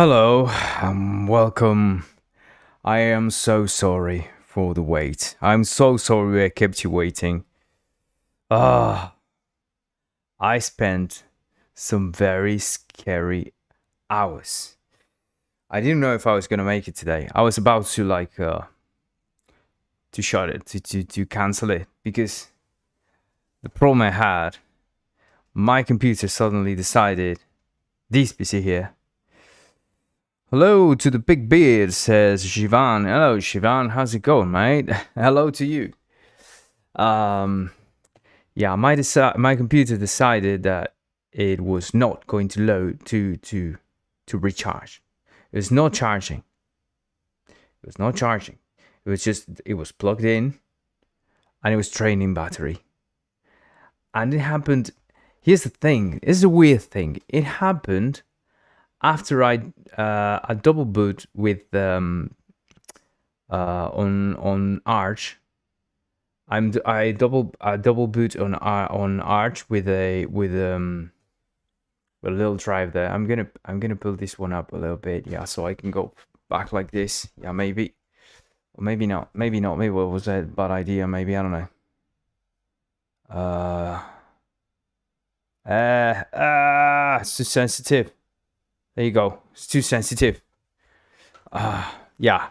Hello, welcome. I am so sorry for the wait. I'm so sorry I kept you waiting. I spent some very scary hours. I didn't know if I was gonna make it today. I was about to to shut it, to cancel it, because the problem I had, my computer suddenly decided, this PC here. Hello to the big beard, says Shivan. Hello, Shivan. How's it going, mate? Hello to you. Yeah, my computer decided that it was not going to load to recharge. It was not charging. It was not charging. It was plugged in, and it was draining battery. And it happened. Here's the thing. It's a weird thing. It happened after I double boot with on Arch. I double boot on Arch with a little drive there. I'm gonna pull this one up a little bit, yeah, so I can go back like this. Yeah, maybe, or maybe not. Maybe not. Maybe it was a bad idea. Maybe, I don't know. It's too sensitive. There you go. It's too sensitive. Yeah.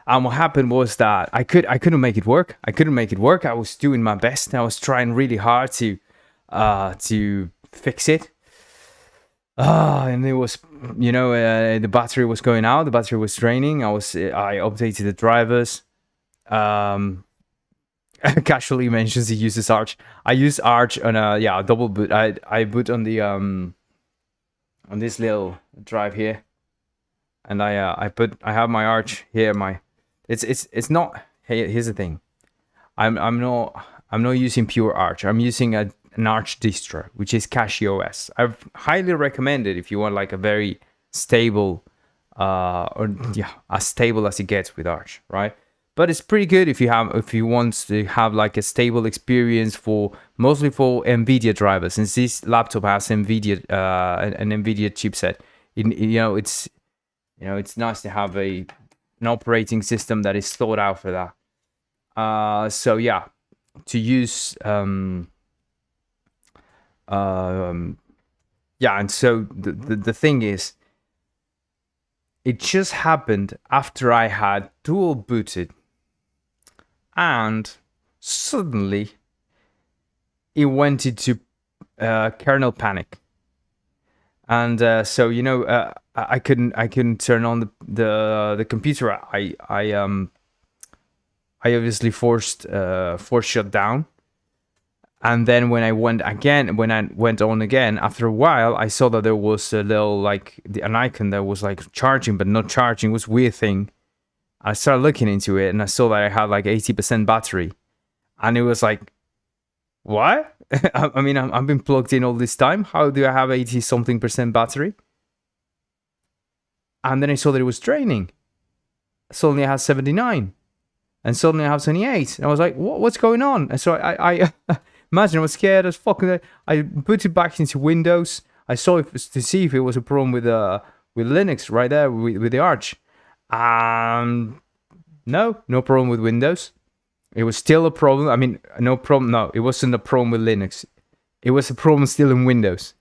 And what happened was that I couldn't make it work. I was doing my best. I was trying really hard to fix it. And it was, the battery was going out. The battery was draining. I updated the drivers. Casually mentions he uses Arch. I use Arch on a double boot. I boot on the on this little drive here, and I have my Arch here. It's not. Hey, here's the thing. I'm not using pure Arch. I'm using an Arch distro, which is CachyOS. I've highly recommend it if you want like a very stable, as stable as it gets with Arch, right? But it's pretty good if you want to have like a stable experience mostly for NVIDIA drivers. Since this laptop has NVIDIA an NVIDIA chipset, it's nice to have an operating system that is thought out for that. So yeah, to use and so the thing is, it just happened after I had dual booted, and suddenly it went into kernel panic, and so I couldn't turn on the computer. I obviously forced shut down, and then when I went on again after a while, I saw that there was a little an icon that was like charging but not charging. It was a weird thing. I started looking into it, and I saw that I had like 80% battery, and it was like, what? I mean, I've been plugged in all this time. How do I have 80-something% battery? And then I saw that it was draining. Suddenly I had 79, and suddenly I have 28. And I was like, what's going on? And so I imagine I was scared as fuck. I booted back into Windows. I saw it to see if it was a problem with Linux right there with the Arch. No problem with Windows. It was still a problem. I mean, no problem. No, it wasn't a problem with Linux. It was a problem still in Windows.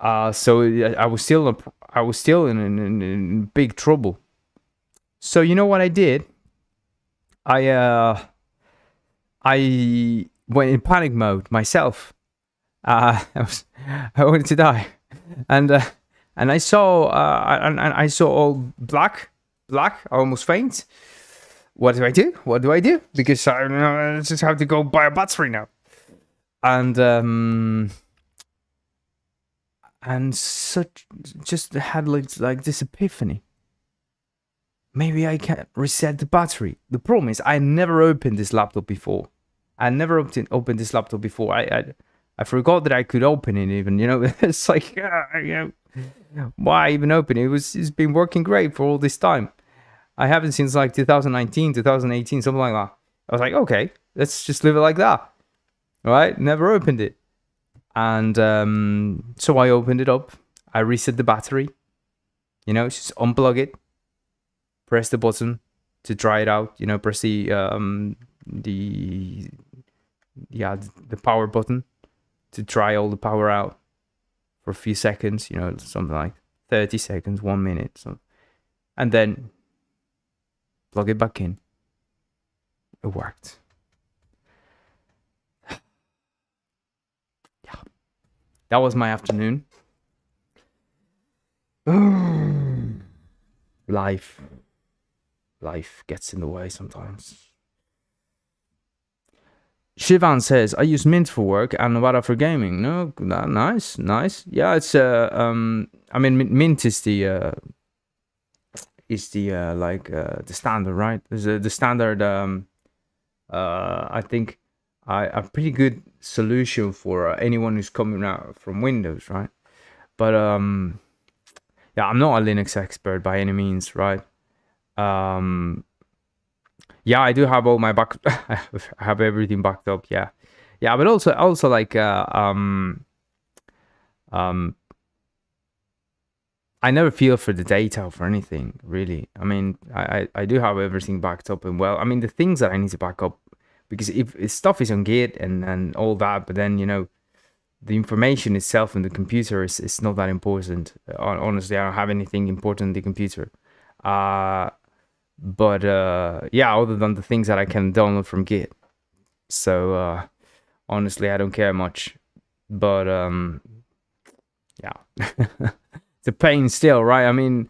So I was still in big trouble. So you know what I did? I went in panic mode myself. I wanted to die, and I saw I saw all black. I almost faint. What do I do? Because I just have to go buy a battery now. And just had like this epiphany. Maybe I can reset the battery. The problem is I never opened this laptop before. I forgot that I could open it even. It's like why even open it? It's been working great for all this time. I haven't since like 2019, 2018, something like that. I was like, okay, let's just leave it like that. All right, never opened it. And so I opened it up. I reset the battery. You know, just unplug it, press the button to try it out. You know, press the power button to try all the power out for a few seconds. You know, something like 30 seconds, 1 minute, so, and then plug it back in. It worked. Yeah, that was my afternoon. Life gets in the way sometimes. Shivan says, I use Mint for work and Avada for gaming. No, nice. Yeah, it's I mean, Mint is the the standard, right? The standard. I think a pretty good solution for anyone who's coming out from Windows, right? But yeah, I'm not a Linux expert by any means, right? Yeah, I do have all my back. I have everything backed up. Yeah, but also like I never feel for the data for anything really. I mean, I do have everything backed up and well. I mean, the things that I need to back up, because if stuff is on Git and all that, but then you know, the information itself in the computer is not that important. Honestly, I don't have anything important in the computer. But yeah, other than the things that I can download from Git. So honestly, I don't care much. But yeah, it's a pain still, right? I mean,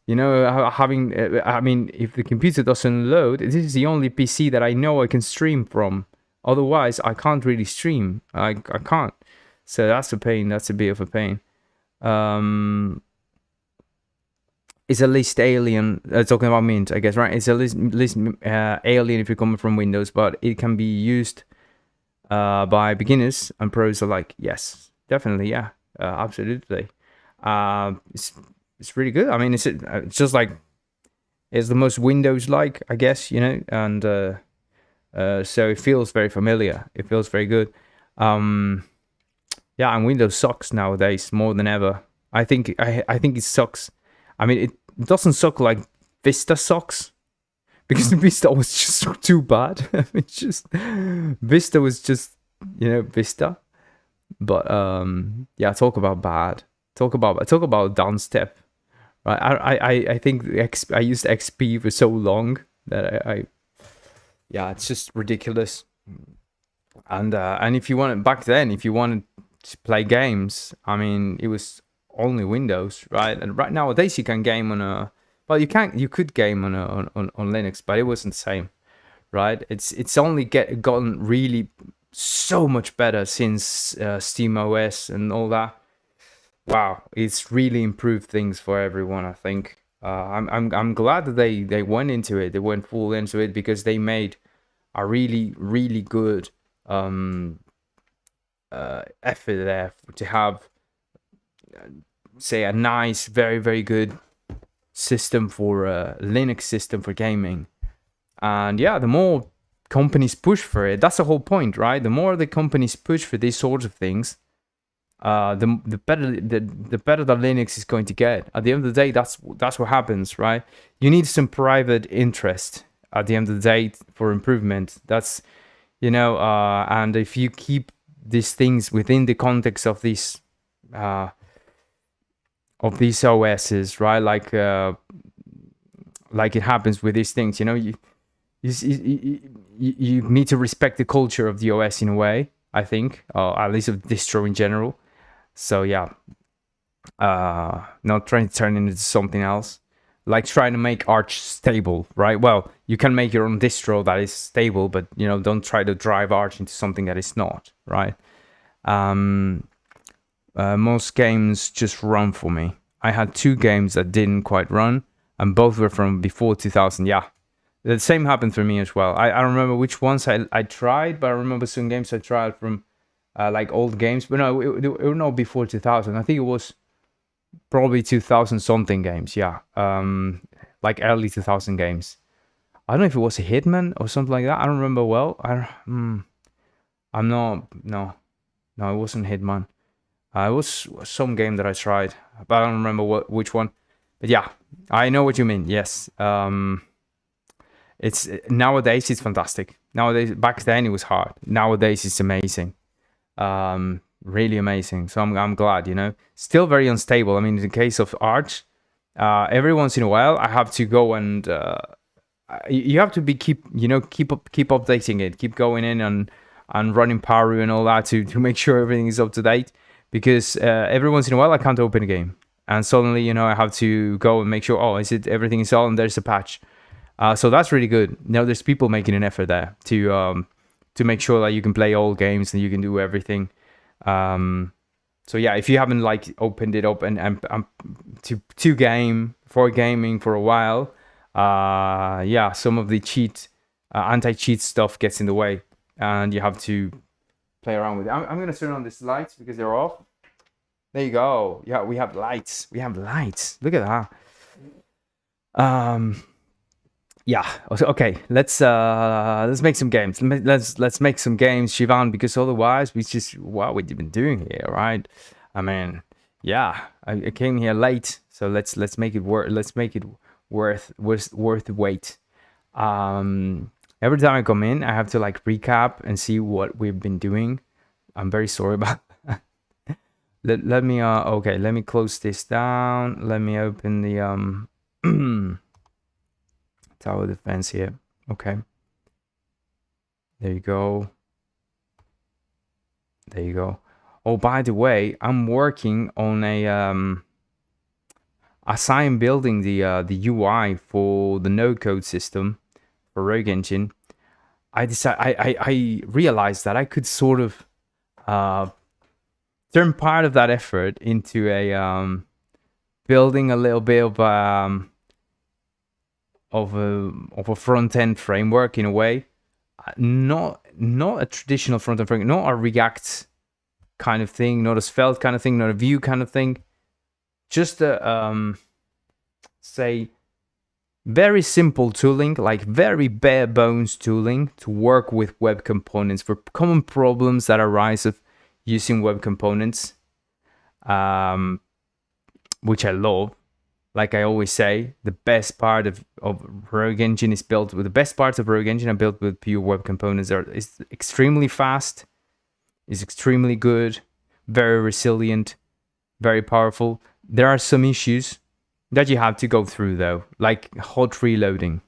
you know, having I mean, if the computer doesn't load, this is the only PC that I know I can stream from. Otherwise, I can't really stream. I can't. So that's a pain. That's a bit of a pain. It's at least alien. Talking about Mint, I guess, right? It's at least alien if you're coming from Windows, but it can be used by beginners and pros alike. Yes, definitely, yeah, absolutely. It's really good. I mean, it's just like it's the most Windows-like, I guess, you know, and so it feels very familiar. It feels very good. Yeah, and Windows sucks nowadays more than ever. I think it sucks. I mean, it doesn't suck like Vista sucks, because the Vista was just too bad. It's just Vista was just, you know, Vista. But yeah, talk about bad. Talk about down step. Right? I think I used XP for so long that I yeah, it's just ridiculous. And if you wanted back then, if you wanted to play games, I mean, it was only Windows, right? And right nowadays you can game on a, well, you could game on Linux, but it wasn't the same, right? It's only gotten really so much better since Steam OS and all that. Wow, it's really improved things for everyone, I think. I'm glad that they went into it. They went full into it because they made a really good effort there to have, say, a nice, very good system for Linux system for gaming. And yeah, the more companies push for it, that's the whole point, right? The more the companies push for these sorts of things, the better the Linux is going to get. At the end of the day, that's what happens, right? You need some private interest at the end of the day for improvement. That's, you know, and if you keep these things within the context of these OSs, right? Like it happens with these things, you know, you need to respect the culture of the OS in a way, I think, or at least of distro in general. So yeah, not trying to turn it into something else, like trying to make Arch stable, right? Well, you can make your own distro that is stable, but you know, don't try to drive Arch into something that is not, right? Most games just run for me. I had 2 games that didn't quite run, and both were from before 2000. Yeah, the same happened for me as well. I don't remember which ones I tried, but I remember some games I tried from like old games. But no, it were not before 2000. I think it was probably 2000 something games. Yeah, like early 2000 games. I don't know if it was a Hitman or something like that. I don't remember well. I'm not. No, it wasn't Hitman. It was some game that I tried, but I don't remember which one. But yeah, I know what you mean. Yes. It's nowadays it's fantastic. Nowadays, back then it was hard. Nowadays it's amazing. Really amazing. So I'm glad, you know. Still very unstable. I mean, in the case of Arch, every once in a while I have to go and you have to be keep updating it, keep going in and running Paru and all that to make sure everything is up to date. Because every once in a while I can't open a game, and suddenly, you know, I have to go and make sure, oh, is it everything is all, and there's a patch. So that's really good. Now there's people making an effort there to make sure that you can play all games and you can do everything. So yeah, if you haven't like opened it up and to game for gaming for a while, yeah, some of the anti-cheat stuff gets in the way, and you have to play around with it. I'm gonna turn on these lights because they're off. There you go. Yeah, we have lights. We have lights. Look at that. Yeah. Okay. Let's make some games. Let's make some games, Shivan, because otherwise what we've been doing here, right? I mean, yeah, I came here late, so let's make it worth. Let's make it worth the wait. Every time I come in, I have to like recap and see what we've been doing. I'm very sorry about that. Let me okay, let me close this down. Let me open the tower defense here. Okay. There you go. There you go. Oh, by the way, I'm working on as I'm building the UI for the no code system for Rogue Engine. I realized that I could sort of turn part of that effort into a building a little bit of a front end framework in a way, not a traditional front end framework, not a React kind of thing, not a Svelte kind of thing, not a Vue kind of thing, just a say very simple tooling, like very bare bones tooling to work with web components for common problems that arise of using web components, which I love. Like I always say, the best part of Rogue Engine is built with the best parts of Rogue Engine are built with pure web components. It's extremely fast, is extremely good, very resilient, very powerful. There are some issues that you have to go through though, like hot reloading,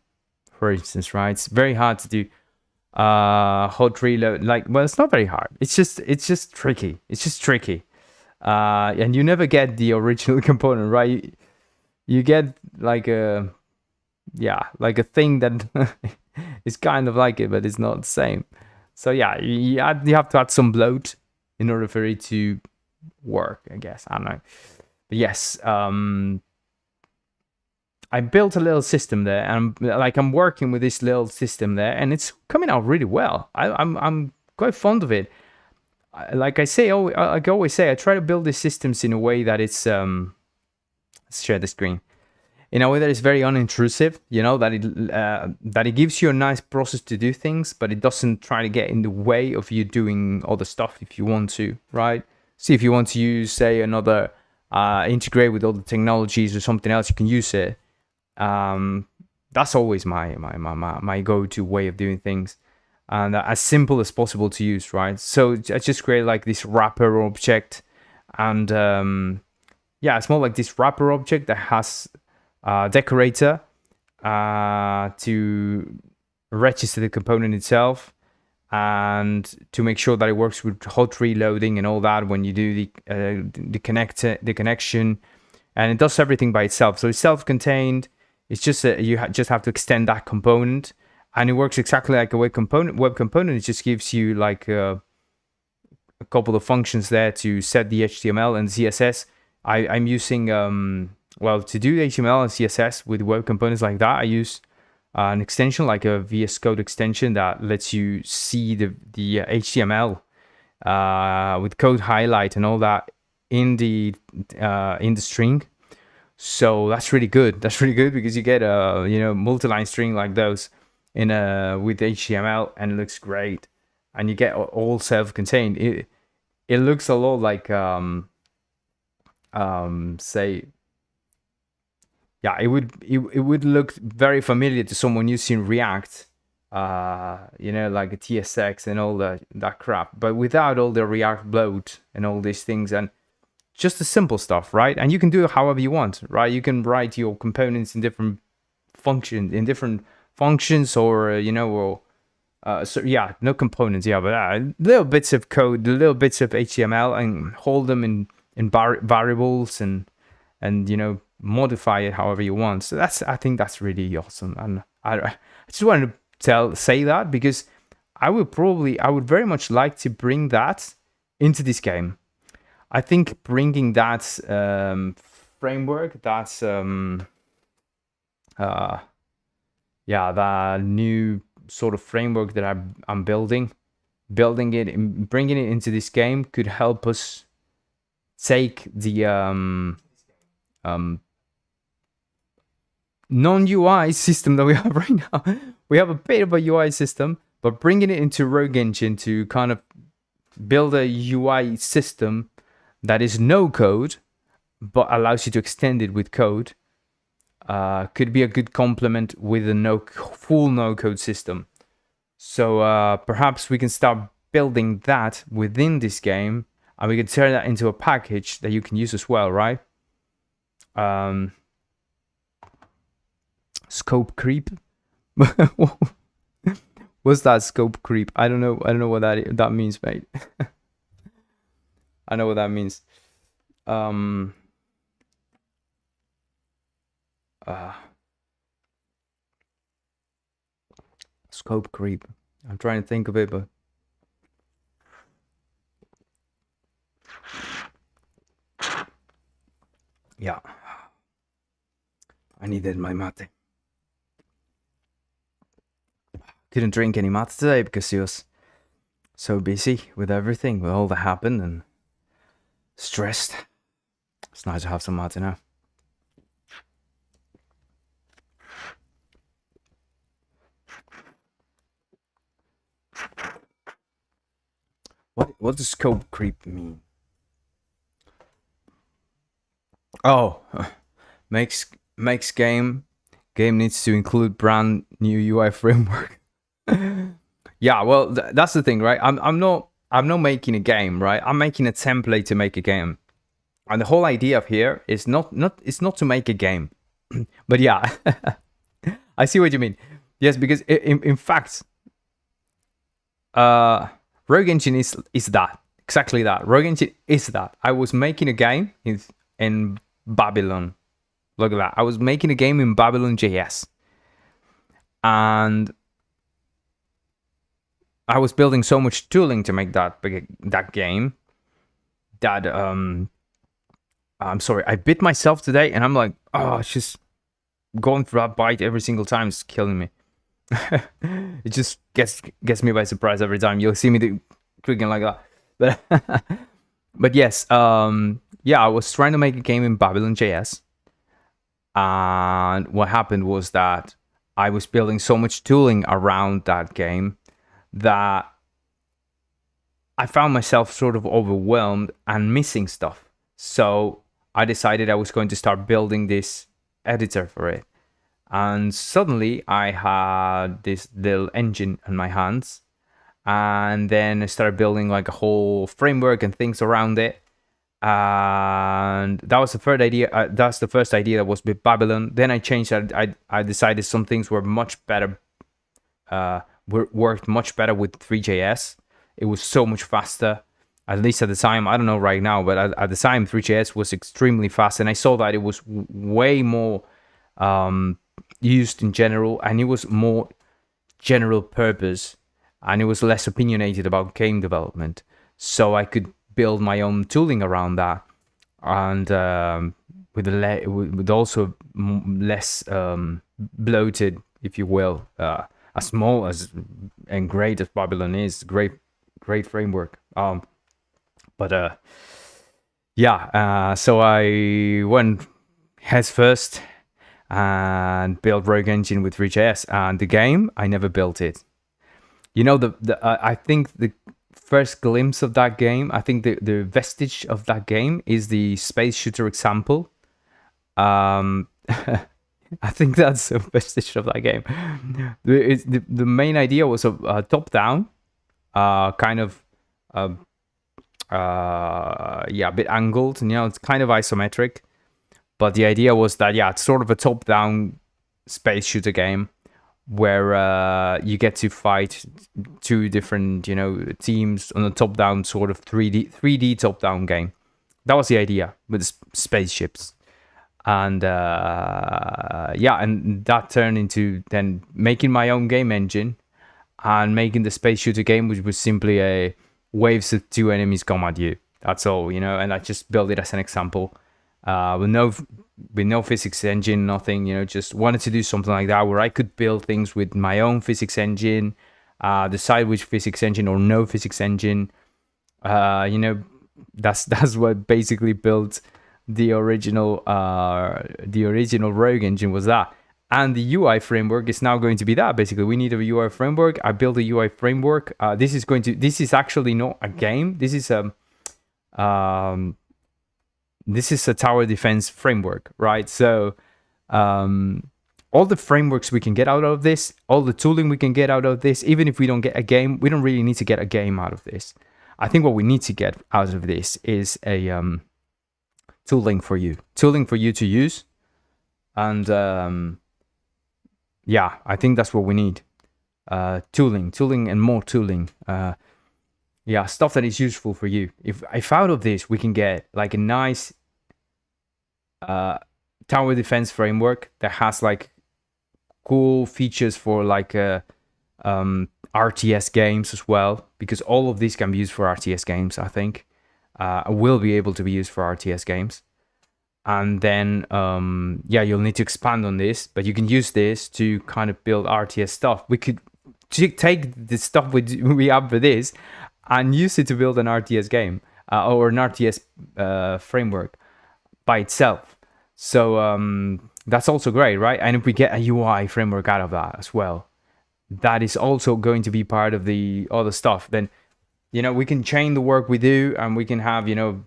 for instance, right? It's very hard to do hot reload. Like, well, it's not very hard. It's just tricky. It's just tricky, and you never get the original component, right? You get like a thing that is kind of like it, but it's not the same. So yeah, you have to add some bloat in order for it to work, I guess. I don't know. But yes, I built a little system there, and I'm working with this little system there, and it's coming out really well. I'm quite fond of it. Like I always say, I try to build these systems in a way that it's let's share the screen. In a way that is very unintrusive, you know, that it gives you a nice process to do things, but it doesn't try to get in the way of you doing other stuff if you want to, right? See, if you want to use, say, another integrate with other technologies or something else, you can use it. That's always my go-to way of doing things, and as simple as possible to use, right? So I just create like this wrapper object, and yeah, it's more like this wrapper object that has a decorator to register the component itself, and to make sure that it works with hot reloading and all that when you do the connection, and it does everything by itself. So it's self-contained. It's just you just have to extend that component, and it works exactly like a web component. It just gives you like a couple of functions there to set the HTML and CSS. I'm using well, to do HTML and CSS with web components like that, I use an extension like a VS Code extension that lets you see the HTML with code highlight and all that in the string. So that's really good. That's really good because you get a multi-line string like those in with HTML, and it looks great. And you get all self-contained. It looks a lot like say yeah, it would look very familiar to someone using React, you know, like a TSX and all that crap, but without all the React bloat and all these things, and just the simple stuff, right? And you can do it however you want, right? You can write your components in different functions, or you know, or so yeah, no components, yeah, but little bits of code, little bits of HTML, and hold them in variables, and you know, modify it however you want. So I think that's really awesome, and I just wanted to say that because I would very much like to bring that into this game. I think bringing that framework, that's yeah, the new sort of framework that I'm building it and bringing it into this game could help us take the non-UI system that we have right now. We have a bit of a UI system, but bringing it into Rogue Engine to kind of build a UI system that is no code, but allows you to extend it with code, could be a good complement with a full no-code system. So perhaps we can start building that within this game, and we can turn that into a package that you can use as well, right? Scope creep. What's that scope creep? I don't know what that means, mate. I know what that means. Scope creep. I'm trying to think of it, but yeah, I needed my mate. Couldn't drink any mate today because he was so busy with everything, with all that happened, and stressed. It's nice to have some mate now. What does scope creep mean? Oh, makes game needs to include brand new UI framework. Yeah, well, that's the thing, right? I'm not making a game, right? I'm making a template to make a game, and the whole idea of here is not to make a game, but yeah, I see what you mean. Yes, because in fact, Rogue Engine is that, exactly that. Rogue Engine is that. I was making a game in Babylon. Look at that. I was making a game in Babylon.js, and I was building so much tooling to make that game that I'm sorry, I bit myself today, and I'm like, oh, it's just going for that bite every single time. It's killing me. It just gets me by surprise every time. You'll see me clicking like that. But yes, yeah, I was trying to make a game in Babylon.js, and what happened was that I was building so much tooling around that game that I found myself sort of overwhelmed and missing stuff. So I decided I was going to start building this editor for it. And suddenly I had this little engine in my hands, and then I started building like a whole framework and things around it. And that was the third idea. That's the first idea that was with Babylon. Then I changed. I decided some things were much better, worked much better with Three.js. It was so much faster, at least at the time. I don't know right now, but at the time, Three.js was extremely fast, and I saw that it was way more used in general, and it was more general purpose, and it was less opinionated about game development. So I could build my own tooling around that, and with also less bloated, if you will. As small as and great as Babylon is, great framework. But yeah, so I went heads first and built Rogue Engine with Three.js, and the game, I never built it. You know, I think the first glimpse of that game, I think the vestige of that game is the space shooter example. I think that's the vestige of that game. The main idea was a top down, kind of, uh, yeah, a bit angled. You know, it's kind of isometric. But the idea was that, yeah, it's sort of a top down space shooter game where you get to fight two different, you know, teams on a top down sort of 3D top down game. That was the idea with the spaceships. And yeah, and that turned into then making my own game engine and making the space shooter game, which was simply a waves of two enemies come at you. That's all, you know. And I just built it as an example, with no physics engine, nothing. You know, just wanted to do something like that where I could build things with my own physics engine, decide which physics engine or no physics engine. You know, that's what basically built the original Rogue engine, was that. And the UI framework is now going to be that. Basically, we need a UI framework. I built a UI framework. This is actually not a game. This is a tower defense framework, right? So all the frameworks we can get out of this, all the tooling we can get out of this, even if we don't get a game, we don't really need to get a game out of this. I think what we need to get out of this is a tooling for you to use. And yeah, I think that's what we need. Tooling and more tooling. Yeah, stuff that is useful for you. If out of this we can get like a nice tower defense framework that has like cool features for like RTS games as well, because all of these can be used for RTS games, I think. Will be able to be used for RTS games. And then, yeah, you'll need to expand on this, but you can use this to kind of build RTS stuff. We could take the stuff we have for this and use it to build an RTS game or an RTS framework by itself. So that's also great, right? And if we get a UI framework out of that as well, that is also going to be part of the other stuff. Then, you know, we can chain the work we do, and we can have, you know,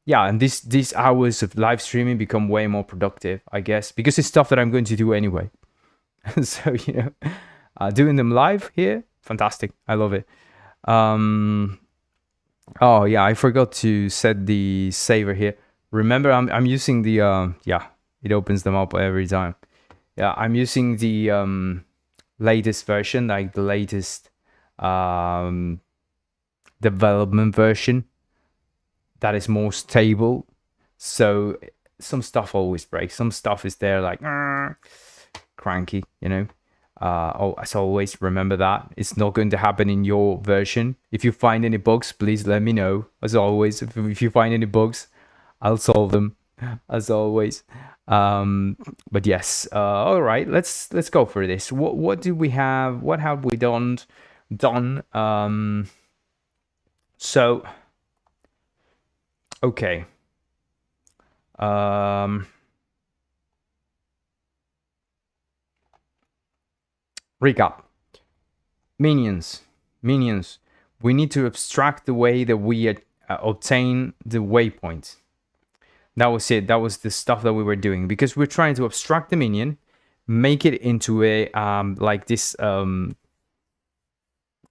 yeah, and these hours of live streaming become way more productive, I guess, because it's stuff that I'm going to do anyway. So, you know, doing them live here, fantastic. I love it. Oh yeah, I forgot to set the saver here. Remember, I'm using the yeah, it opens them up every time. Yeah, I'm using the latest version, like the latest development version that is more stable. So some stuff always breaks. Some stuff is there like cranky, you know. As always, remember that it's not going to happen in your version. If you find any bugs, please let me know. As always, if you find any bugs, I'll solve them. As always. But yes, all right. Let's go for this. What do we have? What have we done? So okay. Recap. Minions. We need to abstract the way that we obtain the waypoint. That was it. That was the stuff that we were doing, because we're trying to abstract the minion, make it into a like this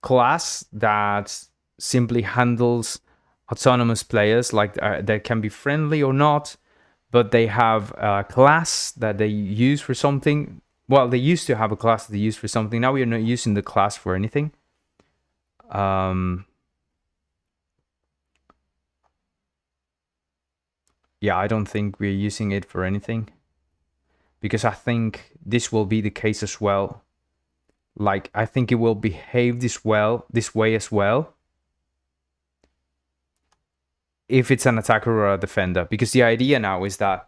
class that simply handles autonomous players, like that can be friendly or not, but they have a class that they use for something. Well, they used to have a class that they use for something. Now we are not using the class for anything. Yeah, I don't think we're using it for anything, because I think this will be the case as well. Like, I think it will behave this way as well, if it's an attacker or a defender. Because the idea now is that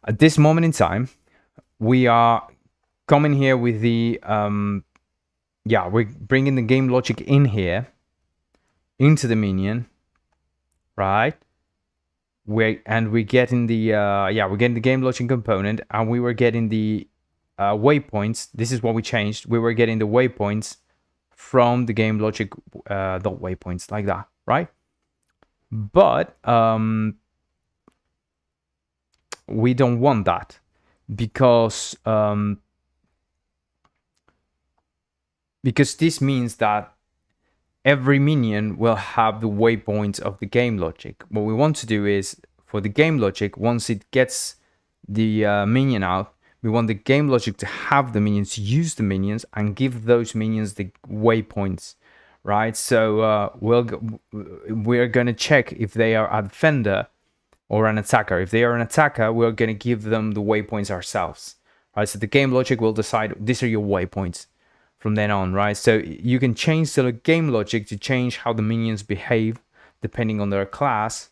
at this moment in time, we are coming here with the yeah, we're bringing the game logic in here into the minion, right? We're getting the yeah, we're getting the game logic component, and we were getting the waypoints. This is what we changed. We were getting the waypoints from the game logic dot waypoints, like that, right? But we don't want that, because this means that every minion will have the waypoints of the game logic. What we want to do is, for the game logic, once it gets the minion out, we want the game logic to have the minions, use the minions, and give those minions the waypoints, right? So we're going to check if they are a defender or an attacker. If they are an attacker, we're going to give them the waypoints ourselves, right? So the game logic will decide, these are your waypoints from then on, right? So you can change the game logic to change how the minions behave depending on their class,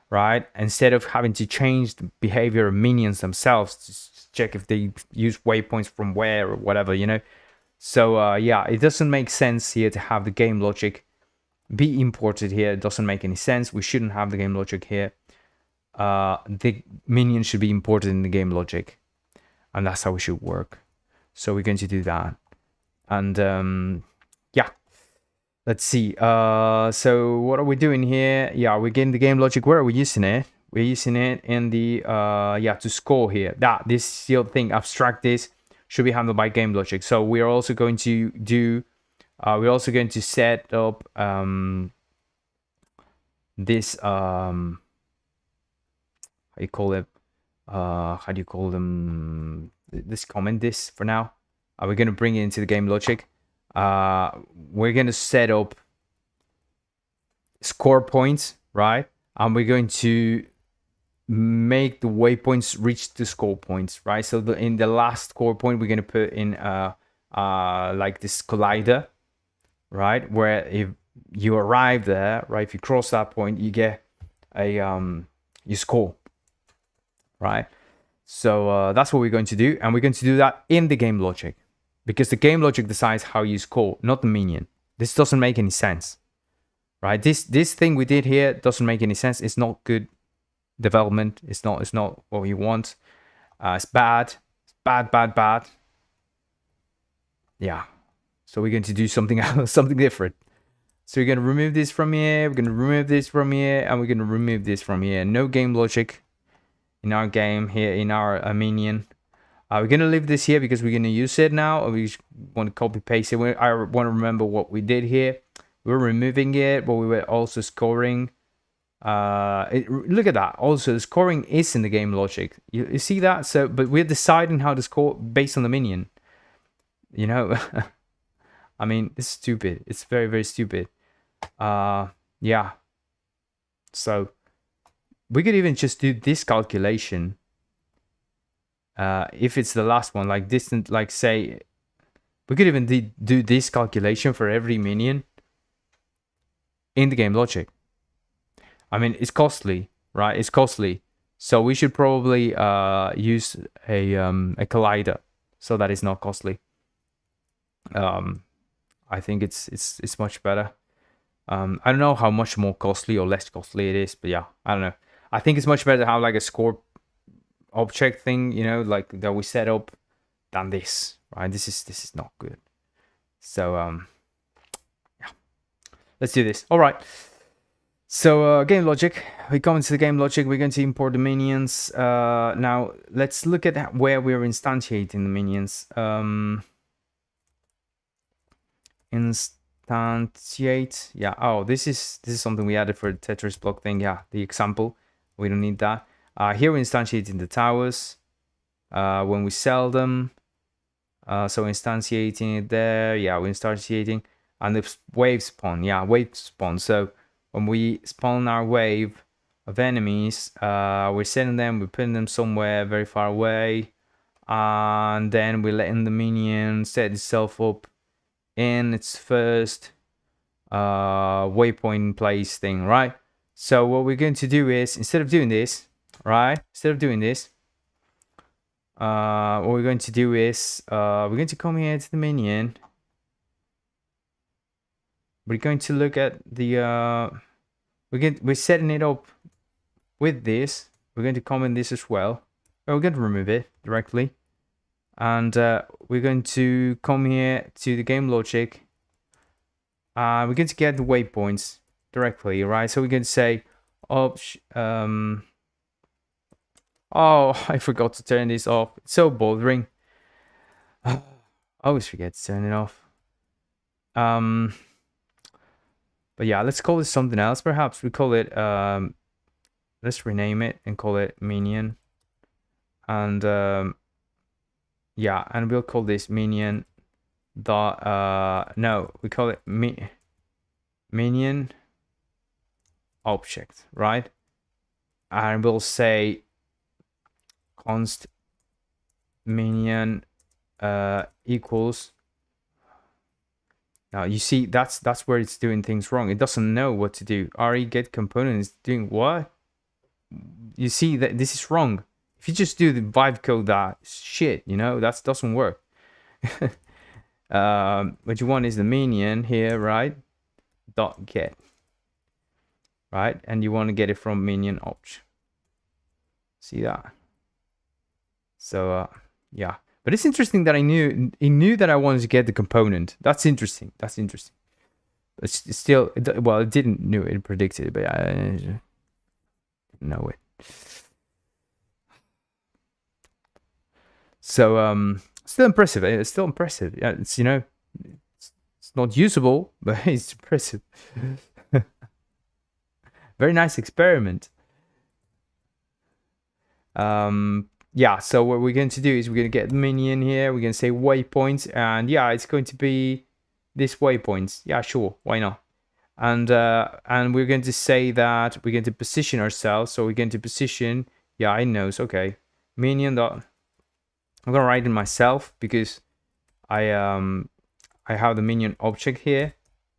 right? Instead of having to change the behavior of minions themselves to check if they use waypoints from where or whatever, you know? So yeah, it doesn't make sense here to have the game logic be imported here. It doesn't make any sense. We shouldn't have the game logic here. The minion should be imported in the game logic, and that's how it should work. So we're going to do that. And yeah, let's see. So what are we doing here? Yeah, we're getting the game logic. Where are we using it? We're using it in the yeah, to score here. This seal thing, abstract this, should be handled by game logic. So we're also going to do we're also going to set up this how you call it, how do you call them, this comment, this for now. We're going to bring it into the game logic. We're going to set up score points, right? And we're going to make the waypoints reach the score points, right? So in the last score point, we're going to put in like this collider, right? Where if you arrive there, right, if you cross that point, you get a you score, right? So that's what we're going to do, and we're going to do that in the game logic, because the game logic decides how you score, not the minion. This doesn't make any sense, right? This thing we did here doesn't make any sense. It's not good development. It's not what we want. It's bad. It's bad. Yeah. So we're going to do something else, something different. So we're going to remove this from here. We're going to remove this from here, and we're going to remove this from here. No game logic in our game here, in our minion. We're going to leave this here because we're going to use it now. We just want to copy paste it. I want to remember what we did here. We're removing it, but we were also scoring. Look at that. Also, the scoring is in the game logic. You see that? So, but we're deciding how to score based on the minion. You know, I mean, it's stupid. It's very, very stupid. Yeah. So we could even just do this calculation. If it's the last one, like distant, like say, we could even do this calculation for every minion in the game logic. I mean, it's costly, right? It's costly. So we should probably use a collider so that it's not costly. I think it's much better. I don't know how much more costly or less costly it is, but yeah, I don't know. I think it's much better to have like a score object thing, you know, like that we set up, than this, right? This is not good. So yeah, let's do this. All right. So game logic, we come into the game logic, we're going to import the minions. Now let's look at where we're instantiating the minions. Instantiate, yeah. Oh, this is something we added for the Tetris block thing. Yeah, the example, we don't need that. Here we're instantiating the towers when we sell them. So instantiating it there, yeah, we're instantiating, and the wave spawn, yeah, wave spawn. So when we spawn our wave of enemies, we're setting them, we're putting them somewhere very far away, and then we're letting the minion set itself up in its first waypoint place thing, right? So what we're going to do is, instead of doing this, right, what we're going to do is we're going to come here to the minion. We're going to look at the we're setting it up with this. We're going to comment this as well. We're going to remove it directly, and we're going to come here to the game logic. We're going to get the waypoints directly, right? So we're going to say Oh, I forgot to turn this off. It's so bothering. I always forget to turn it off. But yeah, let's call it something else. Perhaps we call it let's rename it and call it minion. And yeah, and we'll call this minion dot no, we call it minion object, right? And we'll say const minion equals. Now you see that's where it's doing things wrong. It doesn't know what to do. Re get component is doing what? You see that this is wrong. If you just do the vibe code, that shit, you know, that doesn't work. What you want is the minion here, right? Dot get, right? And you want to get it from minion obj. See that? So yeah, but it's interesting that he knew that I wanted to get the component. That's interesting. That's interesting. It's still, well, it didn't know it, predicted it, but I didn't know it. So still impressive. It's still impressive. Yeah, it's, you know, it's not usable, but it's impressive. Very nice experiment. Yeah, so what we're going to do is we're going to get the minion here. We're going to say waypoints, and yeah, it's going to be this waypoints. Yeah, sure, why not? And we're going to say that we're going to position ourselves. So we're going to position. Yeah, I know. So okay, minion dot. I'm gonna write it myself because I have the minion object here,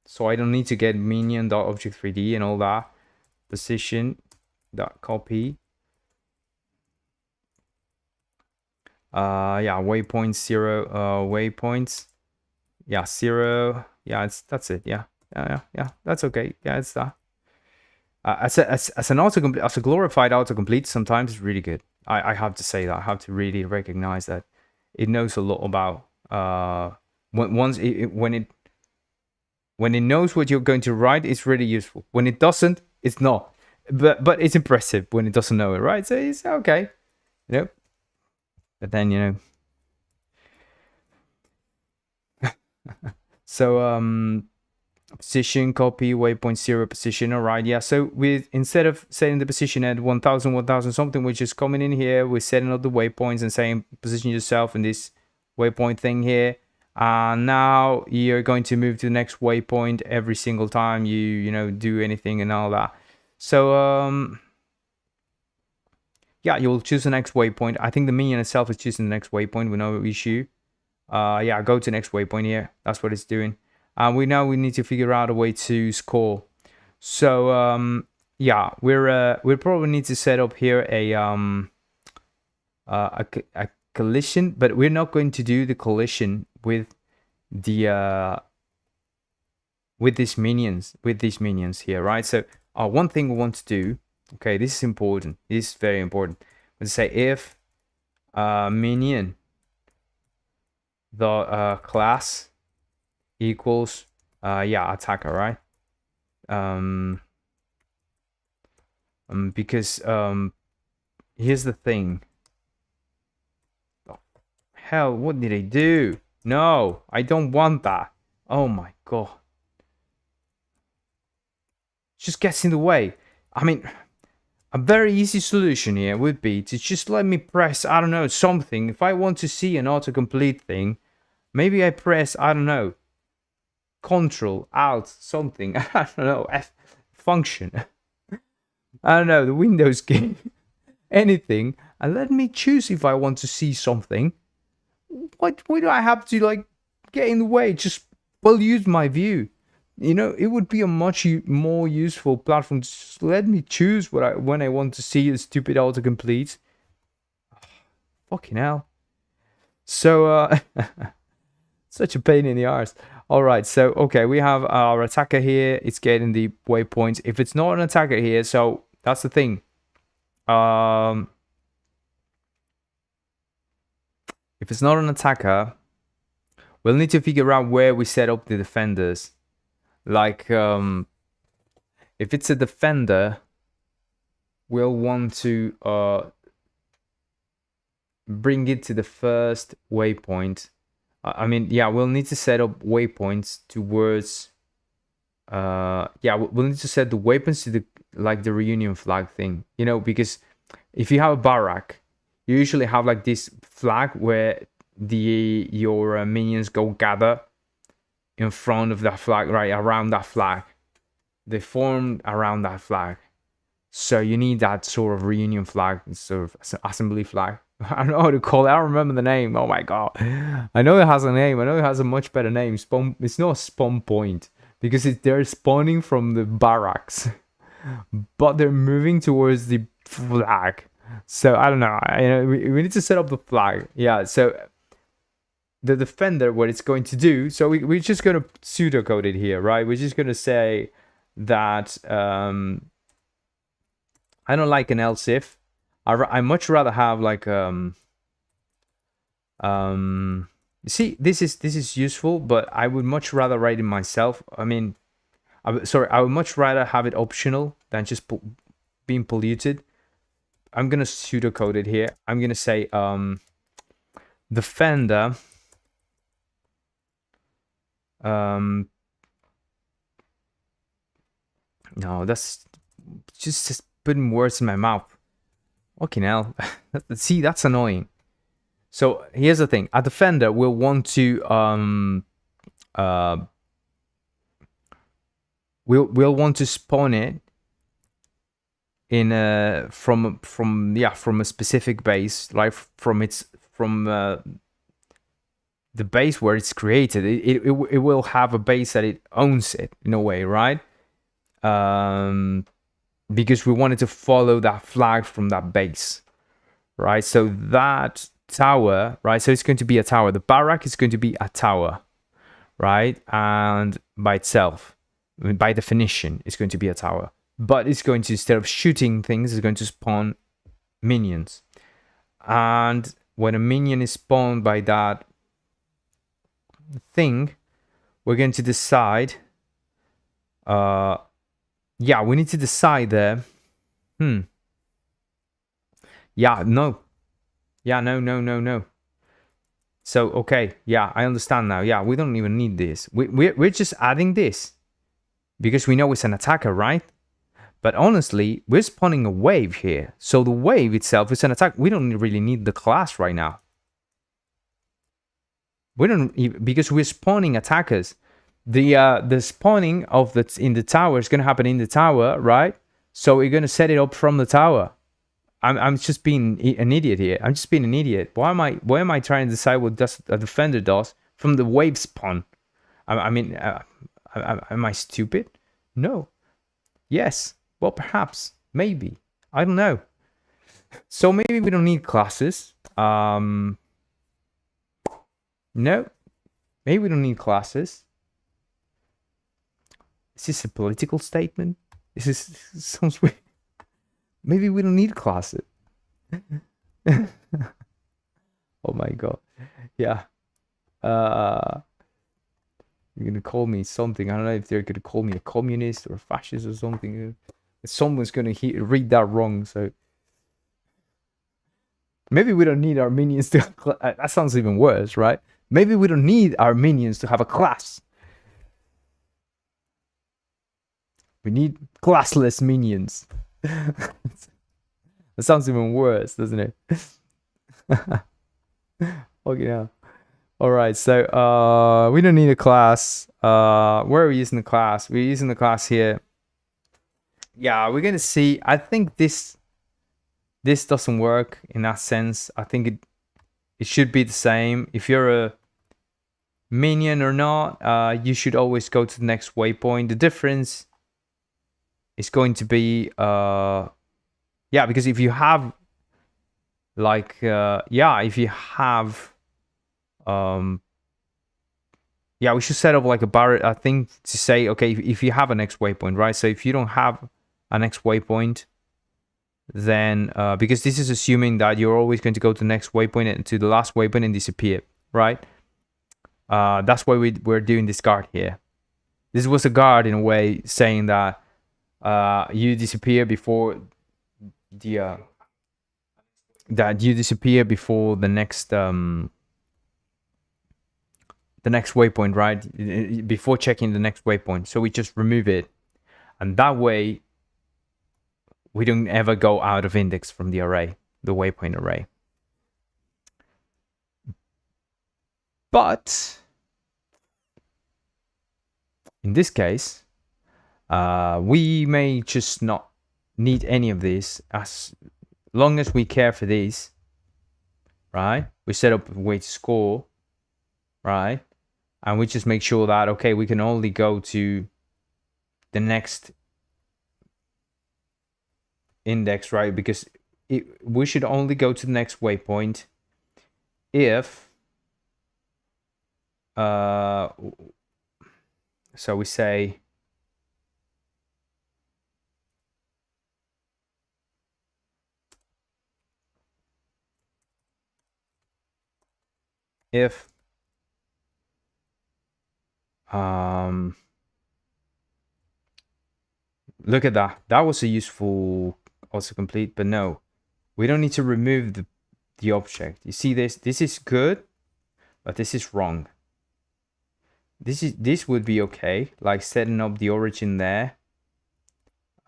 so I don't need to get minion dot object 3D and all that. Position dot copy. Yeah, waypoint 0, waypoints. Yeah, 0. Yeah, that's it. Yeah, that's okay. Yeah, it's that. As a glorified autocomplete, sometimes it's really good. I have to say that. I have to really recognize that it knows a lot about when it knows what you're going to write, it's really useful. When it doesn't, it's not. But it's impressive when it doesn't know it, right? So it's okay, you know. But then, you know. So position copy waypoint 0 position. All right, yeah. So with instead of setting the position at 1000 something, we're just coming in here, we're setting up the waypoints and saying position yourself in this waypoint thing here. And now you're going to move to the next waypoint every single time you know, do anything and all that. So yeah, you'll choose the next waypoint. I think the minion itself is choosing the next waypoint with no issue. Yeah, go to the next waypoint here. That's what it's doing. We need to figure out a way to score. So yeah, we probably need to set up here a collision, but we're not going to do the collision with the with these minions here, right? So one thing we want to do, okay, this is important. This is very important. Let's say if minion the class equals yeah, attacker, right? Because here's the thing. Oh, hell, what did I do? No, I don't want that. Oh my god. Just gets in the way. I mean, a very easy solution here would be to just let me press, I don't know, something. If I want to see an autocomplete thing, maybe I press, I don't know, Control, Alt, something. I don't know, F function. I don't know, the Windows key. Anything. And let me choose if I want to see something. Why do I have to, like, get in the way? Just, well, use my view. You know, it would be a much more useful platform. Just let me choose when I want to see a stupid autocomplete. Fucking hell. So, such a pain in the arse. All right, so, okay, we have our attacker here. It's getting the waypoints. If it's not an attacker here, so that's the thing. If it's not an attacker, we'll need to figure out where we set up the defenders. Like, if it's a defender, we'll want to bring it to the first waypoint. I mean, yeah, we'll need to set up waypoints towards. Yeah, we'll need to set the waypoints to the like the reunion flag thing, you know, because if you have a barrack, you usually have like this flag where your minions go gather in front of that flag, right around that flag. They form around that flag. So you need that sort of reunion flag, sort of assembly flag. I don't know how to call it. I don't remember the name. Oh my god. I know it has a name. I know it has a much better name. Spawn. It's not a spawn point because they're spawning from the barracks, but they're moving towards the flag. So I don't know. We need to set up the flag. Yeah. So the defender, what it's going to do. So we're just going to pseudocode it here, right? We're just going to say that I don't like an else if. I much rather have like see, this is useful, but I would much rather write it myself. I mean, I would much rather have it optional than just being polluted. I'm gonna pseudocode it here. I'm gonna say defender no, that's just putting words in my mouth. Fucking hell. See, that's annoying. So here's the thing. A defender will want to we'll want to spawn it in from a specific base, like from the base where it's created. It will have a base that it owns it in a way, right? Because we wanted to follow that flag from that base, right? So that tower, right? So it's going to be a tower. The barrack is going to be a tower, right? And by itself, I mean, by definition, it's going to be a tower. But it's going to, instead of shooting things, it's going to spawn minions. And when a minion is spawned by that thing, we're going to decide yeah, we need to decide there. Yeah, no. Yeah, no. So, okay. Yeah, I understand now. Yeah, we don't even need this. We're just adding this because we know it's an attacker, right? But honestly, we're spawning a wave here. So the wave itself is an attack. We don't really need the class right now. We don't, because we're spawning attackers. The spawning of in the tower is gonna happen in the tower, right? So we're gonna set it up from the tower. I'm just being an idiot here. I'm just being an idiot. Why am I trying to decide what a defender does from the wave spawn? I mean, am I stupid? No. Yes. Well, perhaps. Maybe. I don't know. So maybe we don't need classes. No. Maybe we don't need classes. Is this a political statement? This sounds weird. Maybe we don't need classes. Oh my god. Yeah. You're gonna call me something. I don't know if they're gonna call me a communist or a fascist or something. Someone's gonna read that wrong, so maybe we don't need our minions to that sounds even worse, right? Maybe we don't need our minions to have a class. We need classless minions. That sounds even worse, doesn't it? Okay, yeah. Alright, so we don't need a class. Where are we using the class? We're using the class here. Yeah, we're gonna see. I think this doesn't work in that sense. I think it should be the same. If you're a minion or not, you should always go to the next waypoint. The difference is going to be yeah, because if you have like if you have yeah, we should set up like a bar, I think, to say, okay, if you have a next waypoint, right? So if you don't have a next waypoint, then because this is assuming that you're always going to go to the next waypoint and to the last waypoint and disappear, right? That's why we're doing this guard here. This was a guard in a way saying that you disappear before the that you disappear before the next waypoint, right? Before checking the next waypoint. So we just remove it, and that way we don't ever go out of index from the array, the waypoint array. But in this case, we may just not need any of this as long as we care for these, right? We set up a way to score, right? And we just make sure that, okay, we can only go to the next index, right? Because we should only go to the next waypoint if so we say if look at that. That was a useful autocomplete, but no, we don't need to remove the object. You see this? This is good, but this is wrong. This would be okay, like setting up the origin there.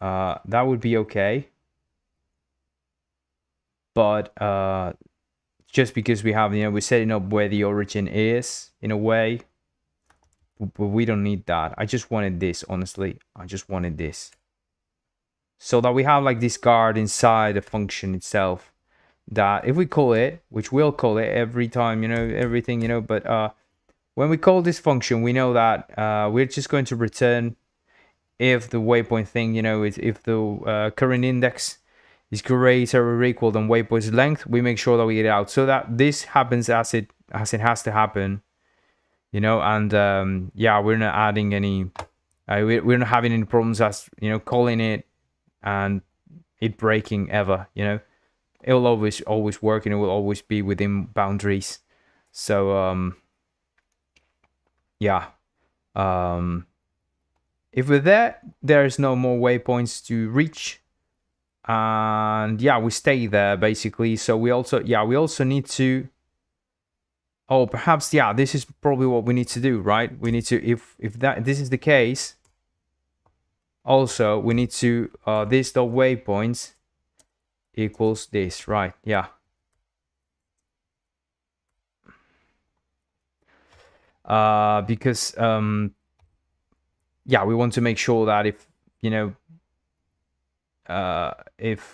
That would be okay. But just because we have, we're setting up where the origin is in a way, but we don't need that. I just wanted this, honestly. I just wanted this. So that we have like this guard inside the function itself, that if we call it, which we'll call it every time, everything, but when we call this function, we know that we're just going to return if the waypoint thing, if the current index is greater or equal than waypoint's length, we make sure that we get it out so that this happens as it has to happen, and yeah, we're not adding any, we're not having any problems as, calling it and it breaking ever, it will always work, and it will always be within boundaries. So yeah, if we're there is no more waypoints to reach, and yeah, we stay there basically. So we also need to, perhaps, yeah, this is probably what we need to do, right? We need to, if this is the case, also we need to this dot waypoints equals this, right? Yeah. Because yeah, we want to make sure that if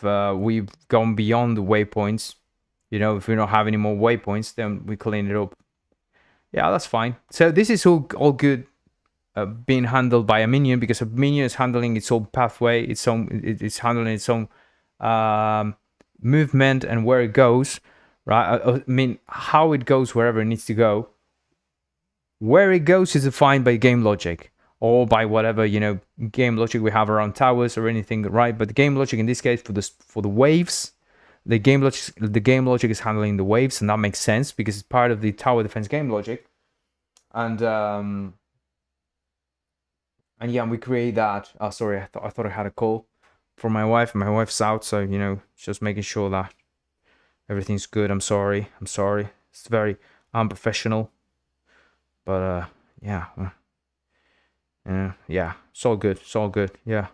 we've gone beyond the waypoints, if we don't have any more waypoints, then we clean it up. Yeah, that's fine. So this is all good, being handled by a minion, because a minion is handling its own pathway, it's handling its own movement and where it goes, right? I mean, how it goes wherever it needs to go. Where it goes is defined by game logic, or by whatever game logic we have around towers or anything, right? But the game logic in this case for the waves, the game logic is handling the waves, and that makes sense because it's part of the tower defense game logic. And yeah, we create that. Oh, sorry, I thought I had a call from my wife. My wife's out, so just making sure that everything's good. I'm sorry. It's very unprofessional, but yeah. Yeah, it's all good. Yeah.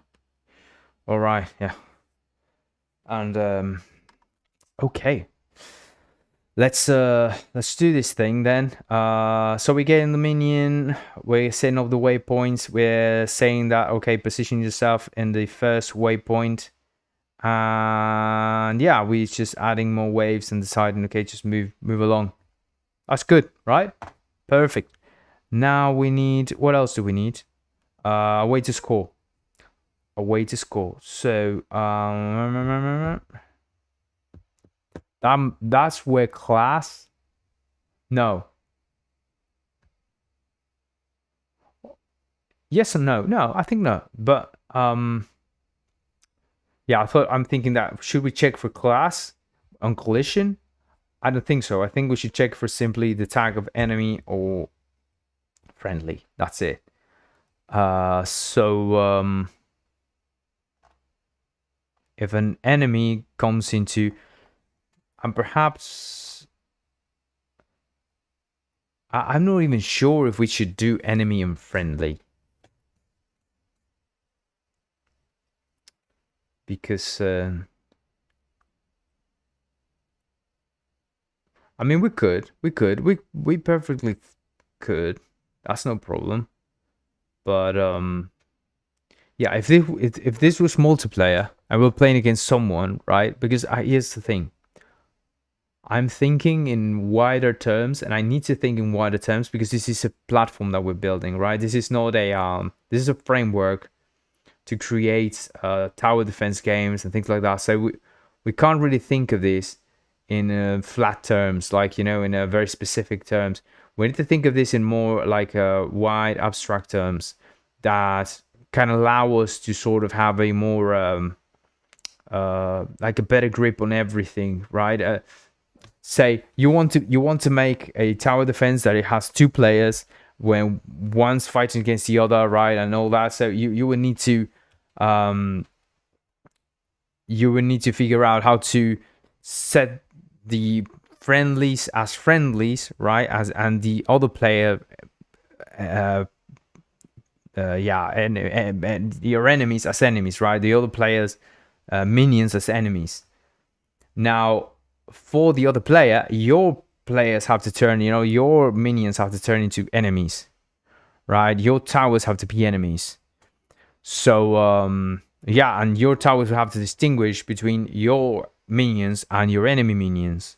All right. Yeah. And okay. Let's do this thing then. So we get in the minion. We're setting up the waypoints. We're saying that, okay, position yourself in the first waypoint. And yeah, we're just adding more waves and deciding, okay, just move along. That's good, right? Perfect. Now we need, what else do we need? A way to score. So that's where class. No. Yes and no. No, I think no. But yeah, I'm thinking that should we check for class on collision? I don't think so. I think we should check for simply the tag of enemy or friendly. That's it. So if an enemy comes into, And perhaps I'm not even sure if we should do enemy and friendly. Because I mean, we perfectly could. That's no problem. But yeah, if this was multiplayer and we're playing against someone, right? Because here's the thing. I'm thinking in wider terms, and I need to think in wider terms because this is a platform that we're building, right? This is not a this is a framework to create tower defense games and things like that. So we can't really think of this in flat terms, like, you know, in a very specific terms. We need to think of this in more like wide abstract terms that can allow us to sort of have a more like a better grip on everything, right? Say you want to make a tower defense that it has two players when one's fighting against the other, right, and all that. So you would need to figure out how to set the friendlies as friendlies, right, and the other player yeah, and your enemies as enemies, right, the other players minions as enemies. Now for the other player, your players have to turn, you know, your minions have to turn into enemies, right? Your towers have to be enemies. So yeah, and your towers will have to distinguish between your minions and your enemy minions,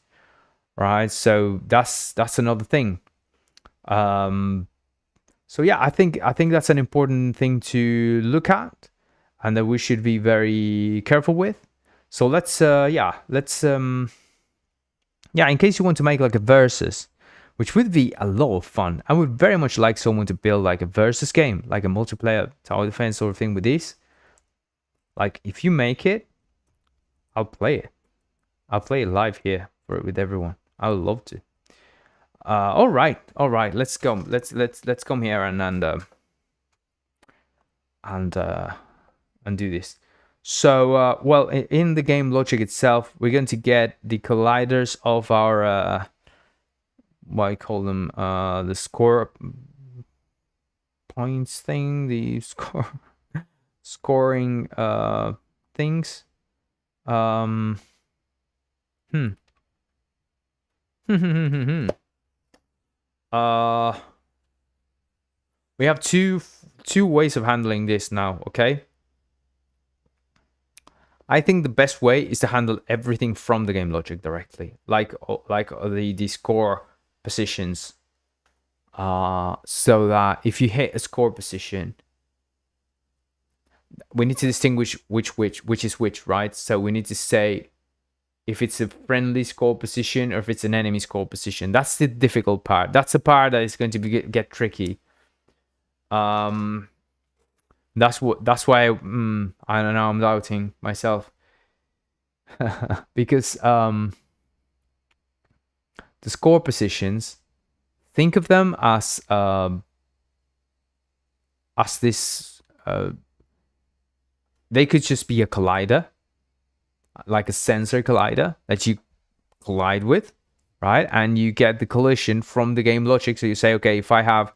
right? So that's another thing. So yeah, I think that's an important thing to look at, and that we should be very careful with. So let's yeah, in case you want to make like a versus, which would be a lot of fun. I would very much like someone to build like a versus game, like a multiplayer tower defense sort of thing with this. Like if you make it, I'll play it. I'll play it live here with everyone. I would love to. All right. Let's go. Let's come here and do this. So well, in the game logic itself, we're going to get the colliders of our what I call them, the score points thing, the scoring things. We have two ways of handling this now, okay? I think the best way is to handle everything from the game logic directly, like the score positions. So that if you hit a score position, we need to distinguish which is which, right? So we need to say if it's a friendly score position or if it's an enemy score position. That's the difficult part. That's the part that is going to get tricky. That's why I don't know, I'm doubting myself. Because the score positions, think of them as this they could just be a collider, like a sensor collider that you collide with, right? And you get the collision from the game logic. So you say, okay, if I have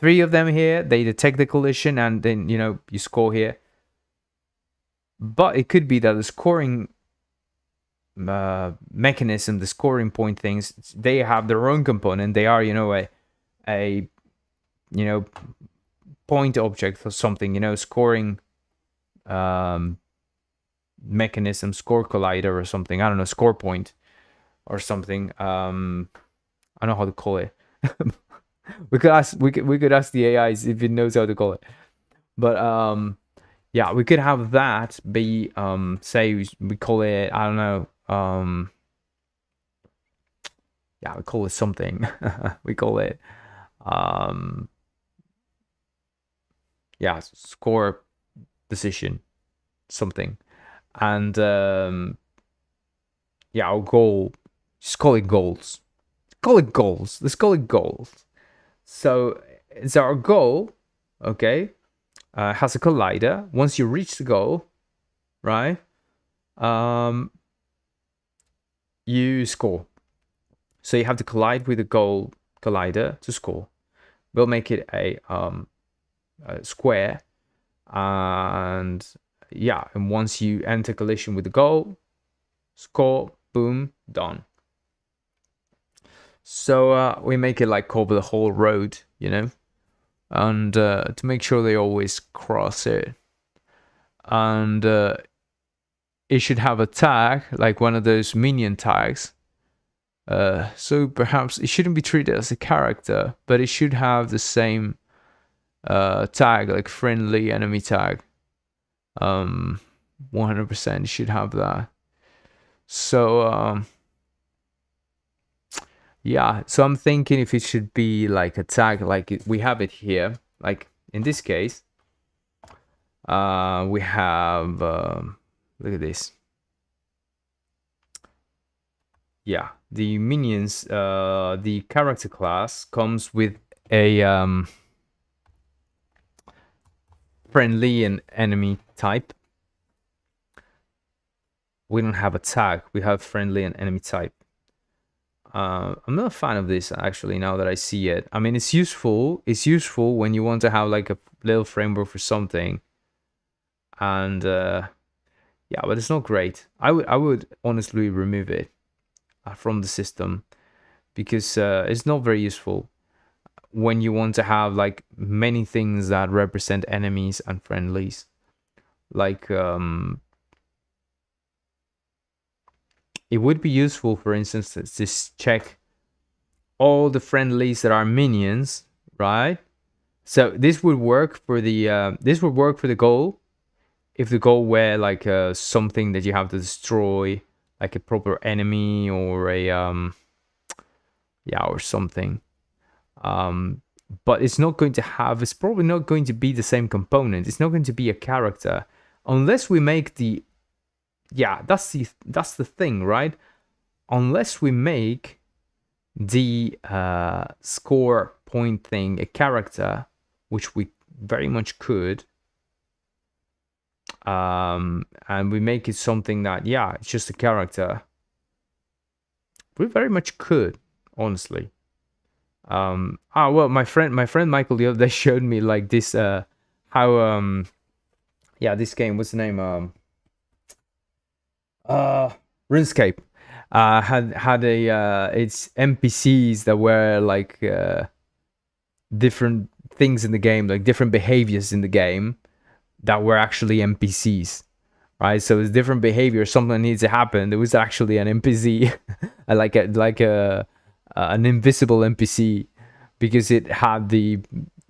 3 of them here, they detect the collision and then, you know, you score here. But it could be that the scoring mechanism, the scoring point things, they have their own component. They are, you know, a you know, point object or something, you know, scoring mechanism, score collider or something. I don't know, score point or something. I don't know how to call it. we could ask the AIs if it knows how to call it. But yeah, we could have that be say we call it, I don't know, yeah, we call it something. We call it yeah, score position something. And yeah, our goal, just call it goals. Let's call it goals. So it's our goal, okay, has a collider. Once you reach the goal, right, you score. So you have to collide with the goal collider to score. We'll make it a square, and yeah, and once you enter collision with the goal, score, boom, done. So we make it like cover the whole road, you know, and to make sure they always cross it. And it should have a tag, like one of those minion tags. So perhaps it shouldn't be treated as a character, but it should have the same tag, like friendly enemy tag. 100% should have that. So yeah, so I'm thinking if it should be like a tag, like we have it here, like in this case, we have look at this. Yeah, the minions, the character class comes with a friendly and enemy type. We don't have a tag, we have friendly and enemy type. I'm not a fan of this actually, now that I see it. I mean, it's useful when you want to have like a little framework for something, and yeah, but it's not great. I would honestly remove it from the system, because it's not very useful when you want to have like many things that represent enemies and friendlies. Like it would be useful, for instance, to just check all the friendlies that are minions, right? So this would work for the goal, if the goal were like something that you have to destroy, like a proper enemy or a yeah, or something. But it's not going to have, it's probably not going to be the same component. It's not going to be a character unless we make the, yeah, that's the thing, right? Unless we make the score point thing a character, which we very much could, and we make it something that, yeah, it's just a character. We very much could, honestly. Well, my friend Michael the other day showed me like this how yeah, this game, what's the name, RuneScape had a it's NPCs that were like different things in the game, like different behaviors in the game that were actually NPCs, right? So it's different behavior, something needs to happen. There was actually an NPC, like an invisible NPC, because it had the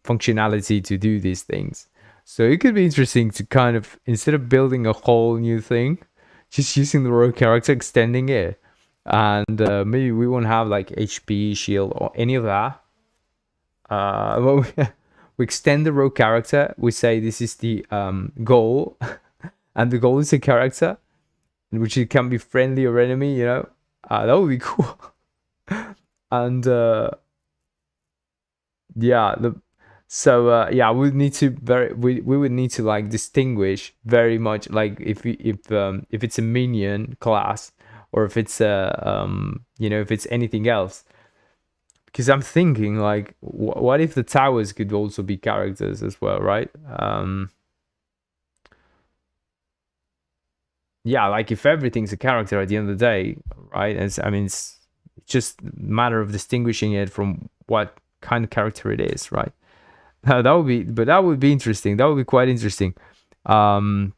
functionality to do these things. So it could be interesting to kind of, instead of building a whole new thing, just using the rogue character, extending it, and maybe we won't have like HP, shield, or any of that. Well, we extend the rogue character. We say this is the goal, and the goal is a character, which it can be friendly or enemy. You know, that would be cool. And yeah, yeah, we need to we would need to like distinguish very much, like if it's a minion class, or if it's you know, if it's anything else. Because I'm thinking like, what if the towers could also be characters as well, right? Yeah, like if everything's a character at the end of the day, right? I mean, it's just a matter of distinguishing it from what kind of character it is, right? That would be, but that would be interesting. That would be quite interesting. Yeah,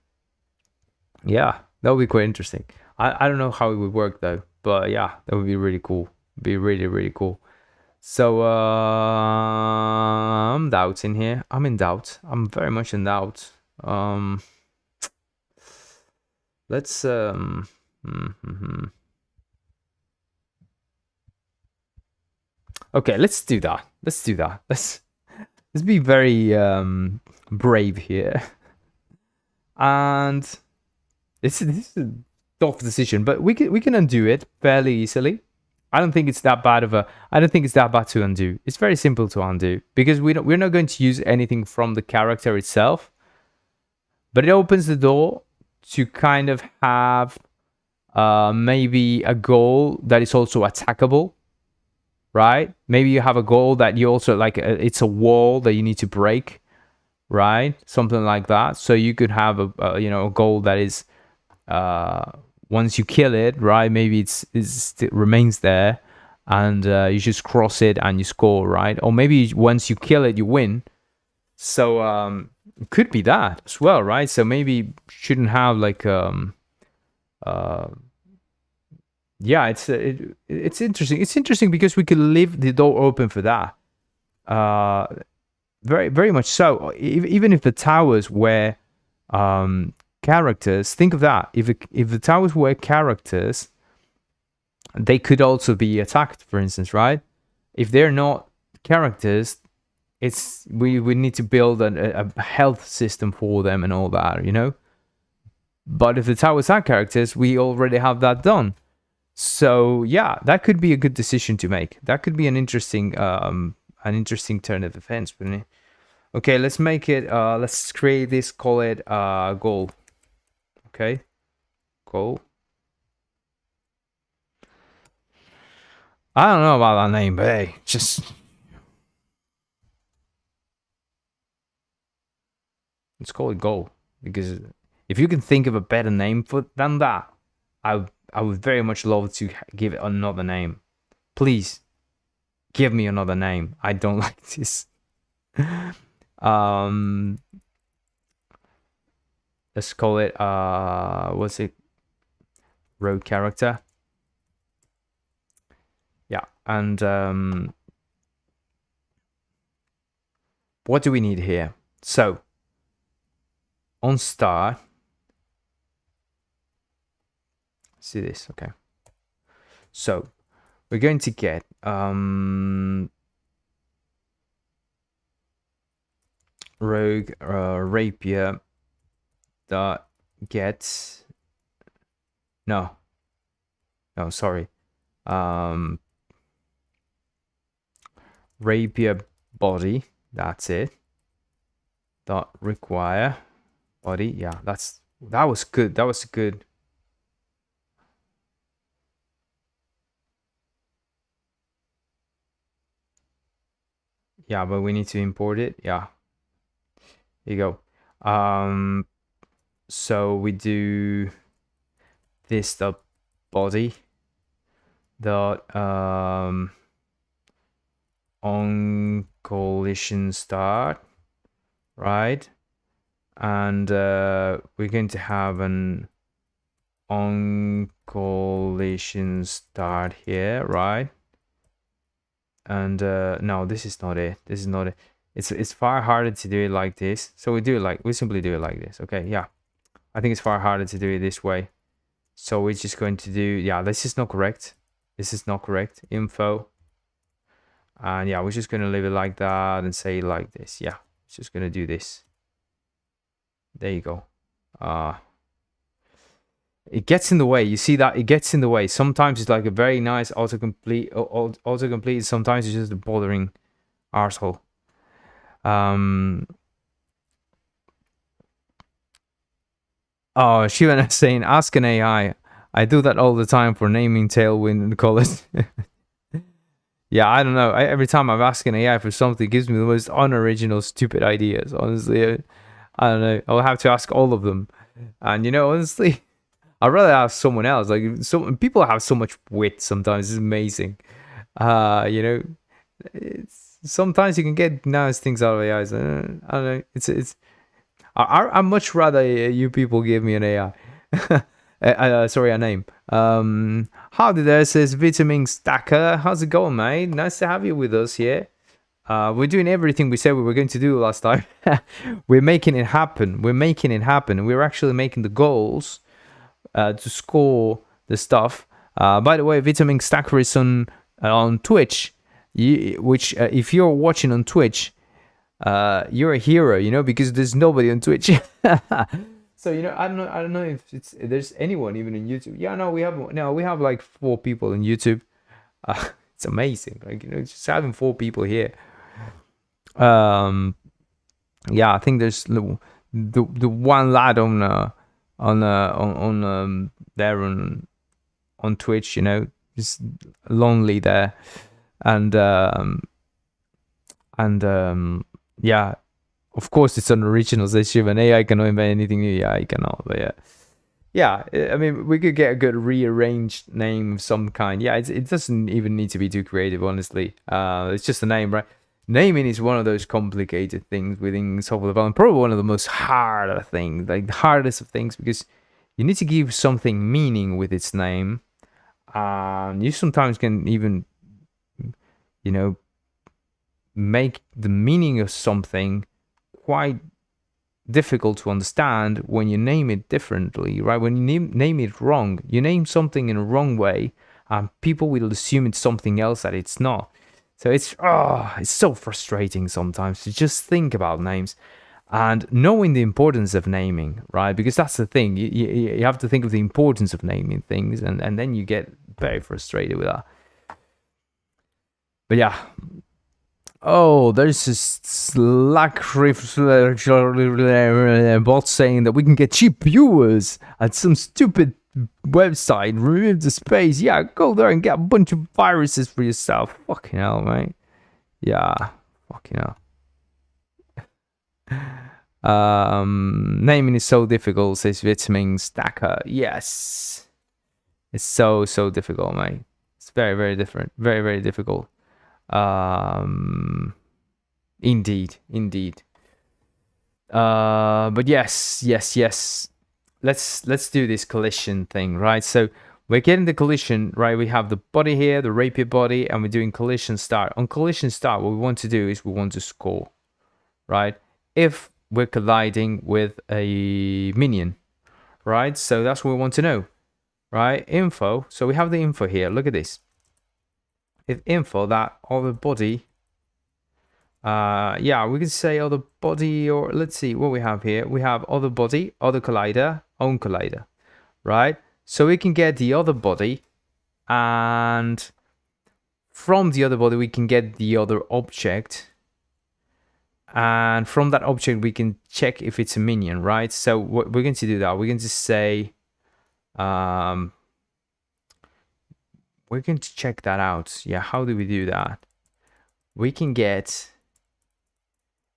that would be quite interesting. I don't know how it would work though, but yeah, that would be really cool. Be really, really cool. So I'm doubting here. I'm in doubt. I'm very much in doubt. Let's okay, let's do that. Let's be very brave here. And this is a tough decision, but we can undo it fairly easily. I don't think it's that bad to undo. It's very simple to undo, because we're not going to use anything from the character itself, but it opens the door to kind of have maybe a goal that is also attackable, right? Maybe you have a goal that you also like, it's a wall that you need to break, right? Something like that. So you could have a goal that is, once you kill it, right? Maybe it remains there, and you just cross it and you score, right? Or maybe once you kill it, you win. So it could be that as well, right? So maybe shouldn't have like yeah, it's interesting. It's interesting because we could leave the door open for that. Very very much so. Even if the towers were characters, think of that. If the towers were characters, they could also be attacked, for instance, right? If they're not characters, we need to build a health system for them and all that, you know. But if the towers are characters, we already have that done. So yeah, that could be a good decision to make. That could be an interesting turn of events, wouldn't it? Okay, let's make it. Let's create this. Call it goal. Okay, goal. I don't know about that name, but hey, just let's call it goal, because if you can think of a better name than that, I would very much love to give it another name. Please give me another name. I don't like this. Let's call it what's it? Road character. Yeah, and what do we need here? So on start, see this, okay. So we're going to get rogue rapier dot get no sorry, rapier body, that's it, dot require body. Yeah, that was good. That was good. Yeah, but we need to import it. Yeah, here you go. So we do this dot body dot on collision start, right? And we're going to have an on collision start here, right? And no, this is not it. This is not it. It's far harder to do it like this. So we simply do it like this. Okay, yeah. I think it's far harder to do it this way. So we're just going to do, yeah, this is not correct. This is not correct. Info. And yeah, we're just going to leave it like that and say like this. Yeah, it's just going to do this. There you go. It gets in the way. You see that? It gets in the way. Sometimes it's like a very nice autocomplete. Sometimes it's just a bothering arsehole. Oh, Shivan is saying, ask an AI. I do that all the time for naming Tailwind and colors. Yeah, I don't know. Every time I'm asking AI for something, it gives me the most unoriginal, stupid ideas. Honestly, I don't know. I'll have to ask all of them. And honestly, I'd rather ask someone else. Like, people have so much wit sometimes. It's amazing. Sometimes you can get nice things out of AI. So, I don't know. I'd much rather you people give me an AI. Sorry, a name. Howdy there, says Vitamin Stacker. How's it going, mate? Nice to have you with us here. We're doing everything we said we were going to do last time. We're making it happen. We're actually making the goals to score the stuff. By the way, Vitamin Stacker is on Twitch, which if you're watching on Twitch, you're a hero, because there's nobody on Twitch. So I don't know if there's anyone even on YouTube. Yeah, no, we have like 4 people on YouTube. It's amazing, like just having 4 people here. Yeah, I think there's the one lad on there on on Twitch, you know, just lonely there. And yeah, of course it's an original issue, and AI cannot invent anything new. Yeah, I cannot, but yeah, I mean, we could get a good rearranged name of some kind. Yeah, it doesn't even need to be too creative, honestly. It's just a name, right? Naming is one of those complicated things within software development, probably one of the most harder things, like the hardest of things, because you need to give something meaning with its name. You sometimes can even, you know, make the meaning of something quite difficult to understand when you name it differently, right? When you name it wrong, you name something in a wrong way, and people will assume it's something else that it's not. So it's so frustrating sometimes to just think about names and knowing the importance of naming, right? Because that's the thing, you have to think of the importance of naming things, and then you get very frustrated with that. But yeah. Oh, there's this Slack bot saying that we can get cheap viewers at some stupid website. Remove the space. Yeah, go there and get a bunch of viruses for yourself. Fucking hell, mate. Yeah, fucking hell. Naming is so difficult, says Vitamin Stacker. Yes. It's so difficult, mate. It's very different. Very difficult. Indeed. But yes. Let's do this collision thing, right? So we're getting the collision, right? We have the body here, the rapier body, and we're doing collision start. On collision start, what we want to do is we want to score, right? If we're colliding with a minion, right? So that's what we want to know, right? Info. So we have the info here. Look at this. If info that other body, yeah, we can say other body, or let's see what we have here. We have other body, other collider, own collider, right? So we can get the other body, and from the other body we can get the other object, and from that object we can check if it's a minion, right? So we're going to do that. We're going to say we're going to check that out. Yeah, how do we do that? We can get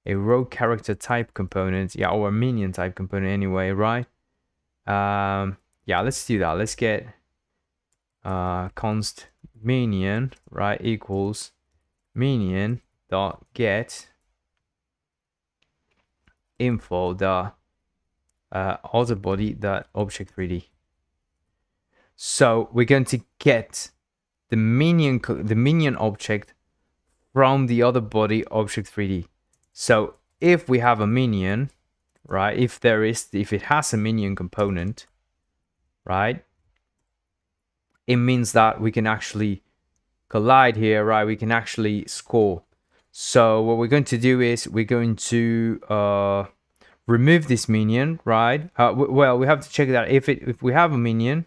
a row character type component, yeah, or a minion type component anyway, right? Yeah, let's do that. Let's get const minion, right, equals minion dot get info dot other body dot object 3D. So we're going to get the minion object from the other body object 3D. So if we have a minion, right, if it has a minion component, right, it means that we can actually collide here, right? We can actually score. So what we're going to do is we're going to remove this minion, right? Well, we have to check that if we have a minion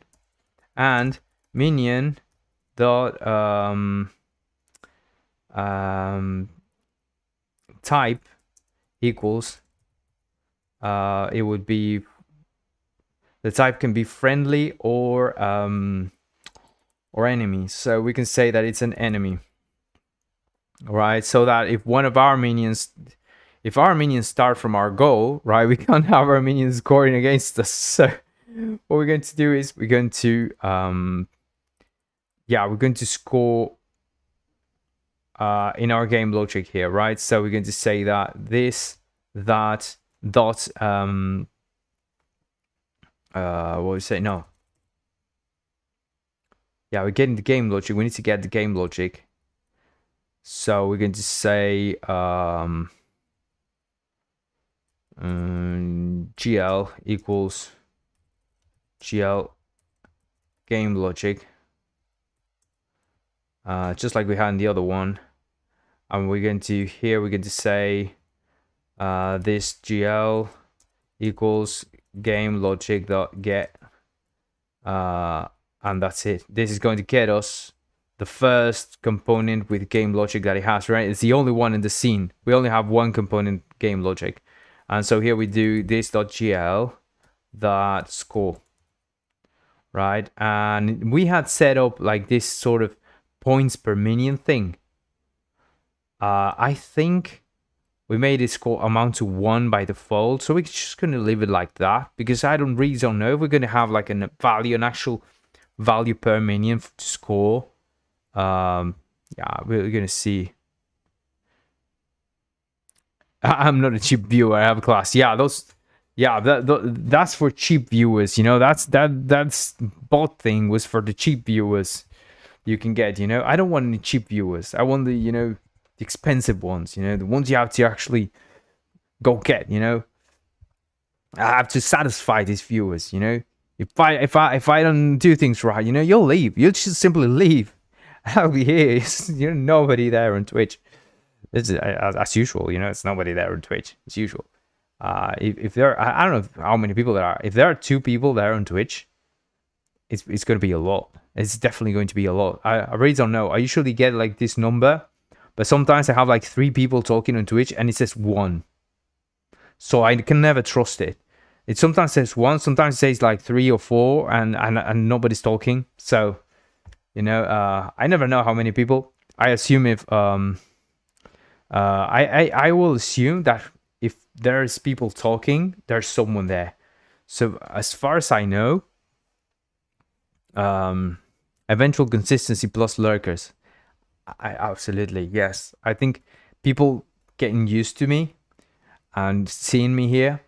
and minion dot type equals it would be, the type can be friendly or enemy. So we can say that it's an enemy, right? So that if one of our minions, if our minions start from our goal, right, we can't have our minions scoring against us. So what we're going to do is we're going to we're going to score in our game logic here, right? So we're going to say that dot what we say, no, yeah, we're getting the game logic. We need to get the game logic. So we're going to say GL equals GL game logic, just like we had in the other one. And we're going to say this GL equals game logic dot get, and that's it. This is going to get us the first component with game logic that it has, right? It's the only one in the scene. We only have one component game logic. And so here we do this dot GL dot score, right? And we had set up like this sort of points per minion thing. I think we made it score amount to 1 by default, so we're just gonna leave it like that because I don't know if we're gonna have like an actual value per minion to score. Yeah, we're gonna see. I'm not a cheap viewer. I have a class. Yeah, that's for cheap viewers. That's bot thing was for the cheap viewers you can get. I don't want any cheap viewers. I want the expensive ones. The ones you have to actually go get. I have to satisfy these viewers. If I don't do things right, you'll leave. You'll just simply leave. I'll be here. You're nobody there on Twitch. This is as usual, it's nobody there on Twitch. It's usual. If there, I don't know how many people there are. If there are 2 people there on Twitch, it's going to be a lot. It's definitely going to be a lot. I really don't know. I usually get like this number, but sometimes I have like 3 people talking on Twitch and it says 1. So I can never trust it. It sometimes says 1, sometimes it says like 3 or 4, and nobody's talking. So, I never know how many people. I assume if I will assume that if there's people talking, there's someone there. So as far as I know, eventual consistency plus lurkers. I absolutely, yes. I think people getting used to me and seeing me here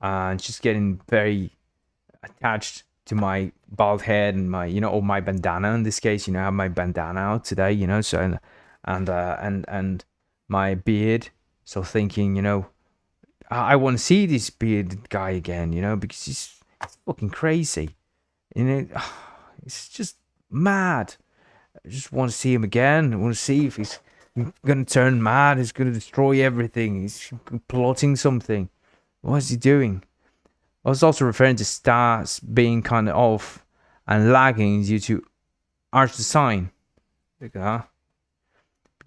and just getting very attached to my bald head and my, or my bandana in this case. I have my bandana out today, so and my beard, so thinking, I want to see this bearded guy again, because he's fucking crazy, it's just mad. I just want to see him again. I want to see if he's gonna turn mad. He's gonna destroy everything. He's plotting something. What is he doing? I was also referring to stars being kind of off and lagging due to Arch design. Because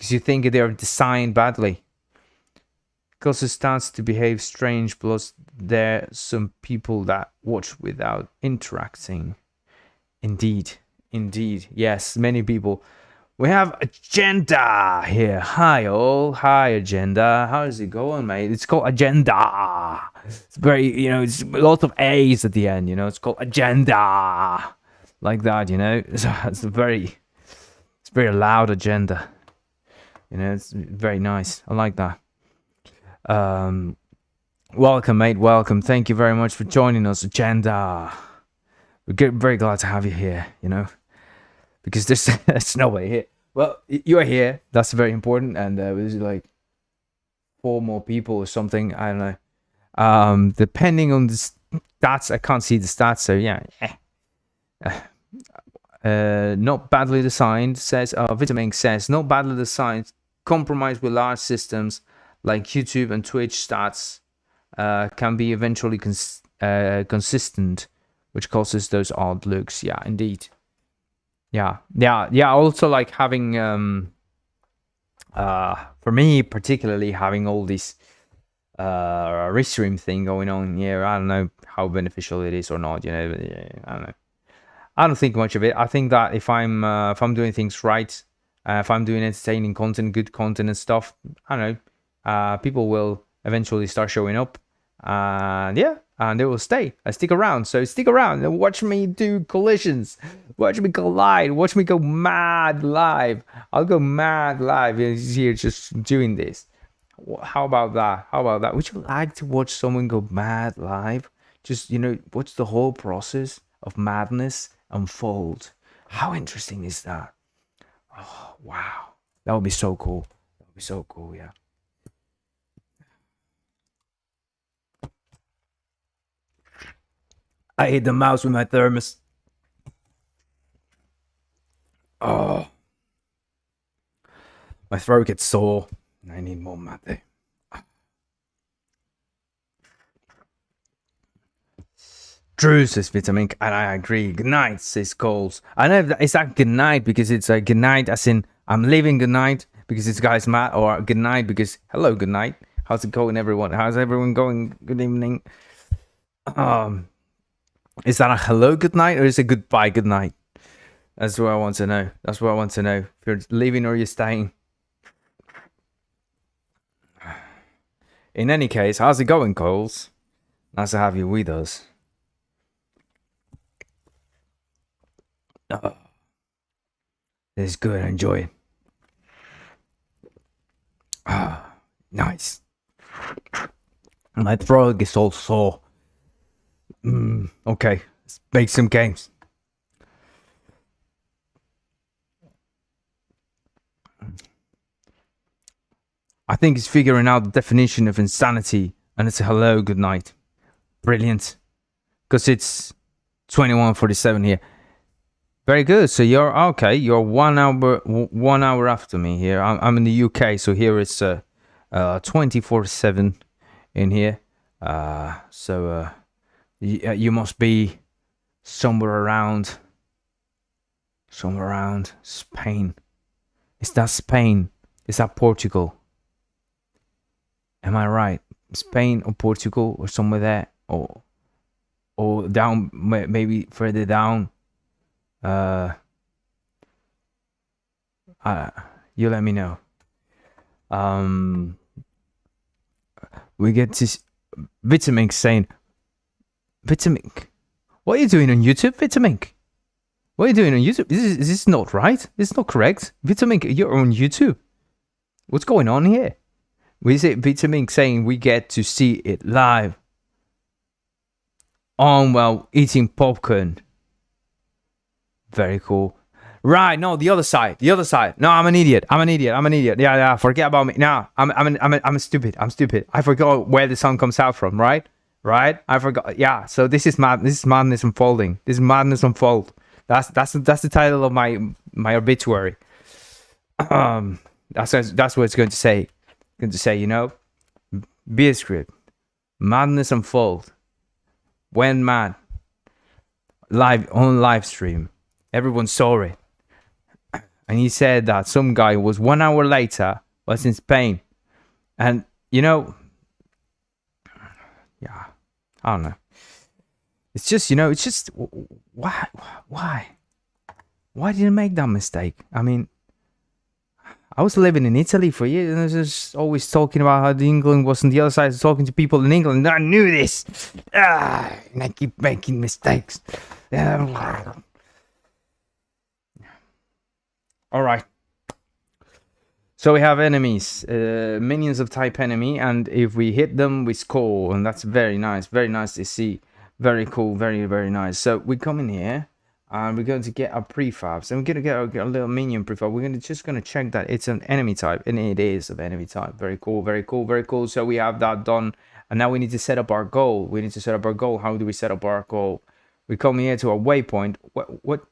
you think they're designed badly. Because it starts to behave strange, plus there are some people that watch without interacting. Indeed. Yes, many people. We have Agenda here. Hi all. Hi Agenda. How is it going, mate? It's called Agenda. It's very, it's lots of A's at the end, it's called Agenda. Like that, It's very loud Agenda. It's very nice. I like that. Welcome, mate. Welcome. Thank you very much for joining us, Agenda. We're very glad to have you here, because there's nobody here. Well, you're here. That's very important. And there's like 4 more people or something. I don't know. Depending on the stats, I can't see the stats. So yeah. Not badly designed, says Vitamink says, not badly designed, compromised with large systems like YouTube and Twitch stats can be eventually consistent, which causes those odd looks. Yeah, indeed. Yeah. Also, like having for me particularly, having all this restream thing going on here. I don't know how beneficial it is or not. I don't know. I don't think much of it. I think that if I'm doing things right, if I'm doing entertaining content, good content and stuff, I don't know, people will eventually start showing up, and they will stay. I stick around. So stick around and watch me do collisions, watch me collide, watch me go mad live. I'll go mad live here just doing this. How about that? Would you like to watch someone go mad live? Just watch the whole process of madness unfold. How interesting is that? Oh wow, that would be so cool. Yeah. I hit the mouse with my thermos. Oh, my throat gets sore. I need more mate. True, says Vitamin, and I agree. Good night, says Coles. I know it's like good night because it's a good night, as in I'm leaving good night because this guy's mad, or good night because hello, good night. How's it going, everyone? How's everyone going? Good evening. Is that a hello good night or is it goodbye good night? That's what I want to know. That's what I want to know. If you're leaving or you're staying. In any case, how's it going, Coles? Nice to have you with us. Oh, this is good. Enjoy it. Ah, nice. My throat is all sore. Okay, let's make some games. I think it's figuring out the definition of insanity, and it's a hello, good night. Brilliant. Because it's 21:47 here. Very good. So you're okay. You're 1 hour after me here. I'm in the UK, so here it's 24/7 in here. So you must be somewhere around Spain. Is that Spain? Is that Portugal? Am I right? Spain or Portugal or somewhere there, or down, maybe further down. You let me know. We get this Vitamink saying, Vitamink, what are you doing on YouTube, Vitamink? What are you doing on YouTube? Is this not right? This is not correct. Vitamink, you're on YouTube. What's going on here? We say Vitamink saying we get to see it live on while eating popcorn. Very cool. Right, no, the other side. No, I'm an idiot. Yeah, forget about me. No, I'm stupid. I forgot where the sun comes out from, right? I forgot. Yeah, so this is madness unfolding. This is madness unfold. That's the title of my obituary. That's what it's going to say. You know, bsky, madness unfold. When mad, live on Livestream, everyone saw it, and he said that some guy was 1 hour later was in Spain, and you know, yeah, I don't know. It's just why did you make that mistake? I mean, I was living in Italy for years, and I was just always talking about how the England was on the other side, talking to people in England. And I knew this. And I keep making mistakes. All right. So we have enemies, minions of type enemy, and if we hit them, we score, and that's very nice. Very nice to see. Very cool. Very, very nice. So we come in here. And we're going to get our prefabs, and we're going to get a little minion prefab. We're just going to check that it's an enemy type, and it is an enemy type. Very cool. So we have that done, and now we need to set up our goal. How do we set up our goal? We come here to our waypoint. What?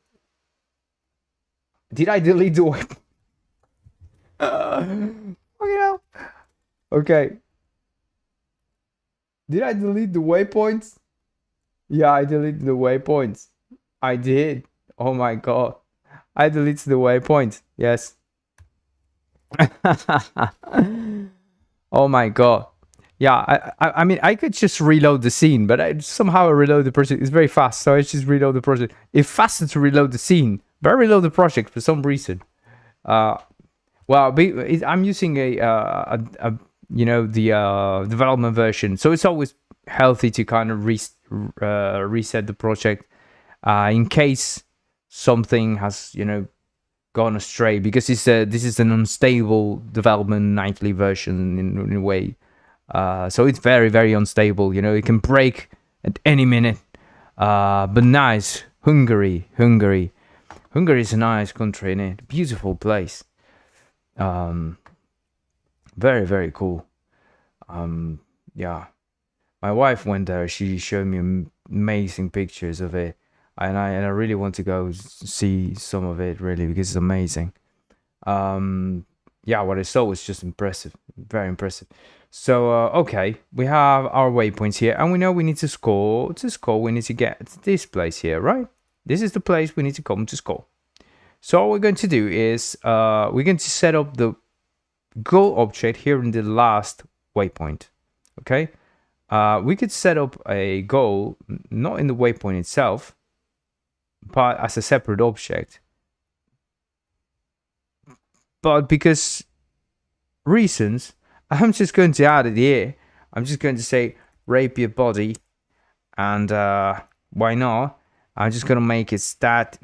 Did I delete the waypoint? Okay. Did I delete the waypoints? Yeah, I deleted the waypoints. I did. Oh my god. I deleted the waypoint. Yes. Oh my god. Yeah, I mean, I could just reload the scene, but I somehow reload the project. It's very fast, so I just reload the project. It's faster to reload the scene, but I reload the project for some reason. Well, I'm using a development version, so it's always healthy to kind of reset the project. In case something has, gone astray, because this is an unstable development nightly version in a way. So it's very, very unstable. It can break at any minute. But nice. Hungary is a nice country, innit? Beautiful place. Very, very cool. Yeah. My wife went there. She showed me amazing pictures of it. And I really want to go see some of it, really, because it's amazing. Yeah, what I saw was just impressive, very impressive. So okay, we have our waypoints here, and we know we need to score. To score, we need to get to this place here, right? This is the place we need to come to score. So what we're going to do is we're going to set up the goal object here in the last waypoint. Okay, we could set up a goal, not in the waypoint itself, but as a separate object. But because reasons, I'm just going to add it here. I'm just going to say rapier body, and why not? I'm just going to make it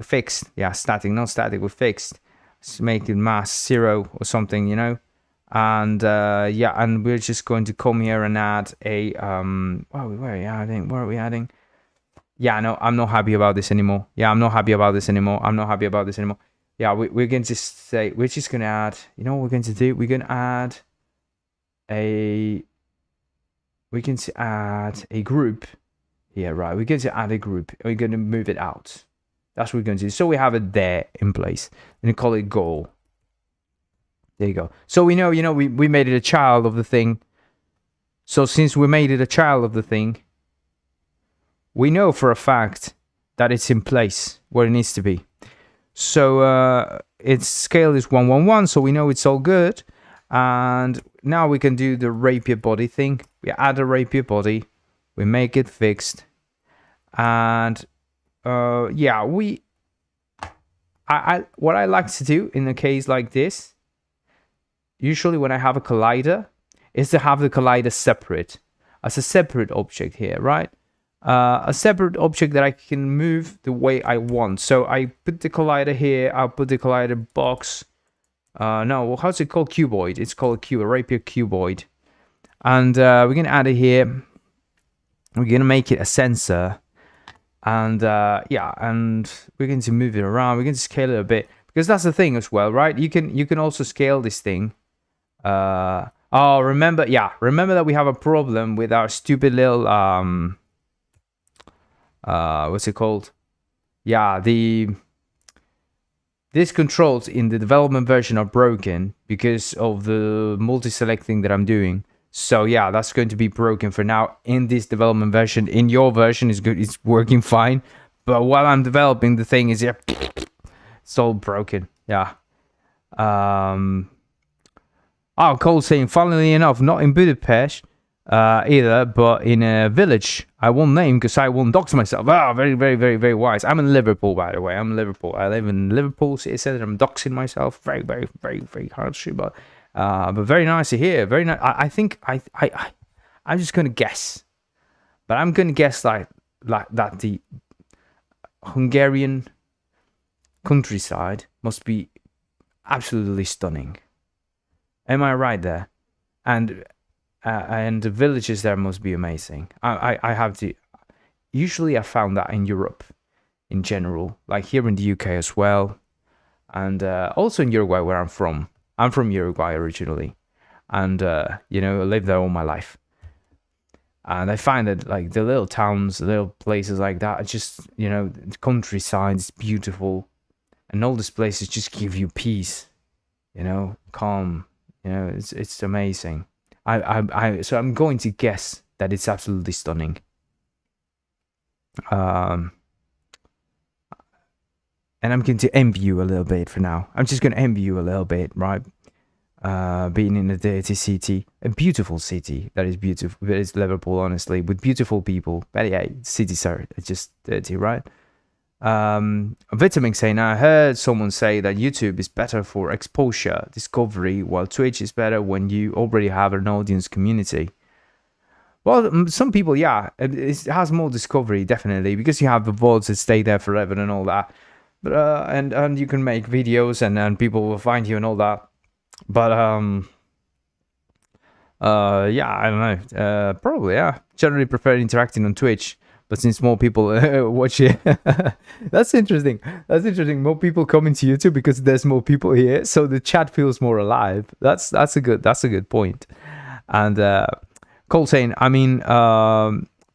fixed. Yeah, static, not static, but fixed. Let's make it mass 0 or something, you know. And yeah, and we're just going to come here and add a where are we adding? Yeah, no, I'm not happy about this anymore. Yeah, I'm not happy about this anymore. Yeah, we're going to say, we're just going to add, you know what we're going to do? We're going to add a group here, right? We're going to add a group. We're going to move it out. That's what we're going to do. So we have it there in place. And we call it goal. There you go. So we know, you know, we made it a child of the thing. So since we made it a child of the thing, we know for a fact that it's in place where it needs to be. So its scale is 111, so we know it's all good. And now we can do the rapier body thing. We add a rapier body, we make it fixed, and yeah, what I like to do in a case like this, usually when I have a collider, is to have the collider separate, as a separate object here, right? A separate object that I can move the way I want. So I put the collider here, I'll put the collider box. No, how's it called? Cuboid. It's called a rapier cuboid. And we're going to add it here. We're going to make it a sensor. And yeah, and we're going to move it around. We're going to scale it a bit. Because that's the thing as well, right? You can also scale this thing. Oh, remember that we have a problem with our stupid little what's it called? Yeah, these controls in the development version are broken because of the multi-select thing that I'm doing. So yeah, that's going to be broken for now in this development version. In your version, it's good, it's working fine. But while I'm developing, the thing is, yeah, it's all broken. Yeah. Oh, Cole saying, funnily enough, not in Budapest either, but in a village I won't name because I won't dox myself. Oh, very, very, very, very wise. I'm in Liverpool, by the way. I'm in Liverpool. I live in Liverpool. City Centre. I'm doxing myself. Very, very, very, very harshly, but very nice to hear. Very nice. I think I'm just gonna guess, but I'm gonna guess like that the Hungarian countryside must be absolutely stunning. Am I right there? And the villages there must be amazing. I have to. Usually, I found that in Europe, in general, like here in the UK as well, and also in Uruguay, where I'm from. I'm from Uruguay originally, and you know, I lived there all my life. And I find that like the little towns, the little places like that, are just, you know, the countryside is beautiful, and all these places just give you peace, you know, calm. You know, it's amazing. So I'm going to guess that it's absolutely stunning. And I'm going to envy you a little bit for now. I'm just going to envy you a little bit, right? Being in a dirty city, a beautiful city that is beautiful. That is Liverpool, honestly, with beautiful people. But yeah, cities are just dirty, right? Vitamin saying, I heard someone say that YouTube is better for exposure, discovery, while Twitch is better when you already have an audience community. Well, some people, yeah, it has more discovery, definitely, because you have the VODs that stay there forever and all that. But and you can make videos and people will find you and all that. But yeah, I don't know. Probably, yeah. Generally prefer interacting on Twitch. But since more people watch it, that's interesting. That's interesting. More people come into YouTube because there's more people here, so the chat feels more alive. That's a good point. And Cole saying, I mean,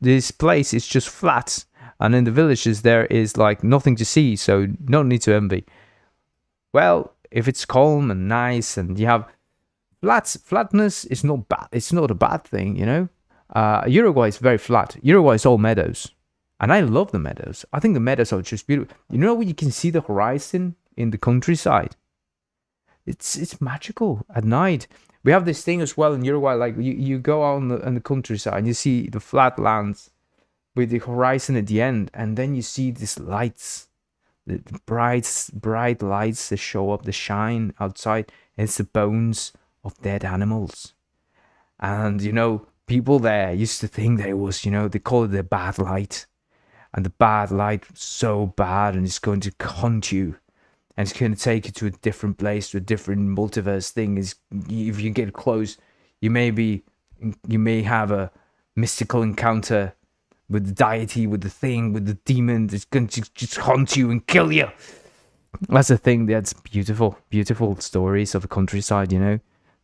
this place is just flat, and in the villages there is like nothing to see, so no need to envy. Well, if it's calm and nice, and you have flatness is not bad. It's not a bad thing, you know. Uruguay is very flat. Uruguay is all meadows, and I love the meadows. I think the meadows are just beautiful. You know, when you can see the horizon in the countryside, it's magical at night. We have this thing as well in Uruguay, like you go out on the countryside and you see the flat lands with the horizon at the end, and then you see these lights, the bright lights that show up, the shine outside. It's the bones of dead animals. And, you know, people there used to think that it was, you know, they call it the bad light. And the bad light was so bad, and it's going to hunt you. And it's going to take you to a different place, to a different multiverse thing. If you get close, you may have a mystical encounter with the deity, with the thing, with the demon. It's going to just hunt you and kill you. That's a thing. That's beautiful, beautiful stories of the countryside, you know.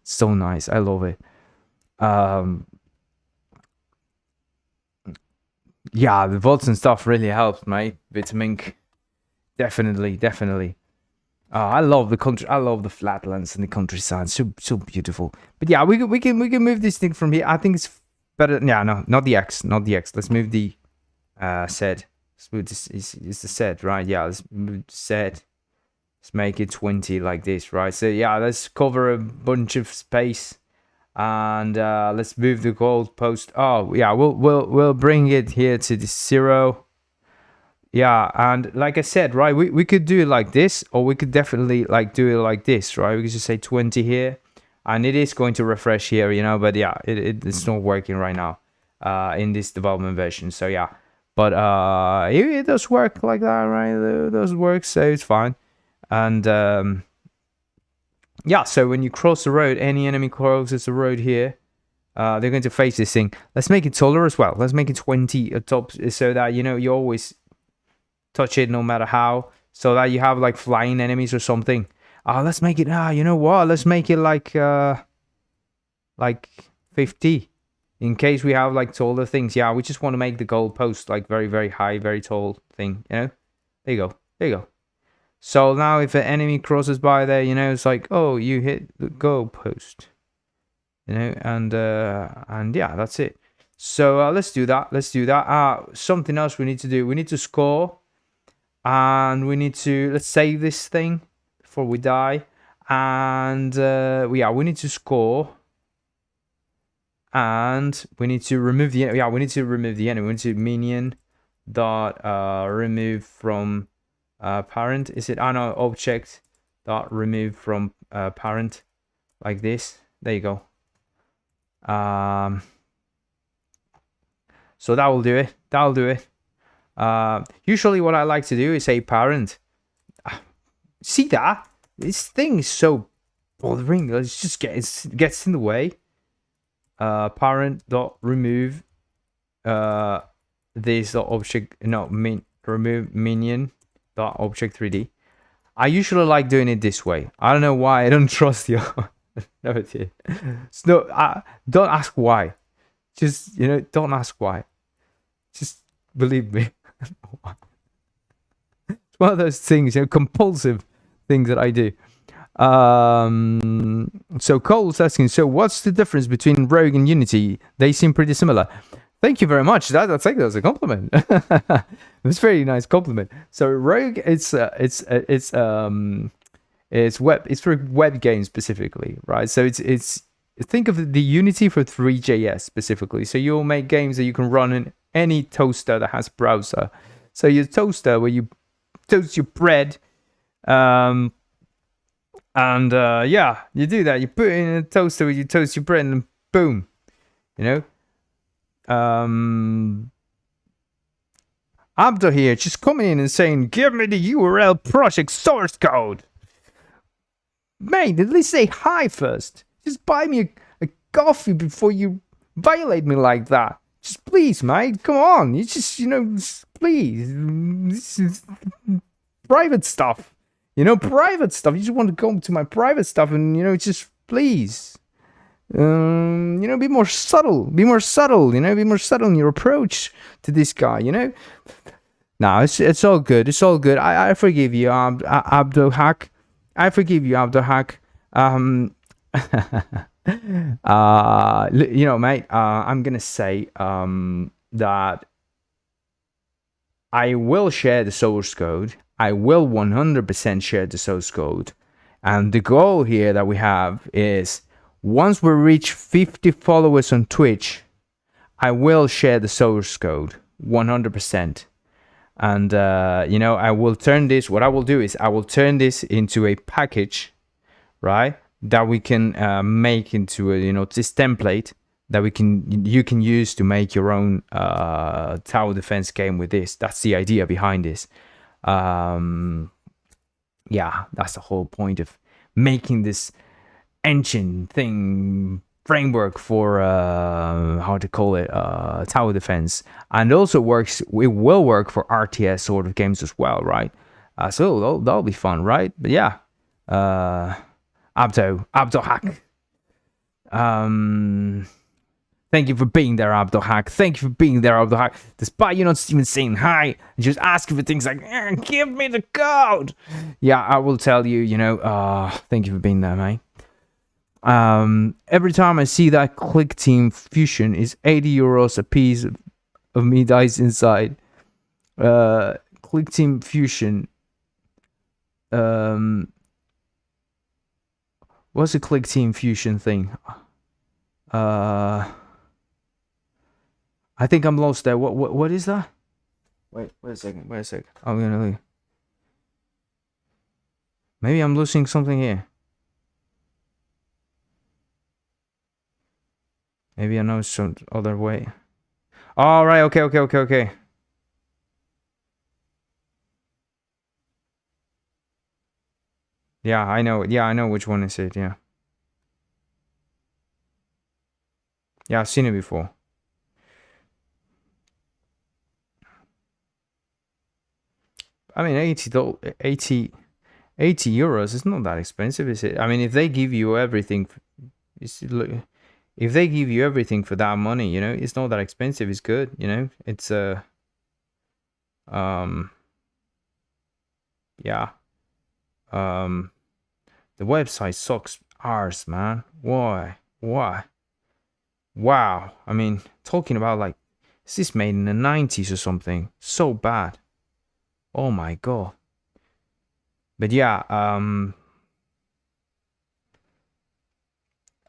So nice. I love it. Yeah, the VODs and stuff really helped, mate. Vitamink. Definitely. I love the country. I love the flatlands and the countryside. So beautiful. But yeah, we can move this thing from here. I think it's better. Yeah, no, not the X. Let's move the set. Let's move this. Is the set, right? Yeah, let's move the set. Let's make it 20 like this, right? So yeah, let's cover a bunch of space, and let's move the goalpost. Oh yeah, we'll bring it here to the 0. Yeah, and like I said, right, we could do it like this, or we could definitely like do it like this, right? We could just say 20 here, and it is going to refresh here, you know, but yeah, it's not working right now in this development version. So yeah, but it does work like that, right? It does work, so it's fine. And yeah, so when you cross the road, any enemy crosses the road here, they're going to face this thing. Let's make it taller as well. Let's make it 20 at top, so that, you know, you always touch it no matter how, so that you have like flying enemies or something. Let's make it, you know what, let's make it like 50, in case we have like taller things. Yeah, we just want to make the goalpost like very, very high, very tall thing, you know. There you go. So now if an enemy crosses by there, you know, it's like, oh, you hit the goalpost, you know. And yeah, that's it. So let's do that. Something else we need to do, we need to score. And we need to, let's save this thing before we die. And we need to score. And we need to remove the enemy. Yeah, we need to remove the enemy. We need to minion dot remove from parent. Is it? Oh no, object dot remove from parent, like this. There you go. So that will do it. Usually what I like to do is say parent. See that? This thing is so bothering. It just gets in the way. Parent dot remove this object, remove minion dot object 3D. I usually like doing it this way. I don't know why. I don't trust you. No, it is. So, don't ask why. Just, you know, don't ask why. Just believe me. It's one of those things, you know, compulsive things that I do. So Cole's asking, so what's the difference between Rogue and Unity? They seem pretty similar. Thank you very much. I take that as a compliment. It's a very nice compliment. So Rogue, it's for web games specifically, right? So it's think of the Unity for Three.js specifically. So you'll make games that you can run in any toaster that has browser. So your toaster where you toast your bread, yeah, you do that. You put it in a toaster where you toast your bread, and boom, you know. Abdo here just coming in and saying, give me the URL project source code. Mate, at least say hi first. Just buy me a coffee before you violate me like that. Just please, mate. Come on. You just, you know, please. This is private stuff. You know, private stuff. You just want to go to my private stuff and, you know, just please. You know, be more subtle. You know, be more subtle in your approach to this guy, you know. No, it's all good. It's all good. I forgive you, Abdo Hack. I forgive you, Abdo Hack. You know, mate, I'm gonna say that I will share the source code. I will 100% share the source code, and the goal here that we have is Once we reach 50 followers on Twitch, I will share the source code 100%. And I will turn this. What I will do is I will turn this into a package, right? That we can make into a this template that you can use to make your own tower defense game with this. That's the idea behind this. Yeah, that's the whole point of making this engine thing framework for how to call it, tower defense, and also it will work for RTS sort of games as well, right? So that'll be fun, right? But yeah, Abdo Hack, thank you for being there, Abdo Hack. Thank you for being there, Abdo Hack. Despite you not even saying hi, just asking for things like, give me the code. Yeah, I will tell you, thank you for being there, mate. Every time I see that Click Team Fusion is 80 euros a piece of me dies inside. Click Team Fusion. What's a Click Team Fusion thing? I think I'm lost there. What is that? Wait a second. I'm gonna leave. Maybe I'm losing something here. Maybe I know some other way. All right. Okay. Yeah, I know. Yeah, I know which one is it. Yeah. Yeah, I've seen it before. I mean, 80 euros is not that expensive, is it? I mean, if they give you everything, if they give you everything for that money, it's not that expensive. It's good, it's yeah. The website sucks arse, man. Why? Wow. I mean, talking about like, is this made in the 90s or something? So bad. Oh my god. But yeah,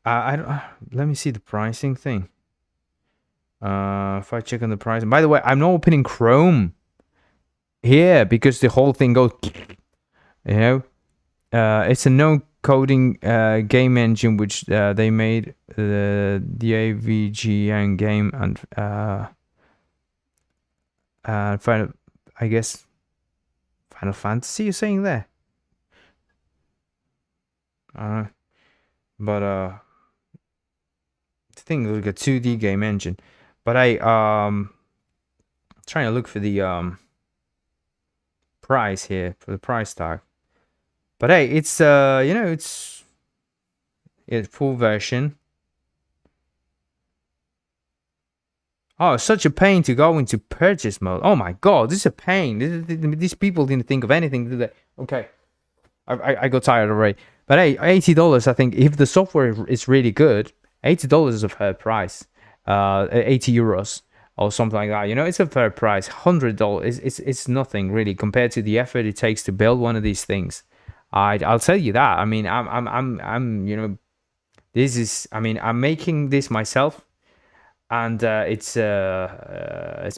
I don't. Let me see the pricing thing. If I check on the pricing. By the way, I'm not opening Chrome here because the whole thing goes. It's a no coding game engine which they made the AVGN game and Final Fantasy. You're saying there? But I think like a 2D game engine. But I trying to look for the price here, for the price tag. But hey, it's it's full version. Oh, such a pain to go into purchase mode. Oh my god, this is a pain. These people didn't think of anything, did they? Okay, I got tired already. But hey, $80. I think if the software is really good, $80 is a fair price. 80 euros or something like that. It's a fair price. $100. It's nothing really compared to the effort it takes to build one of these things. I'll tell you that. I mean, I'm this is. I mean, I'm making this myself. And it's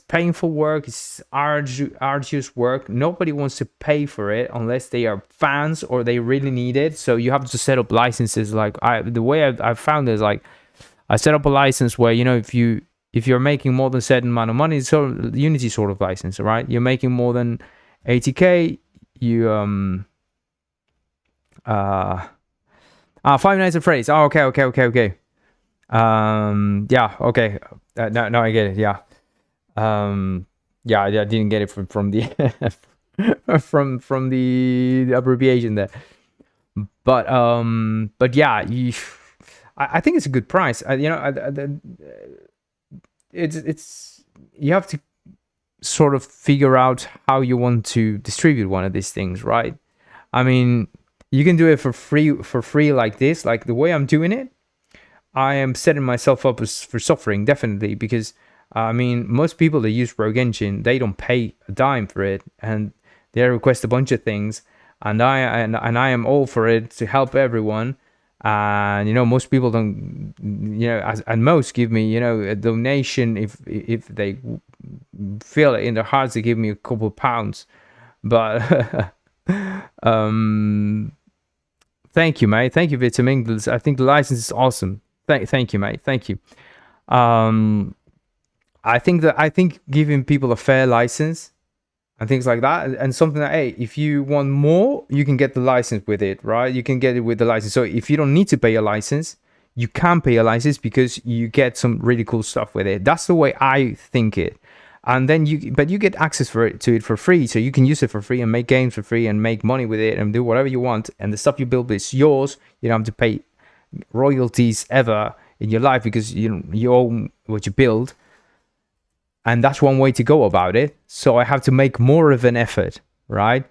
painful work. It's arduous work. Nobody wants to pay for it unless they are fans or they really need it. So you have to set up licenses. Like the way I've found is like I set up a license where if you're making more than a certain amount of money, it's sort of Unity sort of license, right? You're making more than 80k. You 5 Nights at Freddy's. Oh, okay. Yeah, okay. No, I get it. Yeah. Yeah, I didn't get it from the from the abbreviation there. But yeah, I think it's a good price. It's you have to sort of figure out how you want to distribute one of these things, right? I mean, you can do it for free like this, like the way I'm doing it. I am setting myself up for suffering, definitely, because I mean, most people that use Rogue Engine, they don't pay a dime for it, and they request a bunch of things, and I am all for it to help everyone. And most people don't, at most give me a donation if they feel it in their hearts. They give me a couple of pounds, but thank you, mate. Thank you, Vitamin. I think the license is awesome. Thank you, mate. Thank you. I think giving people a fair license and things like that, and something that, hey, if you want more, you can get the license with it, right? You can get it with the license. So if you don't need to pay a license, you can pay a license because you get some really cool stuff with it. That's the way I think it. And then you get access to it for free, so you can use it for free and make games for free and make money with it and do whatever you want. And the stuff you build is yours. You don't have to pay royalties ever in your life because you own what you build. And that's one way to go about it. So I have to make more of an effort, right?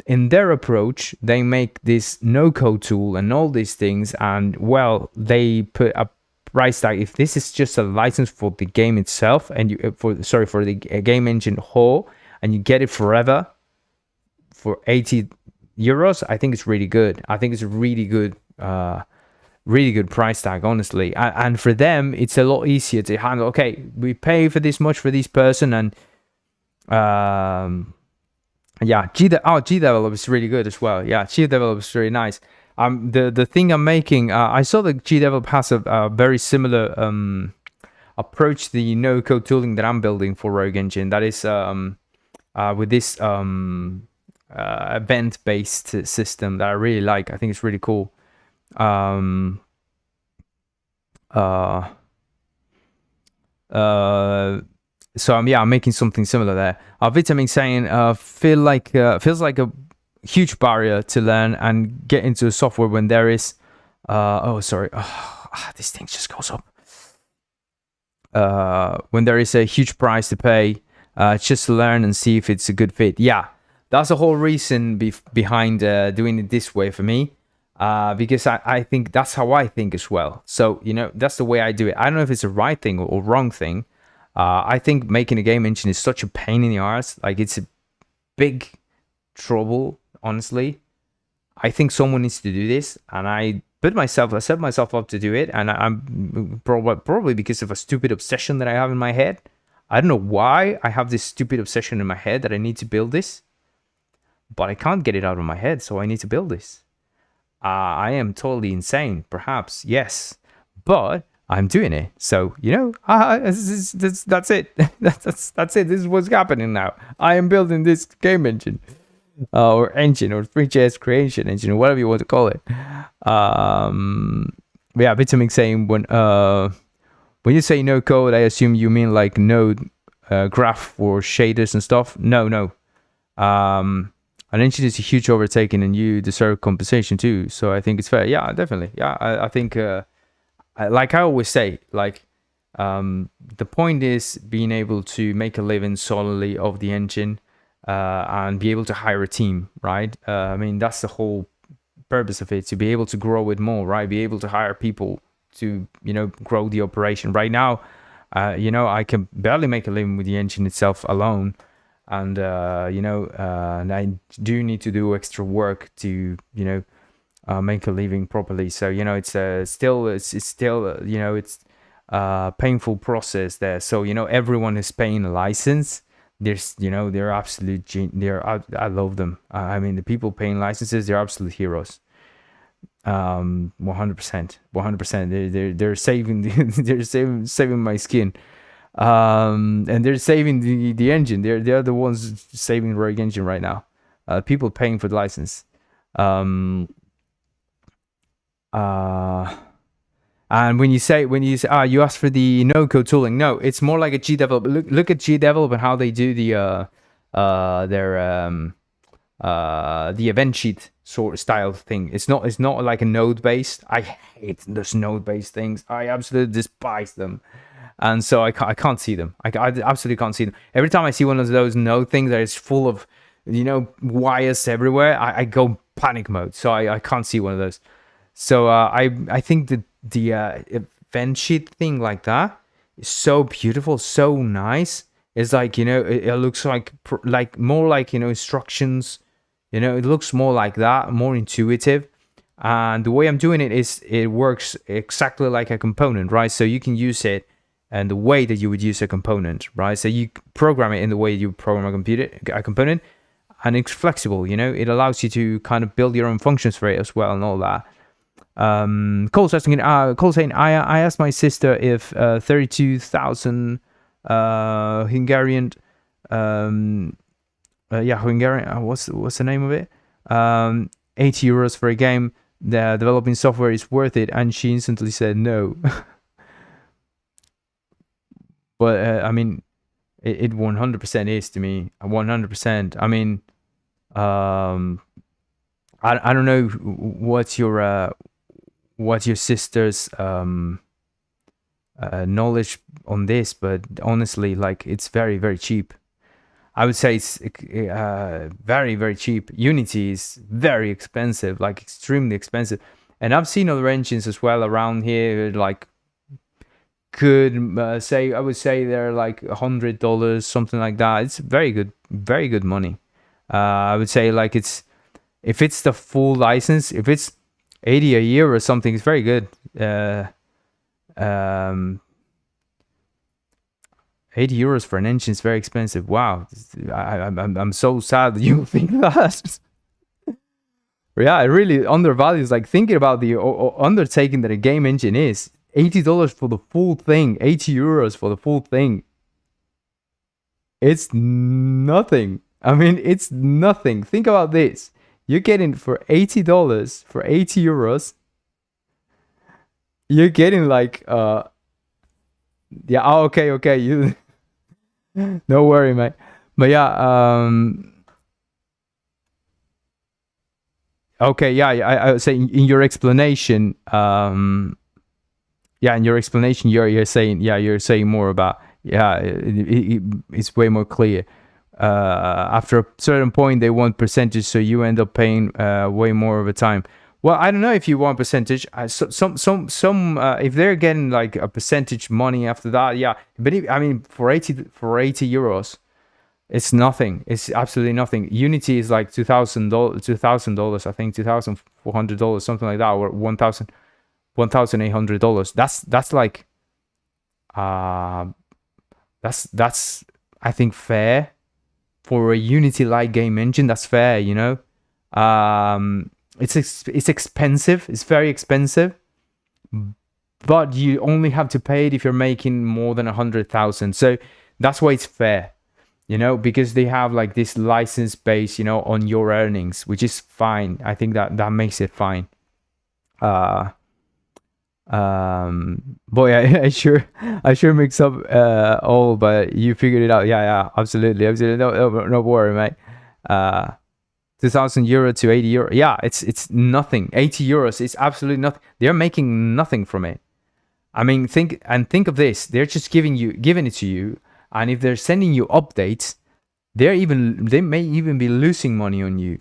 In their approach, they make this no-code tool and all these things, and well, they put a price tag. If this is just a license for the game itself, and for the game engine whole, and you get it forever for 80 euros, I think it's really good. I think it's a really good price tag, honestly. And for them, it's a lot easier to handle. Okay, we pay for this much for this person, and G-Develop is really good as well. Yeah, G-Develop is really nice. The thing I'm making, I saw that G-Develop has a very similar approach to the no-code tooling that I'm building for Rogue Engine. That is with this event-based system that I really like. I think it's really cool. So I'm making something similar there. Vitamin saying feels like a huge barrier to learn and get into software when there is this thing just goes up. When there is a huge price to pay, just to learn and see if it's a good fit. Yeah, that's the whole reason behind doing it this way for me. Because I think that's how I think as well. So, that's the way I do it. I don't know if it's the right thing or wrong thing. I think making a game engine is such a pain in the arse. Like, it's a big trouble, honestly. I think someone needs to do this, and I set myself up to do it, and I'm probably because of a stupid obsession that I have in my head. I don't know why I have this stupid obsession in my head that I need to build this, but I can't get it out of my head, so I need to build this. I am totally insane, perhaps, yes, but I'm doing it. So that's it. that's it. This is what's happening now. I am building this game engine, or Three.js creation engine, or whatever you want to call it. Vitamin saying when you say no code, I assume you mean like node graph or shaders and stuff. No. An engine is a huge overtaking, and you deserve compensation too. So I think it's fair. Yeah, definitely. Yeah, I think, like I always say, like the point is being able to make a living solely of the engine and be able to hire a team, right? I mean, that's the whole purpose of it, to be able to grow it more, right? Be able to hire people to, grow the operation. Right now, I can barely make a living with the engine itself alone. And and I do need to do extra work to make a living properly. So it's still it's painful process there. So everyone is paying a license. There's they're absolute I love them. I mean, the people paying licenses, they're absolute heroes. 100%. They're saving they're saving my skin. And they're saving the engine. They're the ones saving Rogue Engine right now. People paying for the license. And when you say you ask for the no-code tooling, no, it's more like a G-Develop. Look at G-Develop and how they do the event sheet sort of style thing. It's not like a node based. I hate those node based things. I absolutely despise them. And so I can't see them. I absolutely can't see them. Every time I see one of those node things that is full of, wires everywhere, I go panic mode. So I can't see one of those. So I think that the event sheet thing like that is so beautiful, so nice. It's like, it looks like more like, instructions. It looks more like that, more intuitive. And the way I'm doing it is it works exactly like a component, right? So you can use it and the way that you would use a component, right? So you program it in the way you program a component, and it's flexible, you know? It allows you to kind of build your own functions for it as well and all that. Cole's asking, Cole saying, I asked my sister if 32,000 Hungarian, Hungarian, what's the name of it? 80 euros for a game, the developing software is worth it, and she instantly said no. But I mean, it 100% is to me. 100%. I mean, I don't know what's your sister's knowledge on this, but honestly, like, it's very, very cheap. I would say it's very, very cheap. Unity is very expensive, like extremely expensive. And I've seen other engines as well around here, like I would say they're like $100, something like that. It's very good money. I would say, like, if it's the full license, if it's 80 a year or something, it's very good. 80 euros for an engine is very expensive. Wow, I'm so sad that you think that. Yeah, it really undervalues, like, thinking about the undertaking that a game engine is. $80 for the full thing, 80 euros for the full thing. It's nothing. I mean, it's nothing. Think about this. You're getting for $80, for 80 euros, you're getting like, okay, you, no worry, mate. But yeah, okay, yeah, I would say in your explanation, you're saying more about, it's way more clear. After a certain point, they want percentage, so you end up paying way more of a time. Well, I don't know if you want percentage. Some if they're getting like a percentage money after that, yeah. But I mean, for 80 euros, it's nothing. It's absolutely nothing. Unity is like $2,000, I think, $2,400, something like that, or $1,800. That's like, that's I think fair for a Unity-like game engine. That's fair, you know. It's expensive. It's very expensive, but you only have to pay it if you're making more than 100,000. So that's why it's fair, you know, because they have like this license base, you know, on your earnings, which is fine. I think that makes it fine. Boy, I sure mix up all, but you figured it out. Yeah, absolutely. No worry, mate. 2,000 euro to 80 euro. Yeah, it's nothing. 80 euros is absolutely nothing. They're making nothing from it. I mean, think of this. They're just giving it to you, and if they're sending you updates, they may even be losing money on you.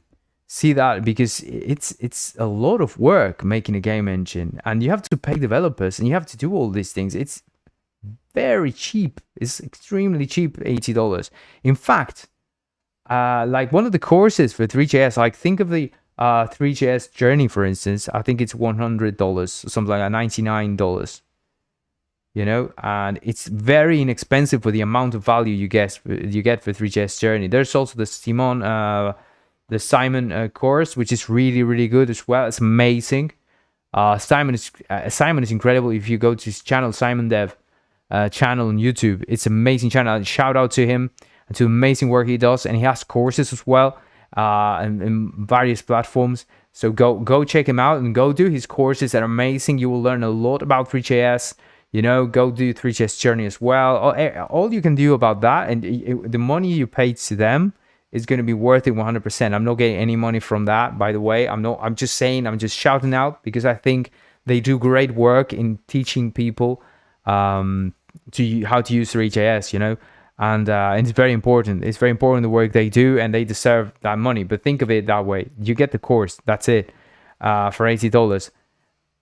See that? Because it's a lot of work making a game engine, and you have to pay developers, and you have to do all these things. It's very cheap. It's extremely cheap, $80. In fact, like one of the courses for Three.js, like think of the Three.js journey, for instance. I think it's $100, something like that, $99. You know, and it's very inexpensive for the amount of value you get for Three.js journey. There's also the Simon course, which is really, really good as well. It's amazing. Simon is incredible. If you go to his channel, Simon Dev channel on YouTube, it's an amazing channel. Shout out to him and to amazing work he does. And he has courses as well in various platforms. So go check him out and go do his courses. They're amazing. You will learn a lot about Three.js. You know, go do Three.js journey as well. All you can do about that, and the money you paid to them is going to be worth it 100%. I'm not getting any money from that, by the way. I'm just shouting out because I think they do great work in teaching people how to use Three.js, you know, and it's very important. It's very important the work they do, and they deserve that money. But think of it that way: you get the course, that's it, for $80,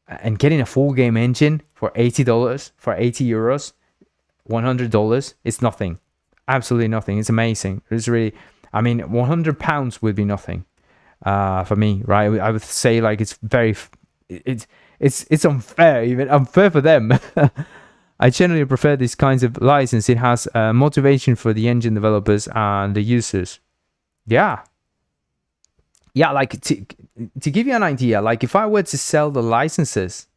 and getting a full game engine for $80, for 80 euros, $100, it's nothing, absolutely nothing. It's amazing. It's really, I mean, £100 would be nothing. for me, right? I would say like it's very, it's unfair, even unfair for them. I generally prefer these kinds of license. It has motivation for the engine developers and the users. Yeah, yeah. Like to give you an idea, like if I were to sell the licenses,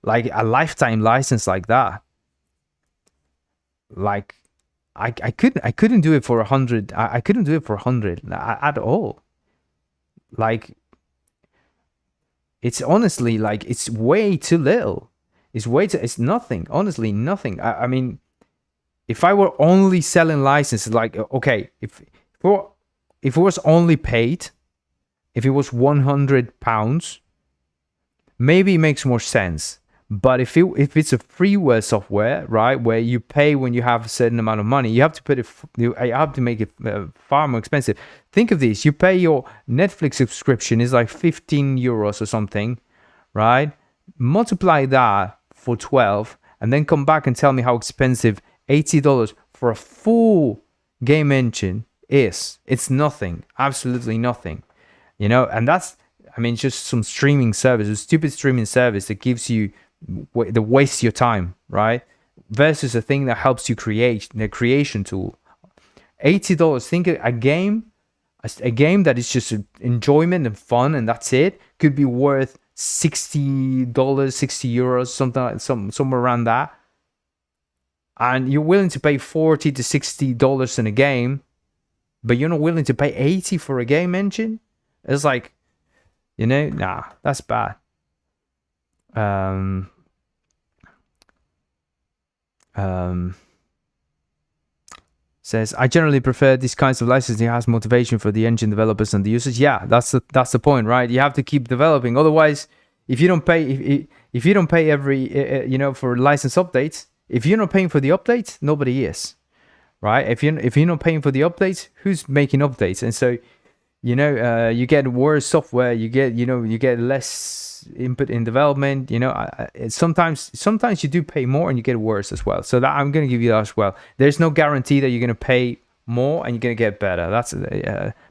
like a lifetime license like that, like I couldn't do it for 100. I couldn't do it for 100 at all. Like it's honestly like it's way too little. It's nothing. Honestly, nothing. I mean, if I were only selling licenses, like okay, if it was only paid, if it was £100, maybe it makes more sense. But if it's a freeware software, right, where you pay when you have a certain amount of money, you have to put it. You have to make it far more expensive. Think of this: you pay your Netflix subscription is like €15 or something, right? Multiply that for 12, and then come back and tell me how expensive $80 for a full game engine is. It's nothing, absolutely nothing, you know. And that's, I mean, just some streaming service, a stupid streaming service that gives you that wastes your time, right? Versus a thing that helps you create, the creation tool. $80. Think a game that is just enjoyment and fun, and that's it, could be worth $60, €60, something like somewhere around that. And you're willing to pay $40 to $60 in a game, but you're not willing to pay $80 for a game engine. It's like, you know, nah, that's bad. Says, I generally prefer these kinds of licensing. It has motivation for the engine developers and the users. Yeah, that's the point, right? You have to keep developing. Otherwise, if you don't pay, if you don't pay every, you know, for license updates, if you're not paying for the updates, nobody is, right? If you're not paying for the updates, who's making updates? And so, you know, you get worse software. You get less input in development. You know, sometimes you do pay more and you get worse as well. So that I'm going to give you that as well. There's no guarantee that you're going to pay more and you're going to get better. That's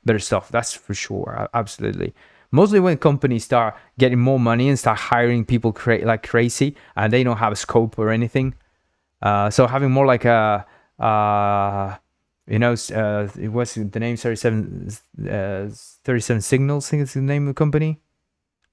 better stuff. That's for sure. Absolutely. Mostly when companies start getting more money and start hiring people like crazy, and they don't have a scope or anything. So having more like a you know, it was the name 37 Signals, I think it's the name of the company.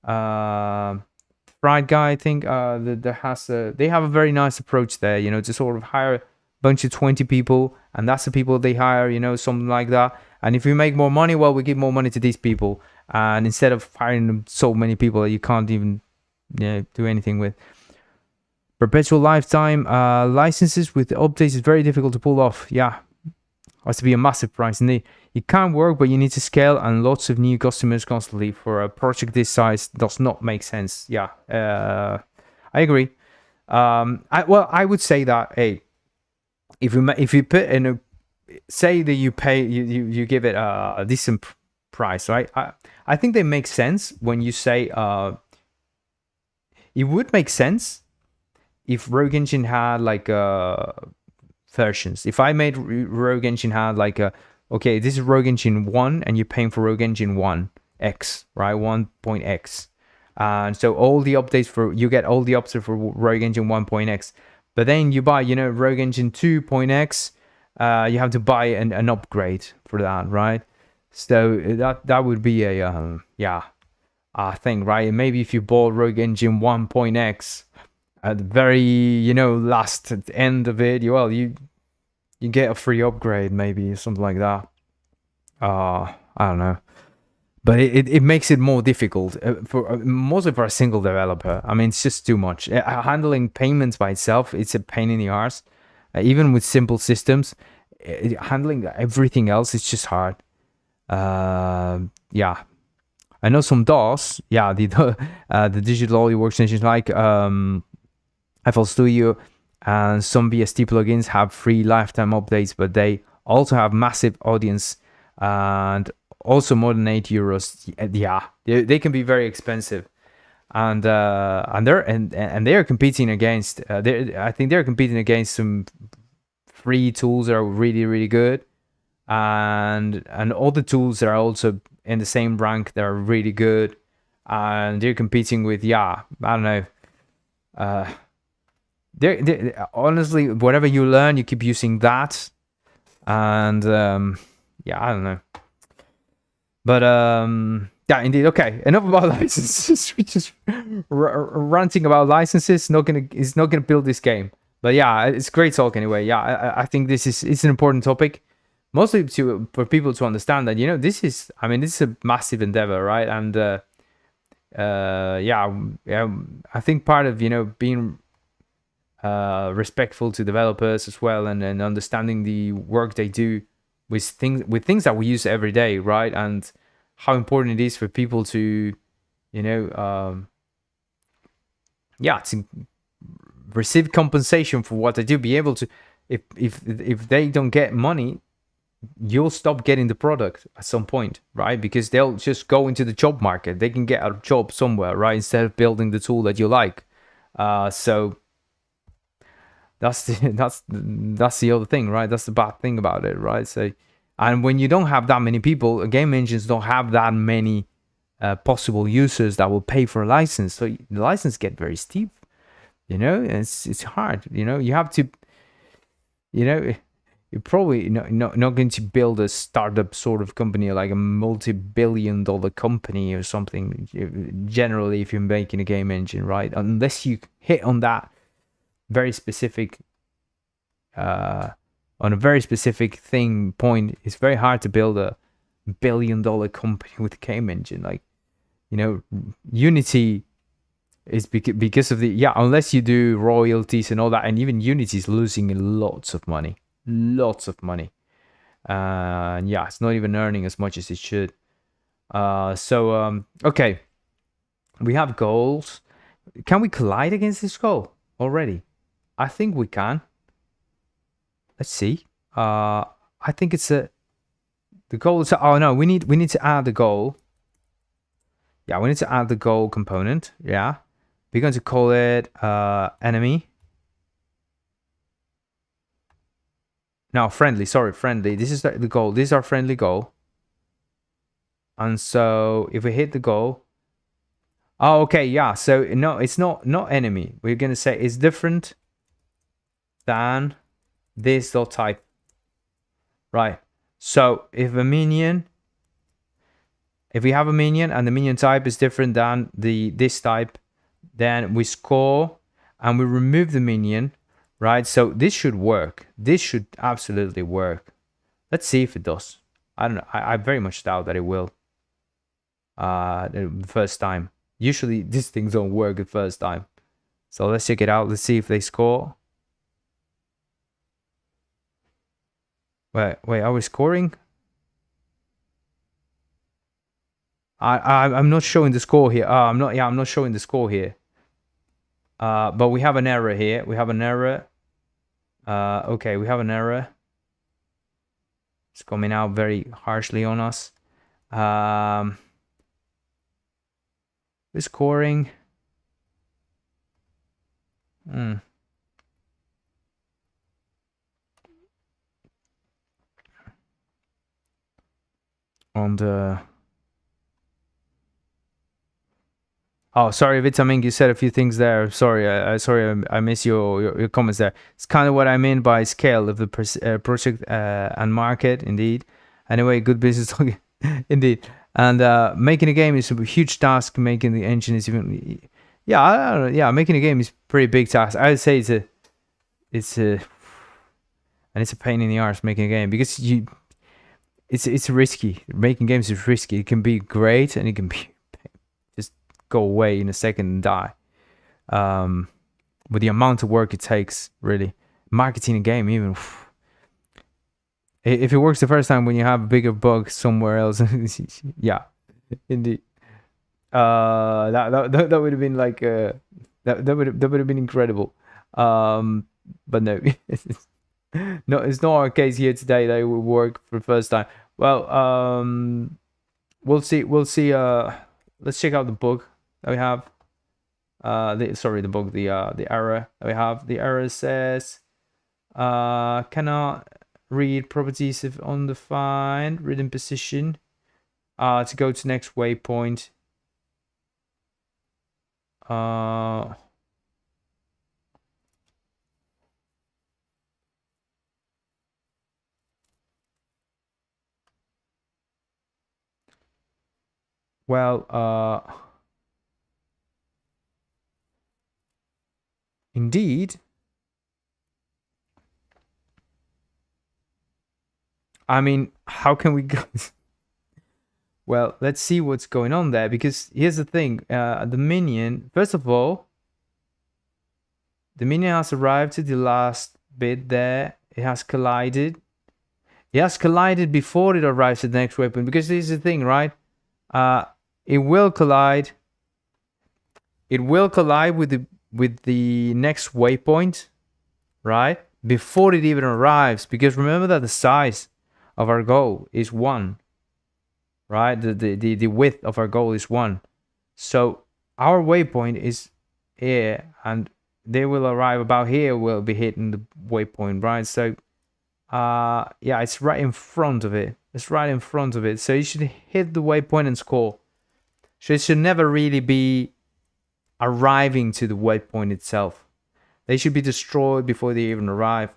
Fried Guy, I think, they have a very nice approach there, you know, to sort of hire a bunch of 20 people, and that's the people they hire, you know, something like that. And if you make more money, well, we give more money to these people, and instead of hiring them so many people that you can't even, you know, do anything with. Perpetual lifetime licenses with updates is very difficult to pull off. Yeah, has to be a massive price indeed. It can work, but you need to scale, and lots of new customers constantly for a project this size does not make sense. Yeah, I agree. I would say that, hey, if you put in a, say that you pay, you give it a decent price, right? I think they make sense when you say it would make sense if Rogue Engine had like versions. If I made Rogue Engine had like okay, this is Rogue Engine 1 and you're paying for Rogue Engine 1X, right? 1.x. And so all the updates you get all the updates for Rogue Engine 1.x. But then you buy, you know, Rogue Engine 2.x, you have to buy an upgrade for that, right? So that would be a thing, right? And maybe if you bought Rogue Engine 1.x at the very, you know, last end of it, well, you get a free upgrade, maybe something like that. I don't know, but it makes it more difficult mostly for a single developer. I mean, it's just too much. Handling payments by itself, it's a pain in the arse. Even with simple systems, handling everything else is just hard. Yeah, I know some DAWs. Yeah, the digital audio workstations like FL Studio and some BST plugins have free lifetime updates, but they also have massive audience and also more than €8. Yeah, they can be very expensive, and they're competing against. I think they're competing against some free tools that are really, really good, and all the tools that are also in the same rank that are really good, and they're competing with, I don't know. They're honestly, whatever you learn, you keep using that, and I don't know. But yeah, indeed. Okay, enough about licenses. We're just ranting about licenses. It's not gonna build this game. But yeah, it's great talk anyway. Yeah, I think it's an important topic, mostly for people to understand that this is a massive endeavor, right? And I think part of being respectful to developers as well, and understanding the work they do with things that we use every day, right? And how important it is for people to to receive compensation for what they do, be able to, if they don't get money, you'll stop getting the product at some point, right? Because they'll just go into the job market. They can get a job somewhere, right? Instead of building the tool that you like. So that's the other thing, right? That's the bad thing about it, right? So, and when you don't have that many people, game engines don't have that many possible users that will pay for a license. So the license get very steep, it's hard, you have to, you're probably not going to build a startup sort of company, like a multi-billion-dollar company or something, generally, if you're making a game engine, right? Unless you hit on that very specific on a very specific point, it's very hard to build a billion-dollar company with a game engine. Like, Unity is because of unless you do royalties and all that, and even Unity is losing lots of money. It's not even earning as much as it should. Okay, we have goals. Can we collide against this goal already? I think we can. Let's see. I think it's the goal is, oh no, we need to add the goal. Yeah, we need to add the goal component. Yeah, we're going to call it enemy. No, friendly. Sorry, friendly. This is the goal. This is our friendly goal. And so if we hit the goal, oh, okay, yeah. So no, it's not enemy. We're gonna say it's different than this dot type, right? So if we have a minion and the minion type is different than this type, then we score and we remove the minion, right? So this should work. This should absolutely work. Let's see if it does. I don't know. I very much doubt that it will. The first time. Usually these things don't work the first time. So let's check it out. Let's see if they score. Wait, are we scoring? I'm not showing the score here. I'm not showing the score here. But we have an error here. We have an error. Okay, we have an error. It's coming out very harshly on us. We're scoring. On the... Oh, sorry, Vitaming, you said a few things there. Sorry, I missed your comments there. It's kind of what I mean by scale of the project and market, indeed. Anyway, good business, indeed. And making a game is a huge task. Making the engine is even... Yeah, I don't know. Yeah, making a game is a pretty big task. I would say it's a pain in the arse making a game, because it's risky. Making games is risky. It can be great and it can be go away in a second and die. With the amount of work it takes, really, marketing a game, even if it works the first time, when you have a bigger bug somewhere else, yeah, indeed, that would have been like that would have been incredible. But no, it's not our case here today. That it will work for the first time. Well, we'll see. Let's check out the bug that we have. The error that we have. The error says cannot read properties if undefined, written position. to go to next waypoint. Well, indeed. I mean, how can we go? Well, let's see what's going on there, because here's the thing. The minion, first of all, the minion has arrived to the last bit there. It has collided. It has collided before it arrives at the next weapon, because this is the thing, right? It will collide. It will collide with the next waypoint, right? Before it even arrives, because remember that the size of our goal is 1. Right, the width of our goal is 1, so our waypoint is here, and they will arrive about here. We'll be hitting the waypoint, right? So yeah, it's right in front of it. It's right in front of it, so you should hit the waypoint and score. So it should never really be arriving to the waypoint itself. They should be destroyed before they even arrive.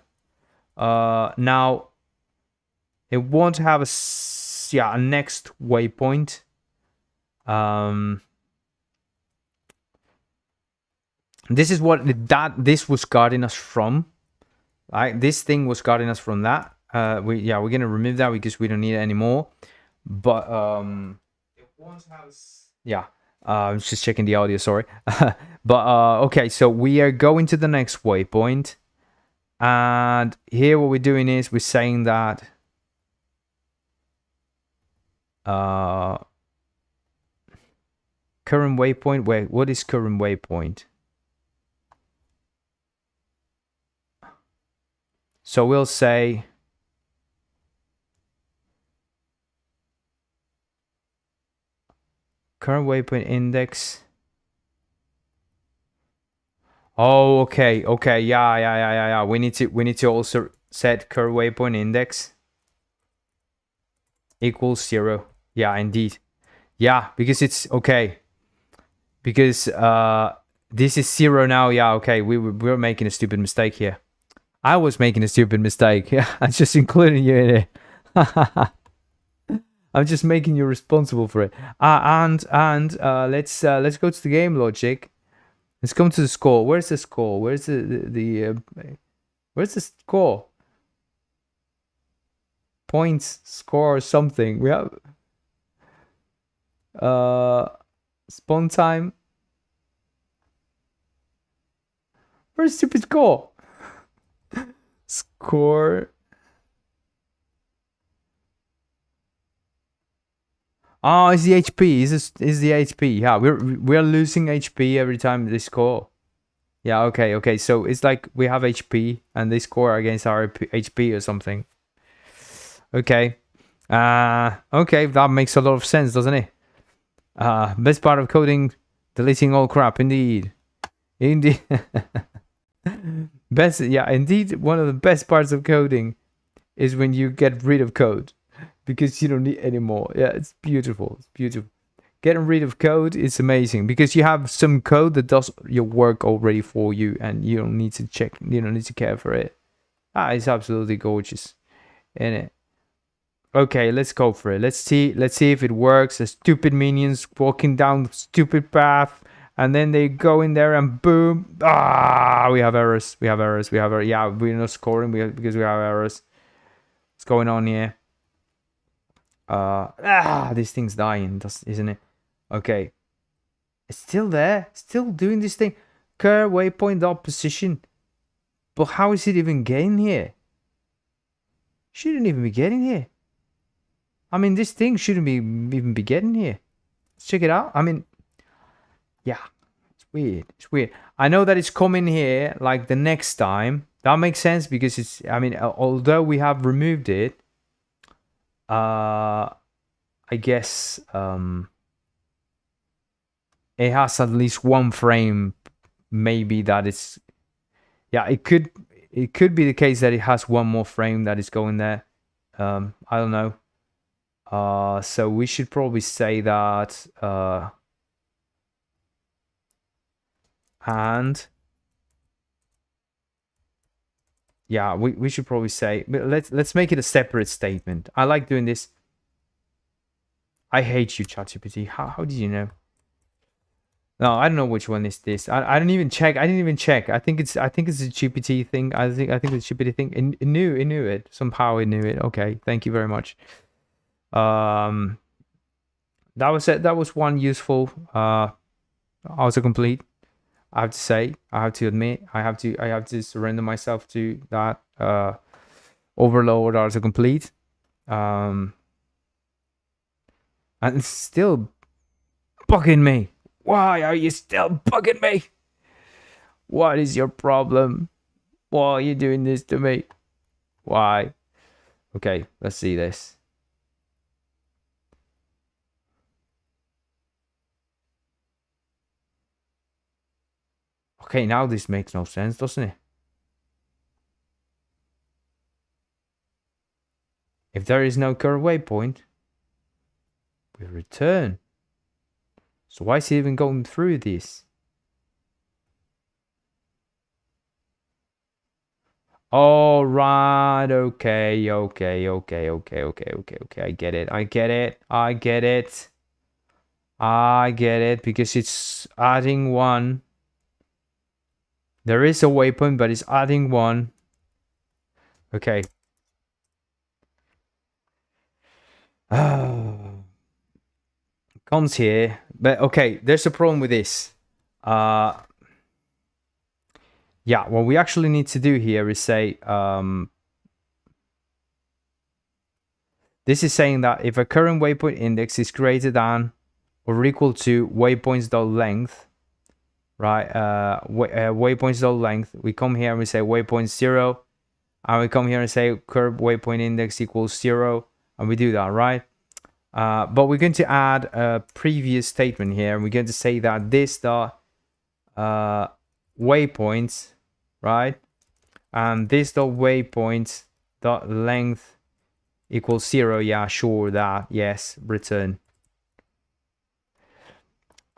Now it won't have a next waypoint. This is what this was guarding us from. Right, this thing was guarding us from that. We're gonna remove that because we don't need it anymore. But it won't have. I'm just checking the audio. Sorry. But okay, so we are going to the next waypoint, and here what we're doing is we're saying that. Current waypoint. Wait, what is current waypoint? So we'll say current waypoint index. Oh, okay. Yeah. We need to also set current waypoint index equals 0. Yeah, indeed. Yeah, because it's okay. Because this is 0 now. Yeah, okay. We're making a stupid mistake here. I was making a stupid mistake. Yeah, I'm just including you in it. I'm just making you responsible for it. And let's go to the game logic. Let's come to the score. Where's the score? Where's the where's the score? Points, score, or something. We have spawn time. Where's stupid score? Score. Oh, it's the HP. Is the HP? Yeah, we're losing HP every time they score. Yeah, okay. So it's like we have HP and they score against our HP or something. Okay. Okay, that makes a lot of sense, doesn't it? Best part of coding, deleting all crap. Indeed. Best, yeah, indeed. One of the best parts of coding is when you get rid of code, because you don't need any more. Yeah, it's beautiful. It's beautiful. Getting rid of code is amazing, because you have some code that does your work already for you, and you don't need to check. You don't need to care for it. It's absolutely gorgeous, isn't it? Okay, let's go for it. Let's see if it works. The stupid minions walking down the stupid path, and then they go in there and boom. We have errors. Yeah, we're not scoring because we have errors. What's going on here? This thing's dying, isn't it? Okay. It's still there. Still doing this thing. Curve waypoint dot position. But how is it even getting here? Shouldn't even be getting here. I mean, this thing shouldn't even be getting here. Let's check it out. I mean, yeah, it's weird. It's weird. I know that it's coming here like the next time. That makes sense because it's, I mean, although we have removed it, I guess it has at least one frame. Maybe that is, yeah, it could be the case that it has one more frame that is going there. I don't know. So we should probably say that and yeah, we should probably say, let's make it a separate statement. I like doing this. I hate you, ChatGPT. How did you know? No, I don't know which one is this. I don't even check. I didn't even check. I think it's a GPT thing. I think it's a GPT thing. It knew it. Somehow it knew it. Okay, thank you very much. That was it. That was one useful autocomplete. I have to say, I have to admit, I have to surrender myself to that overload autocomplete. And it's still bugging me. Why are you still bugging me? What is your problem? Why are you doing this to me? Why? Okay, let's see this. Okay, now this makes no sense, doesn't it? If there is no current waypoint, we return. So why is he even going through this? All right, okay. I get it because it's adding one. There is a waypoint, but it's adding one. Okay. Comes here, but okay, there's a problem with this. Yeah, what we actually need to do here is say, this is saying that if a current waypoint index is greater than or equal to waypoints.length, right? Waypoints.length, we come here and we say waypoint 0, and we come here and say current waypoint index equals 0, and we do that, right? But we're going to add a previous statement here, and we're going to say that this dot waypoints, right? And this dot waypoints dot length equals 0. Yeah, sure, that, yes, return.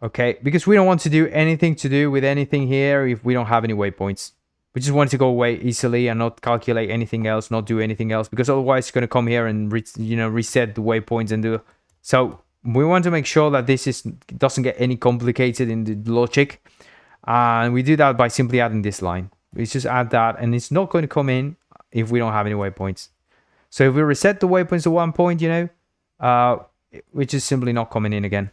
Okay, because we don't want to do anything to do with anything here if we don't have any waypoints. We just want it to go away easily and not calculate anything else, not do anything else, because otherwise it's going to come here and reset the waypoints and do. So we want to make sure that this doesn't get any complicated in the logic, and we do that by simply adding this line. We just add that, and it's not going to come in if we don't have any waypoints. So if we reset the waypoints to 1 point, which is simply not coming in again.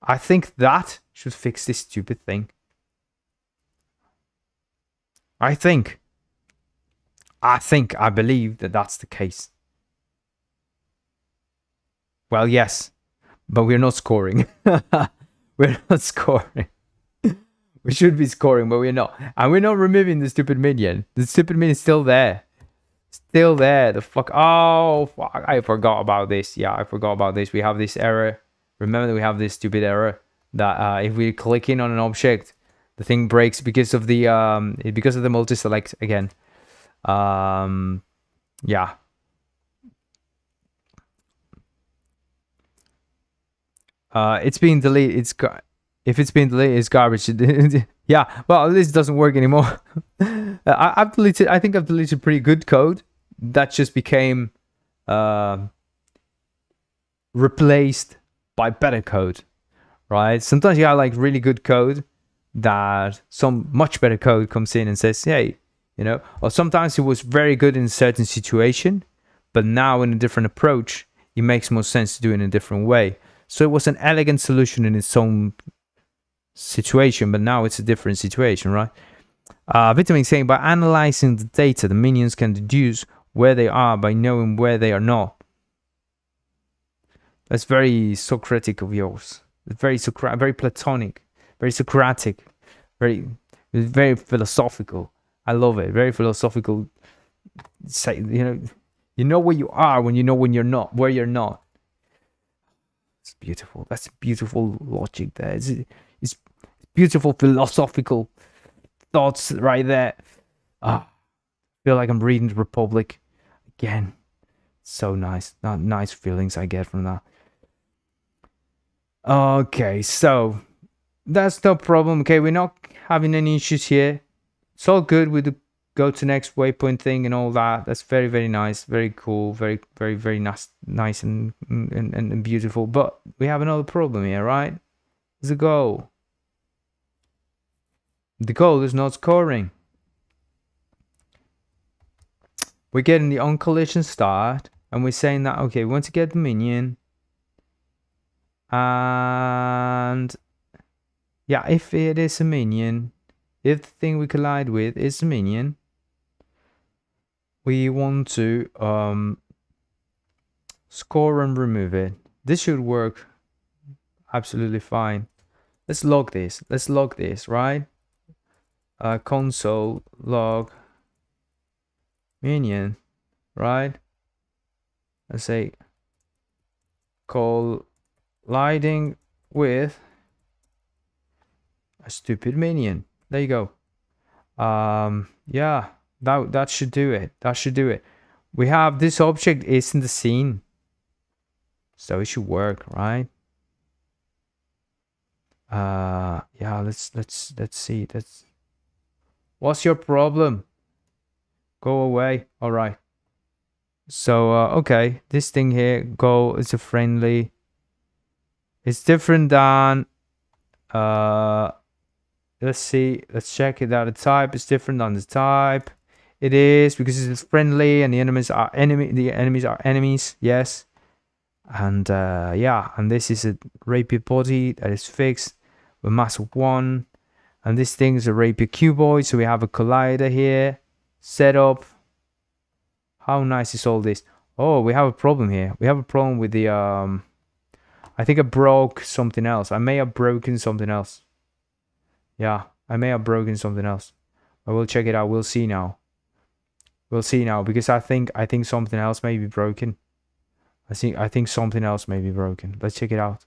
I think that should fix this stupid thing. I believe that that's the case. Well, yes, but we're not scoring. We're not scoring. We should be scoring, but we're not. And we're not removing the stupid minion. The stupid minion is still there. Still there. The fuck. Oh, fuck. I forgot about this. Yeah, I forgot about this. We have this error. Remember that we have this stupid error that if we click in on an object, the thing breaks because of the multi-select again. Yeah. It's being deleted. If it's being deleted, it's garbage. Yeah. Well, this doesn't work anymore. I've deleted. I think I've deleted pretty good code that just became replaced by better code, right? Sometimes you have like really good code that some much better code comes in and says, hey, or sometimes it was very good in a certain situation, but now in a different approach, it makes more sense to do it in a different way. So it was an elegant solution in its own situation, but now it's a different situation, right? Vitamin saying, by analyzing the data, the minions can deduce where they are by knowing where they are not. That's very Socratic of yours. It's very very Platonic, very Socratic, very philosophical. I love it. Very philosophical. Say, you know where you are when you know when you're not, where you're not. It's beautiful. That's beautiful logic there. It's beautiful philosophical thoughts right there. I feel like I'm reading the Republic again. So nice. Not nice feelings I get from that. Okay, so that's no problem. Okay, we're not having any issues here. It's all good with the go to next waypoint thing and all that. That's very, very nice, very cool, very, very, very nice and beautiful. But we have another problem here, right? The goal. The goal is not scoring. We're getting the on collision start, and we're saying that okay, we want to get the minion, and yeah, if it is a minion, if the thing we collide with is a minion, we want to score and remove it. This should work absolutely fine. Let's log this. Let's log this, right? Console log minion, right? Let's say colliding with a stupid minion. There you go. Yeah, that should do it. That should do it. We have this object is in the scene, so it should work, right? Yeah, let's see. That's what's your problem? Go away. All right. So okay, this thing here, go is a friendly. It's different than let's see, let's check it out. The type is different than the type. It is because it's friendly and the enemies are enemies, yes. And yeah, and this is a rapier body that is fixed with mass of 1. And this thing is a rapier cuboid, so we have a collider here. Setup. How nice is all this? Oh, we have a problem here. We have a problem with the I think I broke something else. I may have broken something else. Yeah, I may have broken something else. I will check it out. We'll see now. We'll see now because I think something else may be broken. I think something else may be broken. Let's check it out.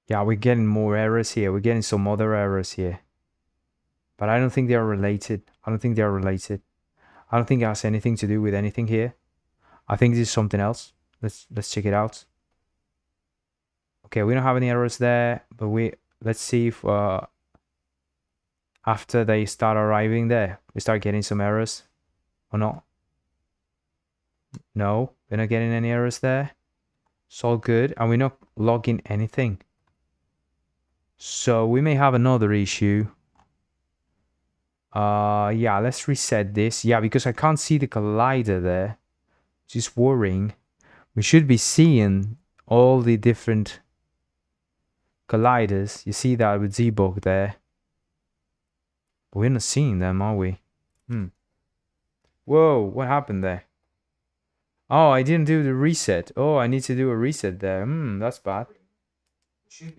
Yeah, we're getting more errors here. We're getting some other errors here. But I don't think they are related. I don't think they are related. I don't think it has anything to do with anything here. I think this is something else. Let's check it out. Okay, we don't have any errors there, but let's see if after they start arriving there, we start getting some errors or not. No, we're not getting any errors there. It's all good, and we're not logging anything. So we may have another issue. Yeah, let's reset this. Yeah, because I can't see the collider there, which is worrying. We should be seeing all the different colliders. You see that with Z-Bug there. But we're not seeing them, are we? Whoa, what happened there? Oh, I didn't do the reset. Oh, I need to do a reset there. That's bad.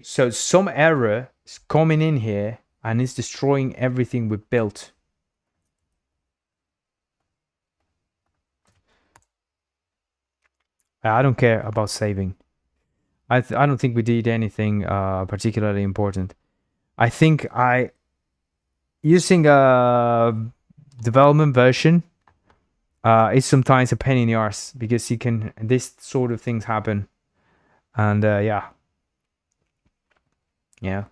So some error is coming in here and it's destroying everything we built. I don't care about saving. I don't think we did anything particularly important. I think using a development version is sometimes a pain in the arse because this sort of things happen, and yeah,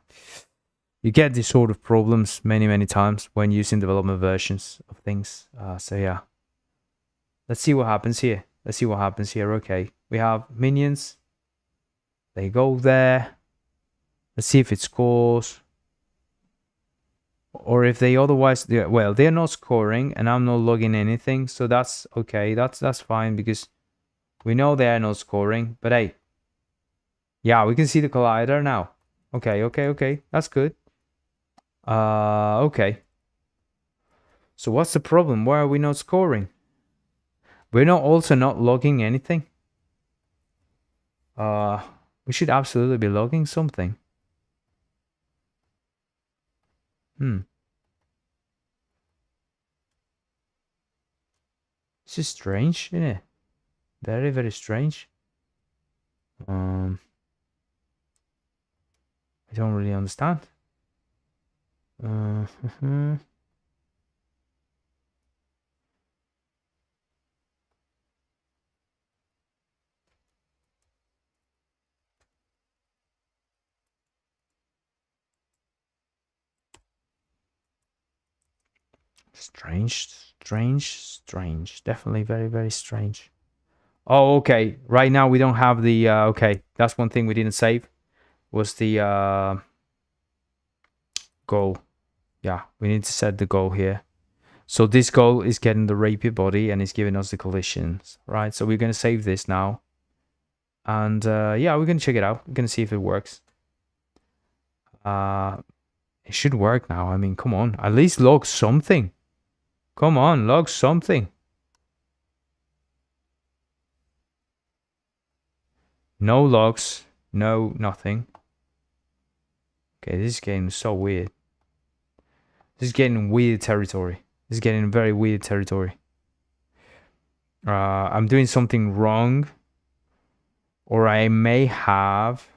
you get these sort of problems many times when using development versions of things. So yeah, let's see what happens here. Okay, we have minions. They go there. Let's see if it scores. Or if they otherwise, well, they're not scoring and I'm not logging anything. So that's okay. That's fine because we know they're not scoring. But hey, yeah, we can see the collider now. Okay. That's good. Okay. So what's the problem? Why are we not scoring? We're also not logging anything. We should absolutely be logging something. This is strange, isn't it? Very strange. I don't really understand. Strange. Definitely very, very strange. Oh, okay. Right now we don't have the okay. That's one thing we didn't save was the goal. Yeah, we need to set the goal here. So this goal is getting the rapier body and it's giving us the collisions, right? So we're gonna save this now. And yeah, we're gonna check it out. We're gonna see if it works. It should work now. I mean, come on. At least log something. Come on, log something. No logs. No, nothing. Okay, this is getting so weird. This is getting weird territory. This is getting very weird territory. I'm doing something wrong. Or I may have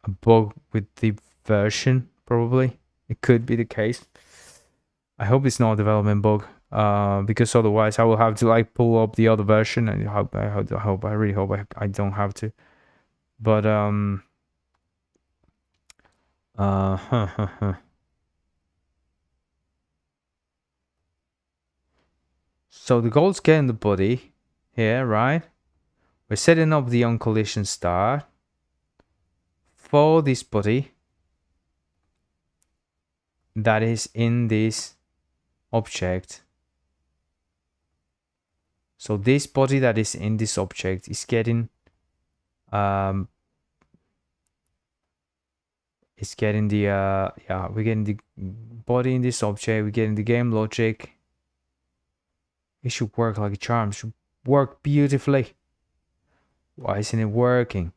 a bug with the version, probably. It could be the case. I hope it's not a development bug. Because otherwise I will have to like pull up the other version. And I really hope I don't have to. But So the goal's getting the body here, right? We're setting up the on collision start for this body that is in this object. So this body that is in this object is getting the yeah, we're getting the body in this object, we're getting the game logic. It should work like a charm. It should work beautifully. Why isn't it working?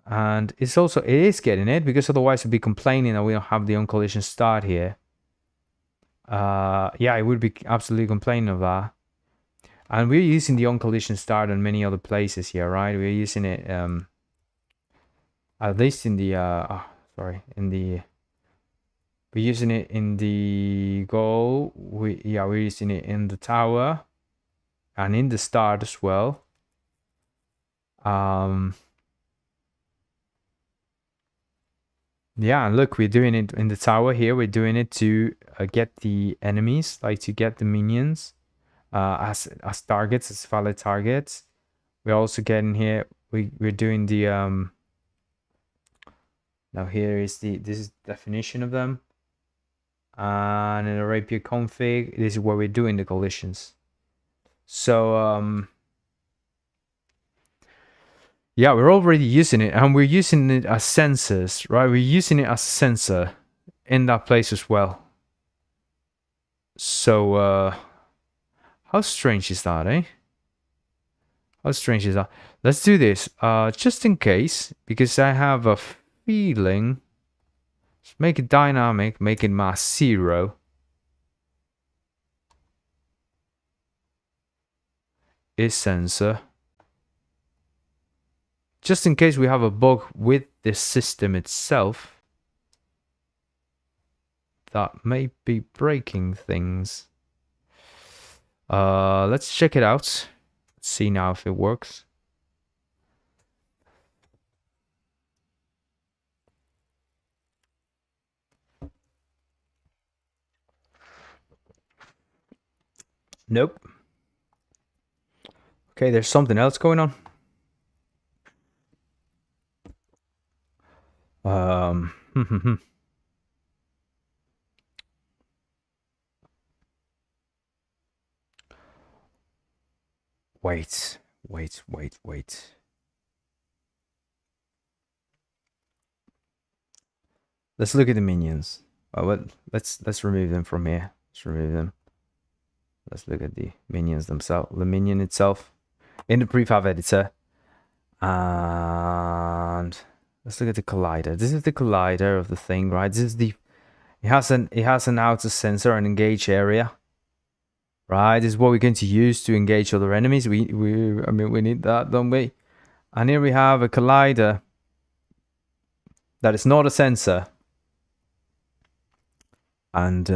And it is getting it, because otherwise we'd be complaining that we don't have the on collision start here. Yeah, it would be absolutely complaining of that. And we're using the on collision start on many other places here, right? We're using it at least in the we're using it in the goal. We're using it in the tower and in the start as well. Yeah, and look, we're doing it in the tower here. We're doing it to get the enemies, like to get the minions as targets, as valid targets. We're also getting here, we're doing the now here is this is the definition of them. And in the rapier config, this is where we're doing the collisions. So yeah, we're already using it, and we're using it as sensors, right? We're using it as a sensor in that place as well. So how strange is that, eh? How strange is that? Let's do this just in case, because I have a feeling. Let's make it dynamic, make it mass 0. Is sensor. Just in case we have a bug with the system itself that may be breaking things. Let's check it out. Let's see now if it works. Nope. Okay, there's something else going on. Wait. Let's look at the minions. Let's remove them from here. Let's remove them. Let's look at the minions themselves. The minion itself in the prefab editor. And let's look at the collider. This is the collider of the thing, right? This is the it has an outer sensor and engage area. Right, this is what we're going to use to engage other enemies. We need that, don't we? And here we have a collider. that is not a sensor. And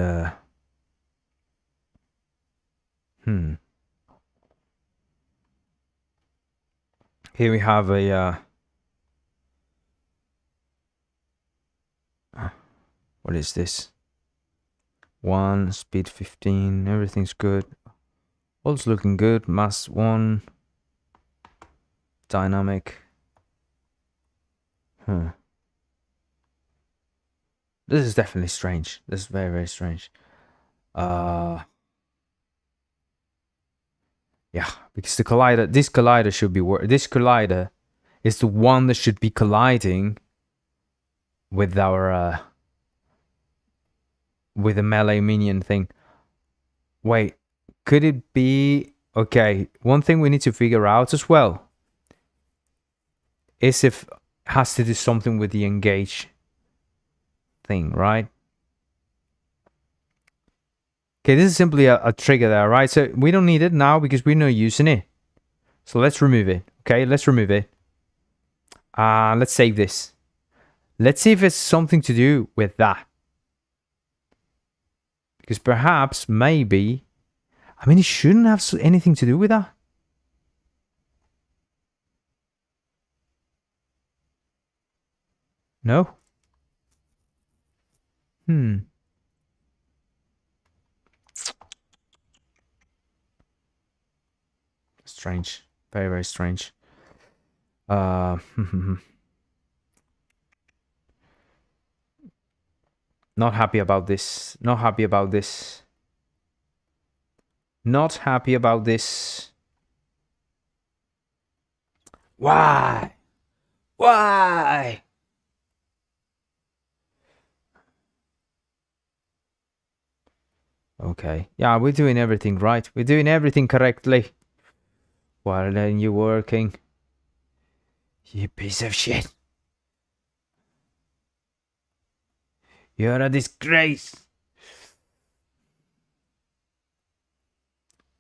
here we have a what is this? 1, speed 15, everything's good. All's looking good. Mass 1, dynamic. This is definitely strange. This is very, very strange. Yeah, because the collider, this collider should be this collider is the one that should be colliding with our with the melee minion thing. Wait, could it be? Okay, one thing we need to figure out as well is if it has to do something with the engage thing, right? Okay, this is simply a trigger there, right? So we don't need it now because we're not using it. So let's remove it. Okay, let's remove it. Let's save this. Let's see if it's something to do with that. Because perhaps, maybe, I mean, it shouldn't have anything to do with that. No? Strange. Very, very strange. Not happy about this. Not happy about this. Not happy about this. Why? Why? Okay. Yeah, we're doing everything right. We're doing everything correctly. Why aren't you working? You piece of shit. You're a disgrace.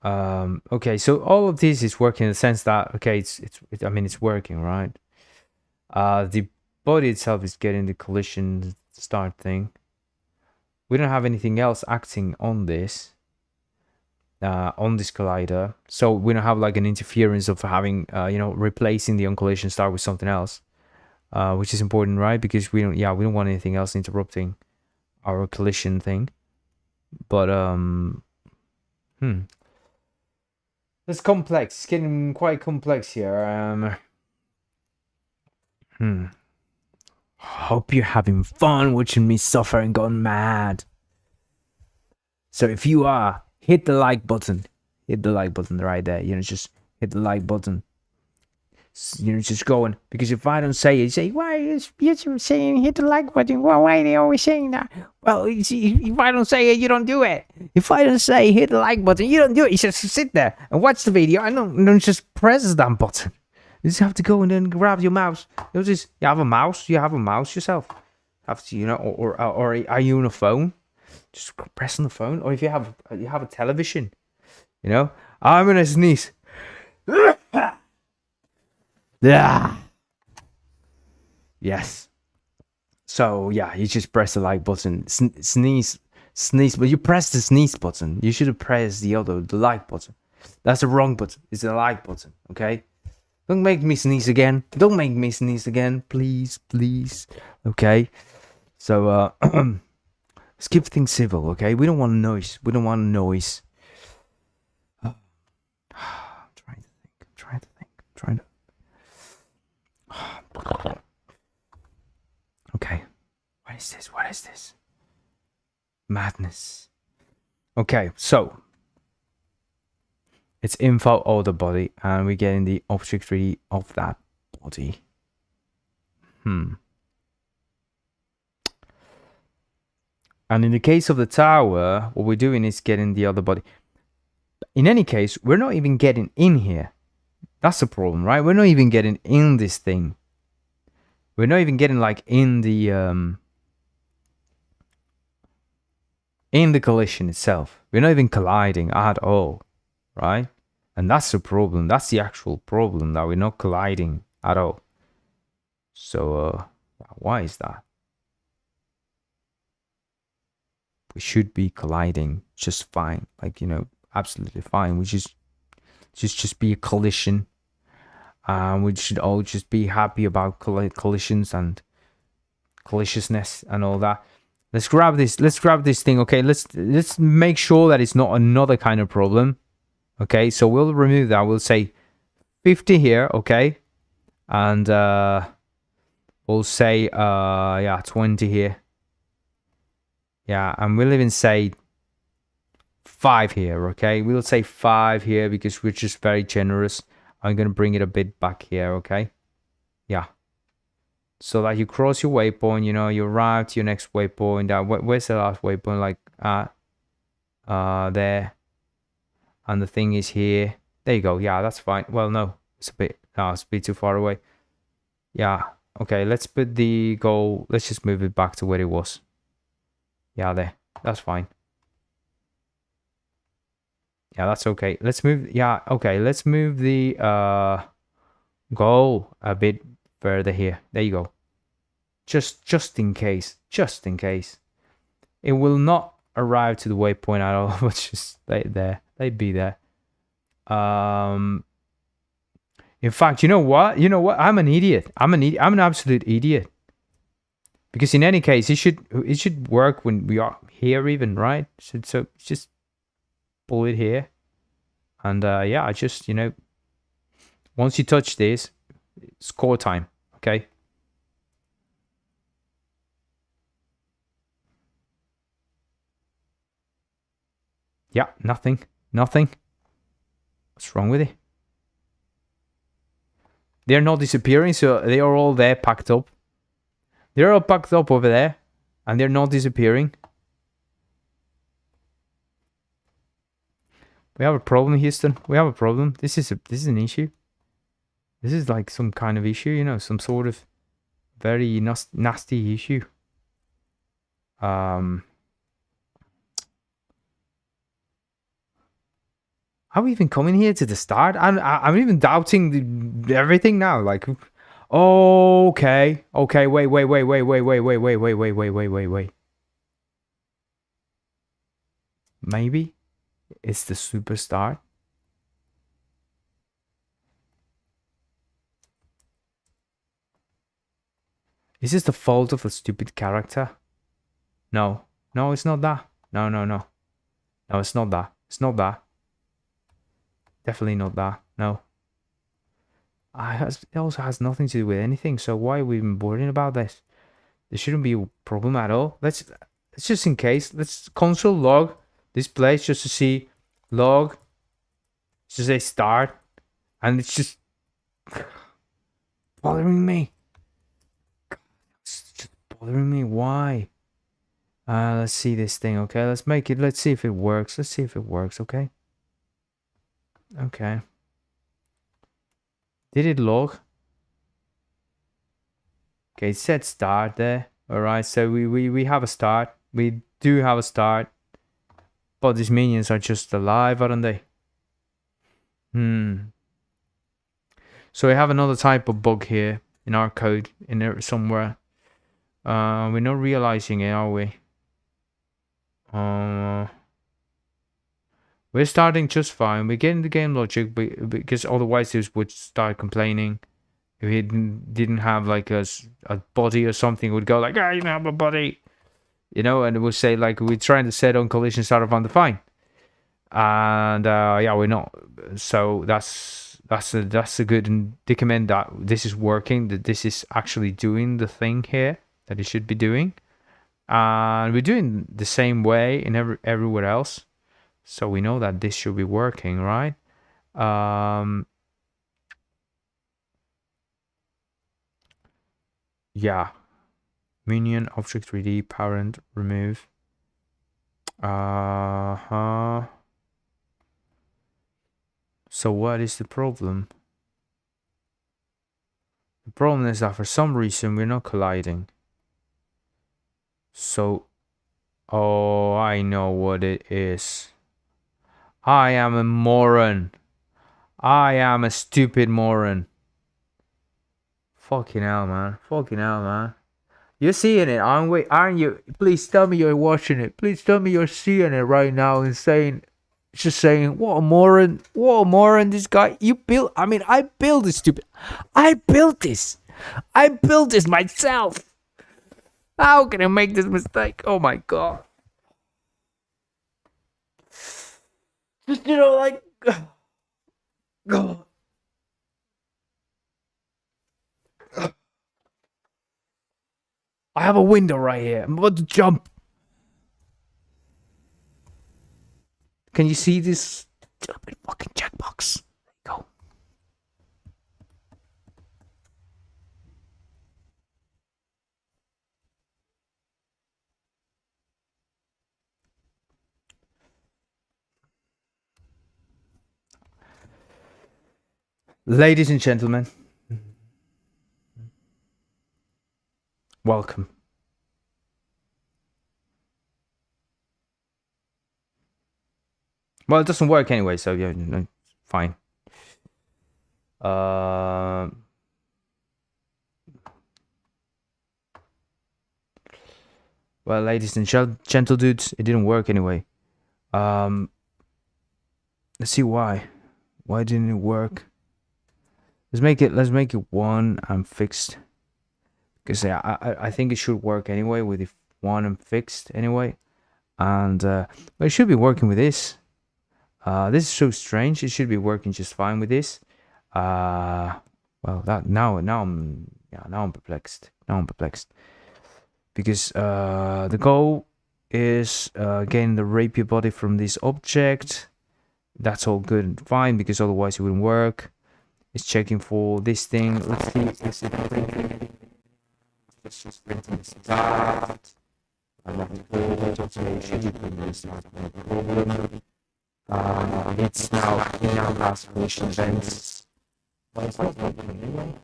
Okay, so all of this is working in the sense that, okay, I mean, it's working, right? The body itself is getting the collision start thing. We don't have anything else acting on this collider, so we don't have like an interference of having replacing the on collision start with something else, which is important, right? Because we don't want anything else interrupting our collision thing. But it's complex. It's getting quite complex here. Hope you're having fun watching me suffer and gone mad. So if you are, hit the like button. Hit the like button right there. Just hit the like button. Just going. Because if I don't say it, you say, why is YouTube saying hit the like button? Well, why are they always saying that? Well, if I don't say it, you don't do it. If I don't say hit the like button, you don't do it. You just sit there and watch the video and don't just press the damn button. You just have to go and then grab your mouse. You have a mouse. You have a mouse yourself. Have to, or are you on a phone? Just press on the phone. Or if you have a television, I'm gonna sneeze. Yeah. Yes. So yeah, you just press the like button. Sneeze. But you press the sneeze button. You should have pressed the like button. That's the wrong button. It's the like button. Okay. Don't make me sneeze again. Don't make me sneeze again, please. Okay. So let's keep things civil. Okay. We don't want noise. I'm trying to. Okay. What is this? Madness. Okay, so it's info of the body, and we're getting the object 3D of that body. And in the case of the tower, what we're doing is getting the other body. In any case, we're not even getting in here. That's the problem, right? We're not even getting in this thing. We're not even getting like in the collision itself. We're not even colliding at all, right? And that's the problem. That's the actual problem, that we're not colliding at all. So Why is that? We should be colliding just fine, like, you know, absolutely fine. We just be a collision. We should all just be happy about collisions and collisiousness and all that. Let's grab this thing. Okay, let's make sure that it's not another kind of problem. Okay, so we'll remove that. We'll say 50 here. Okay, and we'll say yeah, 20 here. Yeah, and we'll even say 5 here. Okay, we'll say 5 here because we're just very generous. I'm gonna bring it a bit back here. Okay, yeah, so that you cross your waypoint, you know, you arrive to your next waypoint. Where's the last waypoint? Like there, and the thing is here. There you go. Yeah, that's fine. Well, no, it's a bit too far away. Yeah, okay, let's put the goal, let's just move it back to where it was. Yeah, there, that's fine. Yeah, that's okay. Let's move, yeah, okay, let's move the goal a bit further here. There you go. Just in case, it will not arrive to the waypoint at all, but just they'd be there. In fact, you know what, I'm an idiot. I'm an absolute idiot, because in any case it should work when we are here even, right? So just pull it here, and yeah, I just, you know, once you touch this, score time. Okay, yeah, nothing. What's wrong with it? They're not disappearing, so they are all there packed up. They're all packed up over there, and they're not disappearing. We have a problem, Houston. We have a problem. This is an issue. This is like some kind of issue, you know, some sort of very nasty issue. Are we even coming here to the start? I'm even doubting everything now. Like, okay, wait. Maybe it's the super start. Is this the fault of a stupid character? No, it's not that. No, it's not that. It's not that. Definitely not that. No. It also has nothing to do with anything. So why are we even worrying about this? There shouldn't be a problem at all. Let's just in case. Let's console log this place just to see log. Just say start, and it's just bothering me. It's just bothering me. Why? Let's see this thing. Okay, let's make it. Let's see if it works. Okay. Okay. Did it log? Okay, it said start there. Alright, so we have a start. We do have a start. But these minions are just alive, aren't they? So we have another type of bug here in our code in there somewhere. We're not realizing it, are we? We're starting just fine. We're getting the game logic, because otherwise this would start complaining. If it didn't have like a body or something, it would go like, you don't have a body, you know, and it would say like, we're trying to set on collision started on the fine, and yeah, we're not. So that's a good indicament that this is working, that this is actually doing the thing here that it should be doing, and we're doing the same way in everywhere else. So we know that this should be working, right? Yeah. Minion, object 3D, parent, remove. So what is the problem? The problem is that for some reason we're not colliding. So, oh, I know what it is. I am a moron. I am a stupid moron. Fucking hell, man. You're seeing it, aren't you? Please tell me you're watching it. Please tell me you're seeing it right now and saying, just saying, what a moron this guy. You built, I mean, I built this stupid. I built this myself. How can I make this mistake? Oh my god. Just, like, God. I have a window right here. I'm about to jump. Can you see this stupid fucking checkbox? There you go. Ladies and gentlemen, welcome. Well, it doesn't work anyway, so yeah, no, fine. Well, ladies and gentle dudes, it didn't work anyway. Let's see why. Why didn't it work? Let's make it 1 and fixed. Because yeah, I think it should work anyway with the 1 and fixed anyway. And but it should be working with this. This is so strange. It should be working just fine with this. Well, that now I'm perplexed. Because the goal is getting the rapier body from this object. That's all good and fine, because otherwise it wouldn't work. It's checking for this thing. Let's see. Is it printing? Let's just printing this out. I love the code automation. No problem. It's now last function events. Why is that not doing anyway?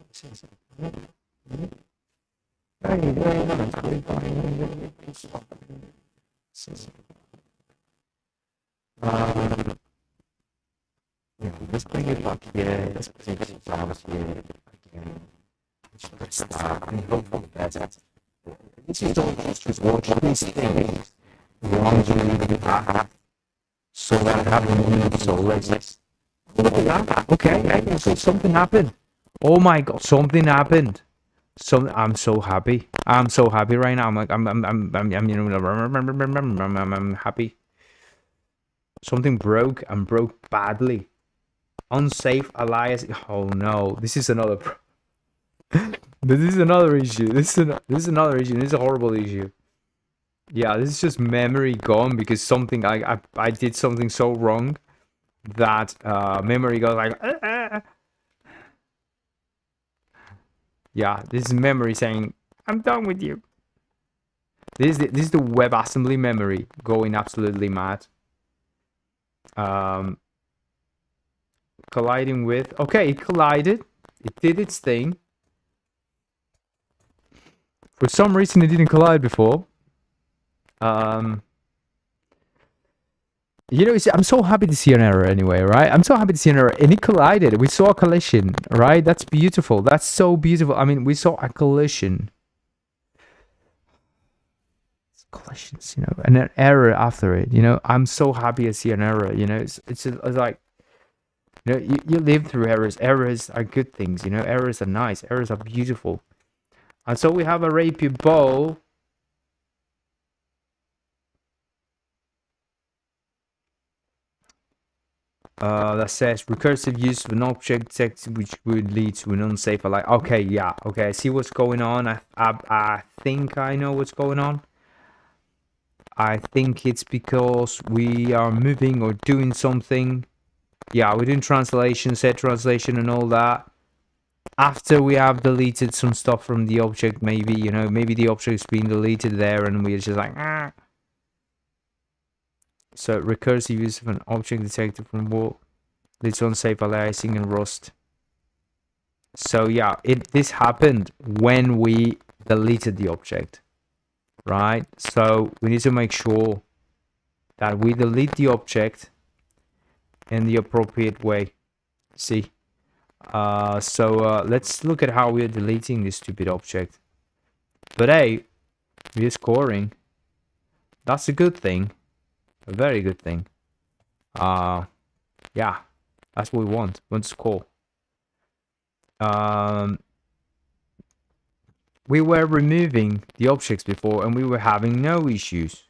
Yeah, let's bring it back here. Let's bring it down here again. Let's start and hope for the better. This is all just watch these things. Wrong to leave the path. So that happened. So let's look at that. Okay, so something happened. Oh my god, something happened. So I'm so happy. I'm so happy right now. I'm happy. Something broke and broke badly. Unsafe alias. Oh no, this is another. This is another issue. This is another issue. This is a horrible issue. Yeah, this is just memory gone because something I did something so wrong that memory goes like. Yeah, this is memory saying I'm done with you. This is the WebAssembly memory going absolutely mad. Colliding with. Okay, it collided. It did its thing. For some reason, it didn't collide before. You know, I'm so happy to see an error anyway, right? I'm so happy to see an error. And it collided. We saw a collision, right? That's beautiful. That's so beautiful. I mean, we saw a collision. Collisions, you know, and an error after it, you know. I'm so happy to see an error, you know. It's like, you know, you live through errors. Errors are good things, you know. Errors are nice. Errors are beautiful. And so we have a rapier bow. That says recursive use of an object text which would lead to an unsafe alias. Okay, yeah, okay, I see what's going on. I think I know what's going on. I think it's because we are moving or doing something. Yeah, we're doing translation, set translation and all that. After we have deleted some stuff from the object, maybe, you know, maybe the object's been deleted there and we're just like, ah. So recursive use of an object detected from what leads to unsafe aliasing and rust. So yeah, this happened when we deleted the object, right? So we need to make sure that we delete the object in the appropriate way. See, let's look at how we're deleting this stupid object. But hey, We're scoring. That's a good thing. A very good thing. Yeah, that's what we want. We want to score. We were removing the objects before and we were having no issues.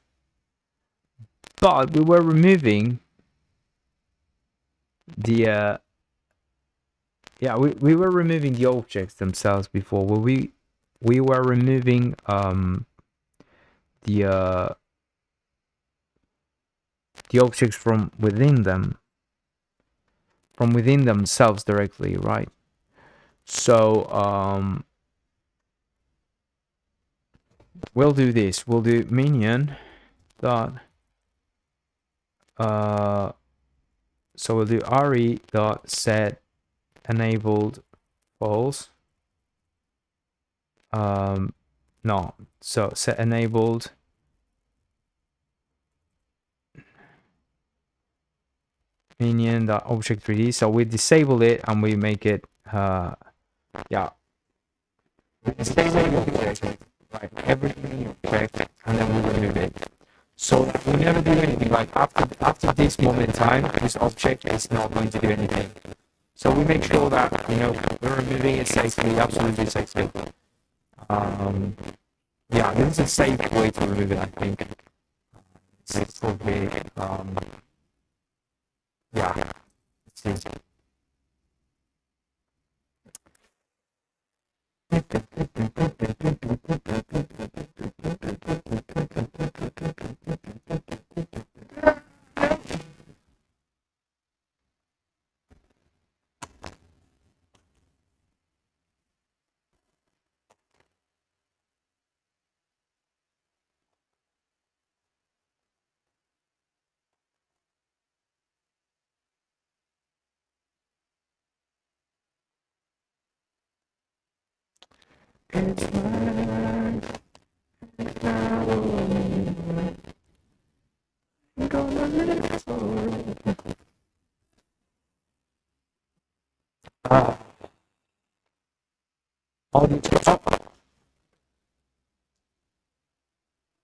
But we were removing the we were removing the objects themselves before. Well, we were removing the objects from within themselves directly, right? So we'll do this. We'll do minion dot so we'll do re dot set enabled false. No, so set enabled minion dot object 3D. So we disable it and we make it yeah. We disable the object, right? Every object, and then we remove it. So that we never do anything. Like after this moment in time, this object is not going to do anything. So we make sure that we're removing it safely, absolutely safely. Yeah, this is a safe way to remove it, I think. It's probably yeah. Let's see.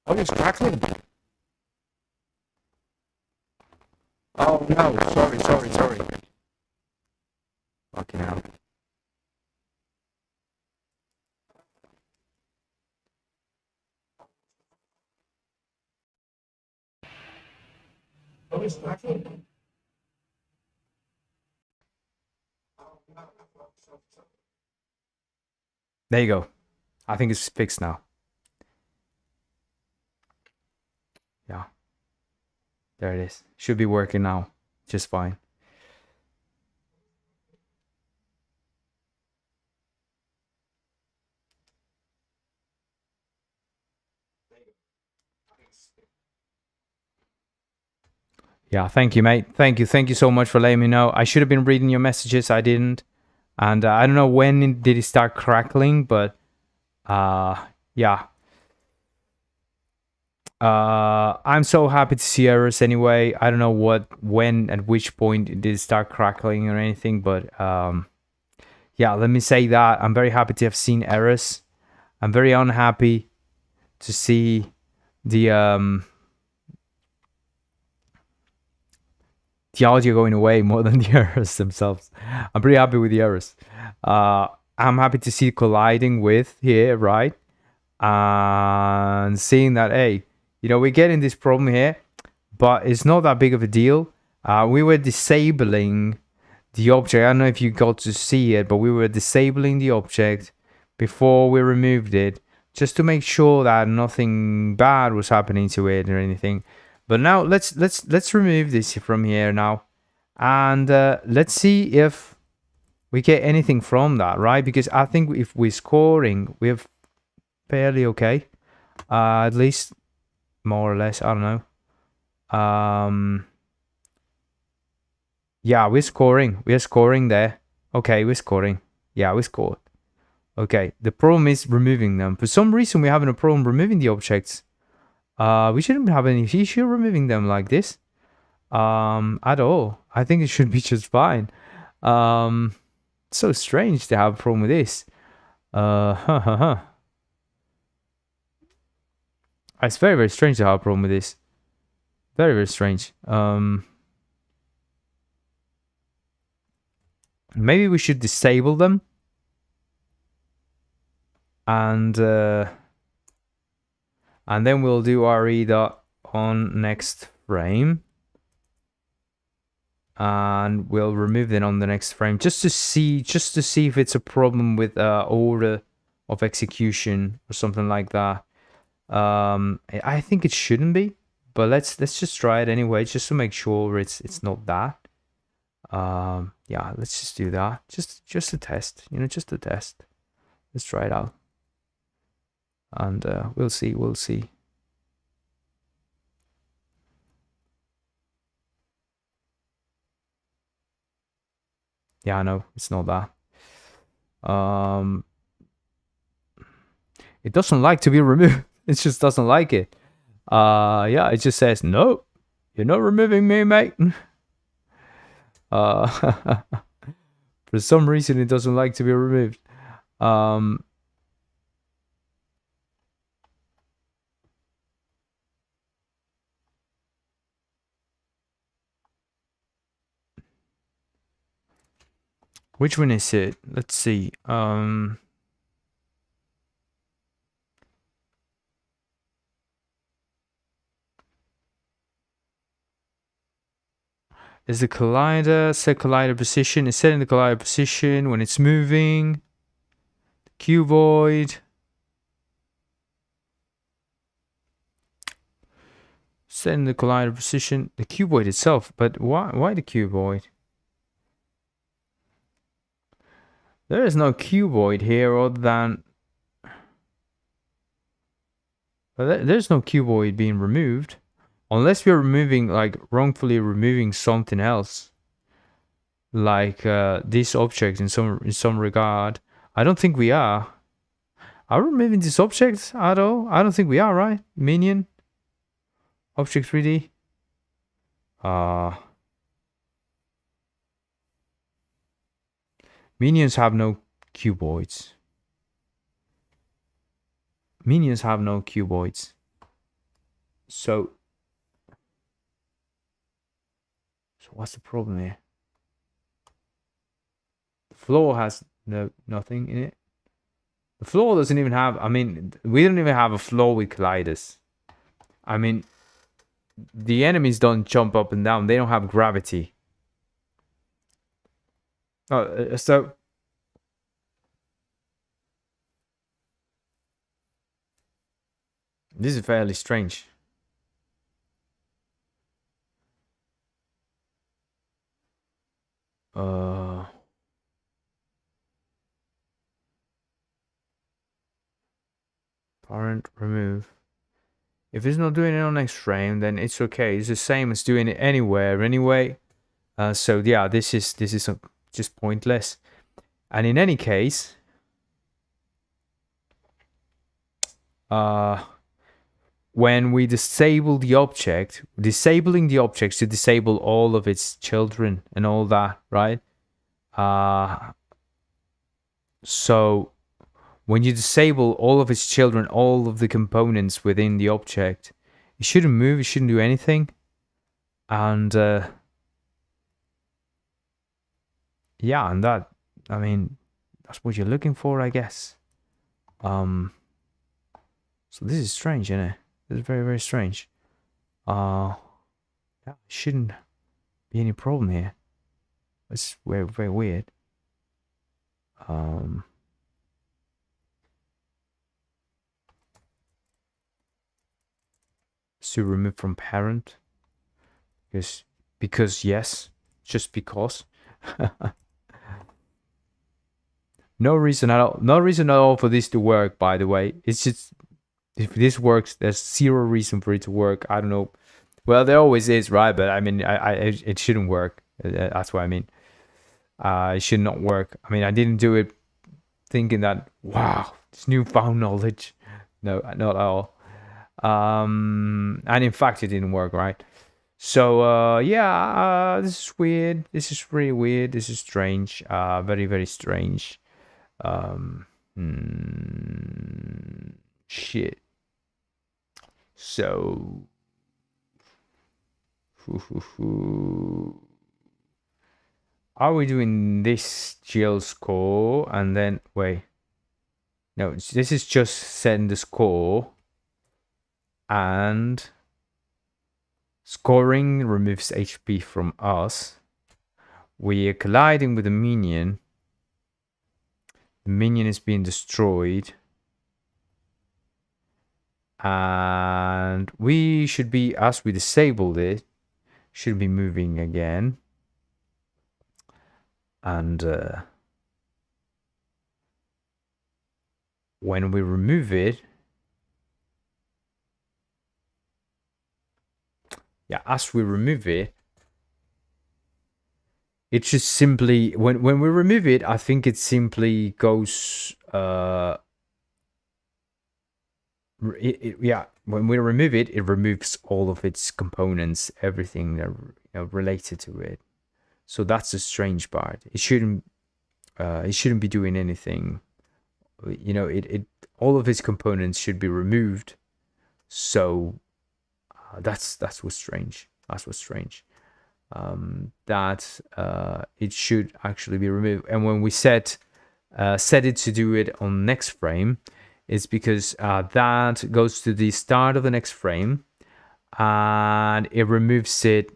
Audio's crackling. Oh no, sorry. Fucking hell. Audio's crackling. There you go. I think it's fixed now. Yeah. There it is. Should be working now. Just fine. Yeah, thank you, mate. Thank you so much for letting me know. I should have been reading your messages. I didn't. And I don't know when did it start crackling, but yeah. I'm so happy to see errors anyway. I don't know when, at which point it did start crackling or anything, but yeah, let me say that I'm very happy to have seen errors. I'm very unhappy to see the audio going away more than the errors themselves. I'm pretty happy with the errors. I'm happy to see colliding with here, right? And seeing that, hey, we're getting this problem here, but it's not that big of a deal. We were disabling the object. I don't know if you got to see it, but we were disabling the object before we removed it, just to make sure that nothing bad was happening to it or anything. But now let's remove this from here now, and let's see if we get anything from that, right? Because I think if we're scoring, we're fairly okay, at least more or less. I don't know. Yeah, we're scoring. We're scoring there. Okay, we're scoring. Yeah, we scored. Okay, the problem is removing them. For some reason, we're having a problem removing the objects. We shouldn't have any issue removing them like this at all. I think it should be just fine. So strange to have a problem with this. It's very, very strange to have a problem with this. Very, very strange. Maybe we should disable them. And then we'll do re dot on next frame. And we'll remove it on the next frame just to see if it's a problem with order of execution or something like that. I think it shouldn't be, but let's just try it anyway, just to make sure it's not that. Yeah, let's just do that, just to test, just to test. Let's try it out, and we'll see. Yeah, I know it's not that. It doesn't like to be removed. It just doesn't like it. Yeah, it just says, no, you're not removing me, mate. For some reason, it doesn't like to be removed. Which one is it? Let's see. Is the collider set collider position? Is setting the collider position when it's moving. The cuboid. Setting the collider position. The cuboid itself, but why the cuboid? There is no cuboid here other than... There's no cuboid being removed. Unless we're removing, like, wrongfully removing something else. Like this object in some regard. I don't think we are. Are we removing this object at all? I don't think we are, right? Minion. Object 3D. Minions have no cuboids. Minions have no cuboids. So what's the problem here? The floor has nothing in it. The floor doesn't even have... I mean, we don't even have a floor with colliders. I mean, the enemies don't jump up and down. They don't have gravity. Oh, so... This is fairly strange. Parent remove. If it's not doing it on next frame, then it's okay. It's the same as doing it anywhere anyway. So yeah, this is just pointless. And in any case, when we disable the object, disabling the objects to disable all of its children and all that, right? So when you disable all of its children, all of the components within the object, it shouldn't move, it shouldn't do anything. And yeah, and that, I mean, that's what you're looking for, I guess. So this is strange, isn't it? This is very, very strange. Yeah, shouldn't be any problem here. It's very, very weird. To remove from parent. Because yes, just because. No reason at all. No reason at all for this to work, by the way. It's just, if this works, there's zero reason for it to work. I don't know. Well, there always is, right? But I mean, it shouldn't work. That's what I mean. It should not work. I mean, I didn't do it thinking that, wow, it's newfound knowledge. No, not at all. And in fact, it didn't work, right? So yeah, this is weird. This is really weird. This is strange. Very, very strange. Shit. So are we doing this GL score and then wait? No, this is just setting the score, and scoring removes HP from us. We are colliding with a minion. The minion is being destroyed. And we should be, as we disabled it, should be moving again. And when we remove it, yeah, as we remove it, it just simply, when we remove it, I think it simply goes, yeah, when we remove it, it removes all of its components, everything that, related to it. So that's the strange part. It shouldn't be doing anything. It all of its components should be removed. So that's what's strange. That's what's strange. That it should actually be removed. And when we set it to do it on next frame, it's because that goes to the start of the next frame, and it removes it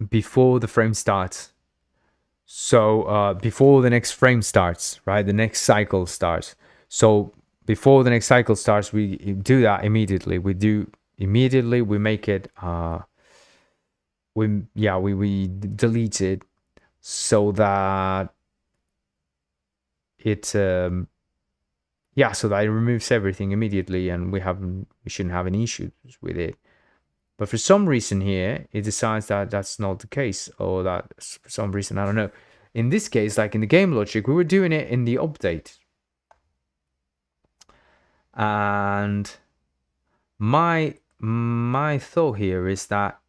before the frame starts. So before the next frame starts, right? The next cycle starts. So before the next cycle starts, we do that immediately. We make it. We delete it so that it so that it removes everything immediately, and we shouldn't have any issues with it. But for some reason here, it decides that that's not the case, or that for some reason, I don't know. In this case, like in the game logic, we were doing it in the update. And my thought here is that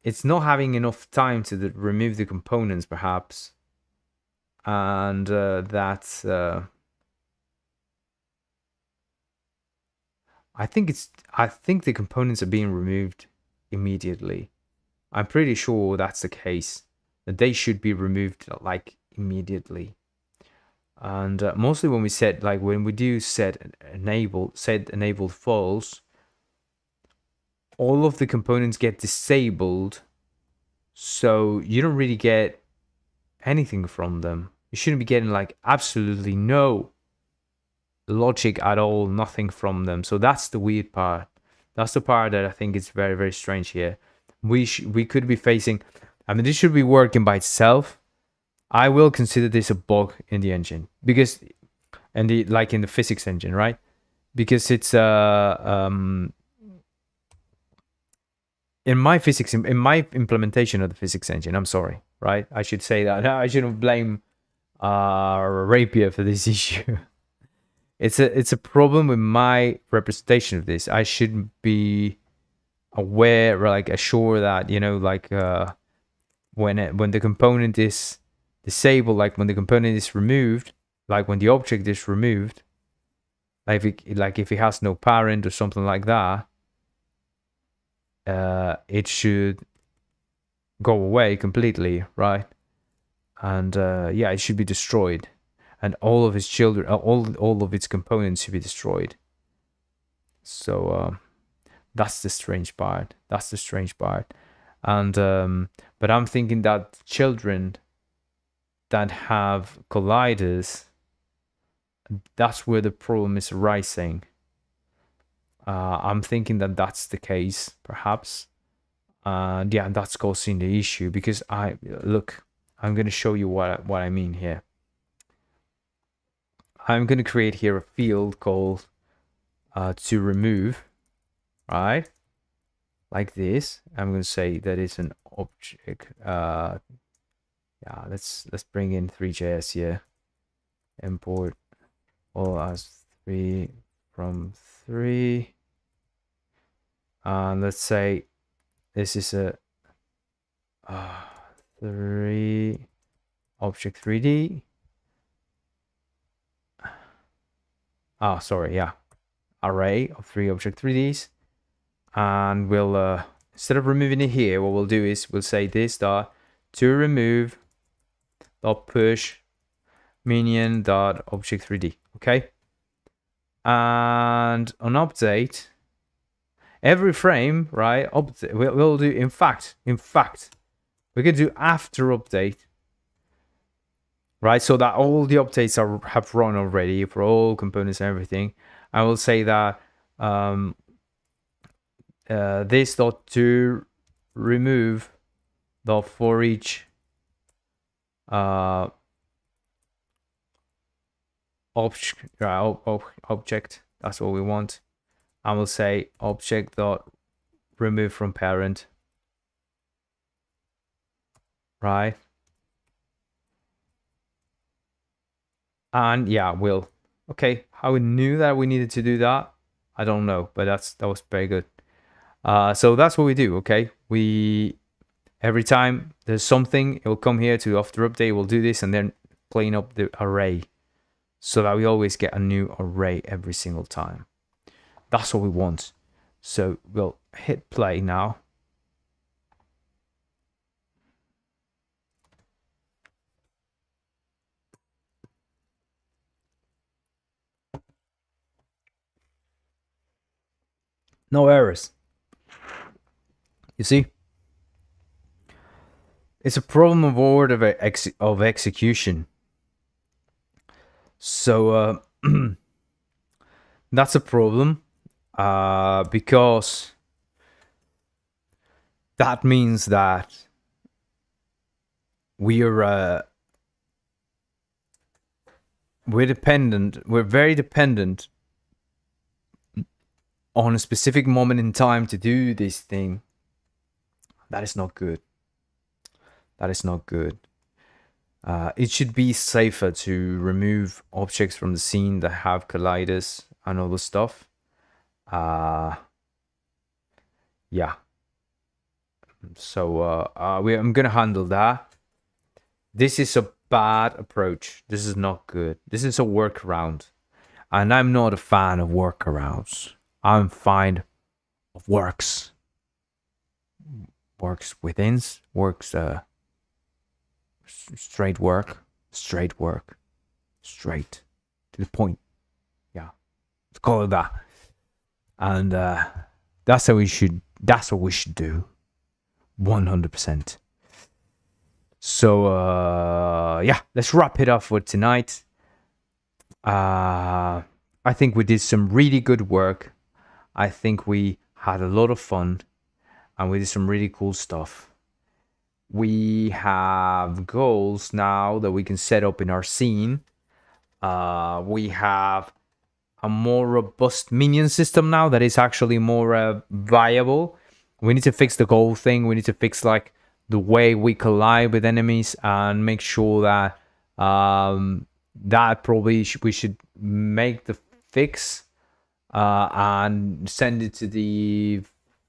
it's not having enough time to remove the components, perhaps. And that's... I think the components are being removed immediately. I'm pretty sure that's the case. That they should be removed like immediately. And mostly when we set, like when we do set enabled false, all of the components get disabled, so you don't really get anything from them. You shouldn't be getting like absolutely no logic at all, nothing from them. So that's the weird part. That's the part that I think is very, very strange here. We could be facing, I mean, this should be working by itself. I will consider this a bug in the engine, because, and like in the physics engine, right? Because it's in my implementation of the physics engine, I'm sorry, right? I should say that. I shouldn't blame Rapier for this issue. It's a problem with my representation of this. I should be aware, like assure that, like when the component is disabled, like when the component is removed, like when the object is removed, like if it has no parent or something like that, it should go away completely, right? And it should be destroyed, and all of its children, all of its components should be destroyed. So that's the strange part. And but I'm thinking that children that have colliders, that's where the problem is arising. I'm thinking that that's the case, perhaps. That's causing the issue, because I'm going to show you what I mean here. I'm going to create here a field called to remove, right? Like this. I'm going to say that it's an object. Let's bring in Three.js here. Import all as 3 from 3. And let's say this is a 3 object 3D. Oh, sorry, yeah. array of 3 object 3ds, and we'll instead of removing it here, what we'll do is we'll say this dot to remove dot push minion dot object 3d. Okay, and on update, every frame, right? Update. We'll do in fact we can do after update, right? So that all the updates have run already for all components and everything. I will say that this dot to remove the for each object. That's what we want. I will say object dot remove from parent, right? And yeah, we'll okay. How we knew that we needed to do that, I don't know, but that was very good. So that's what we do. Okay, we every time there's something, it will come here to after update. We'll do this and then clean up the array, so that we always get a new array every single time. That's what we want. So we'll hit play now. No errors. You see? It's a problem of order of execution. So that's a problem because that means that we're very dependent on a specific moment in time to do this thing. That is not good. That is not good. It should be safer to remove objects from the scene that have colliders and all the stuff. Yeah. So I'm gonna handle that. This is a bad approach. This is not good. This is a workaround, and I'm not a fan of workarounds. I'm fine of works. Works withins. Works straight work. Straight to the point. Yeah, let's call it that. And that's what we should do. 100%. So yeah, let's wrap it up for tonight. I think we did some really good work. I think we had a lot of fun, and we did some really cool stuff. We have goals now that we can set up in our scene. We have a more robust minion system now that is actually more viable. We need to fix the goal thing. We need to fix like the way we collide with enemies and make sure that that probably we should make the fix and send it to the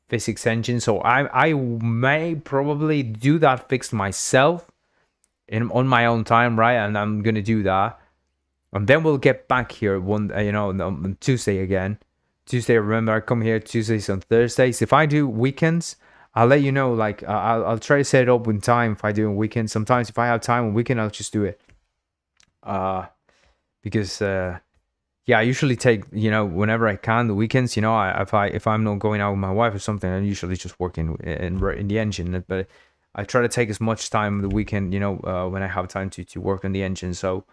physics engine. So I may probably do that fix myself on my own time, right? And I'm gonna do that, and then we'll get back here on Tuesday again. Tuesday, remember, I come here Tuesdays and Thursdays. If I do weekends, I'll let you know. Like I'll try to set it up in time if I do on weekends. Sometimes if I have time on weekend, I'll just do it. Because yeah, I usually take whenever I can the weekends. If I'm not going out with my wife or something, I'm usually just working in the engine. But I try to take as much time the weekend, when I have time to work on the engine. So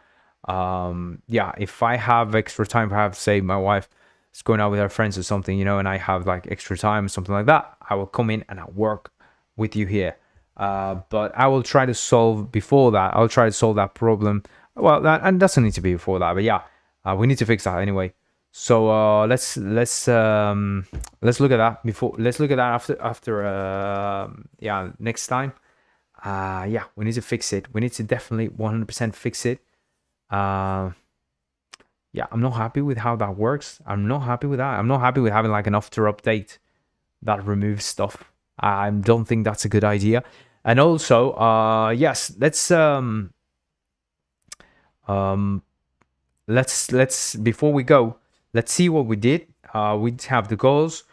yeah, if I have extra time, if I have, say, my wife is going out with her friends or something, and I have like extra time or something like that, I will come in and I'll work with you here. But I will try to solve before that. I'll try to solve that problem. Well, that doesn't need to be before that, but yeah, we need to fix that anyway. So let's look at that before. Let's look at that after yeah, next time. Yeah, we need to fix it. We need to definitely 100% fix it. Yeah, I'm not happy with how that works. I'm not happy with that. I'm not happy with having like an after update that removes stuff. I don't think that's a good idea. And also, yes, let's before we go, let's see what we did. we have the goals.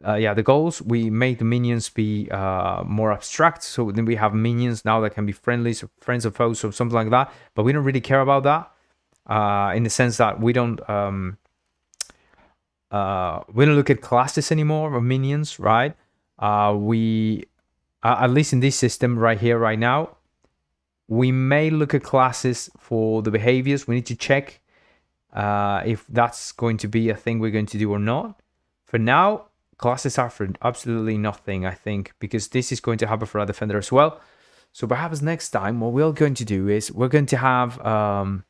The goals, we made the minions be more abstract. So then we have minions now that can be friendly, so friends or foes or something like that. But we don't really care about that in the sense that we don't look at classes anymore or minions, right? We at least in this system right here, right now, we may look at classes for the behaviors. We need to check if that's going to be a thing we're going to do or not. For now, classes are for absolutely nothing, I think, because this is going to happen for our defender as well. So perhaps next time, what we're going to do is we're going to have,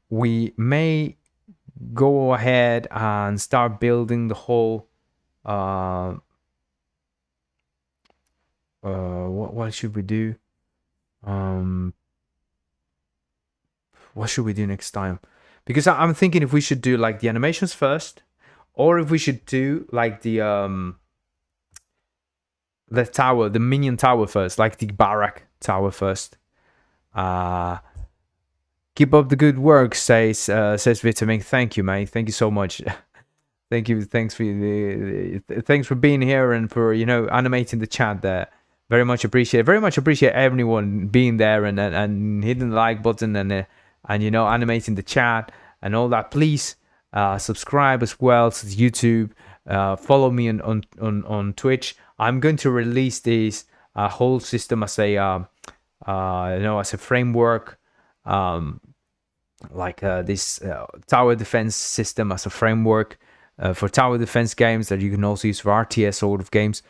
we may go ahead and start building the whole, what should we do? What should we do next time? Because I'm thinking if we should do like the animations first, or if we should do like the tower, the minion tower first, like the barrack tower first. Keep up the good work, says Vitamin. Thank you, mate. Thank you so much. Thank you. Thanks for being here and for animating the chat there. Very much appreciate. Very much appreciate everyone being there and hitting the like button and animating the chat and all that. Please subscribe as well to YouTube. Follow me on Twitch. I'm going to release this whole system as a as a framework, this tower defense system as a framework for tower defense games that you can also use for RTS sort of games.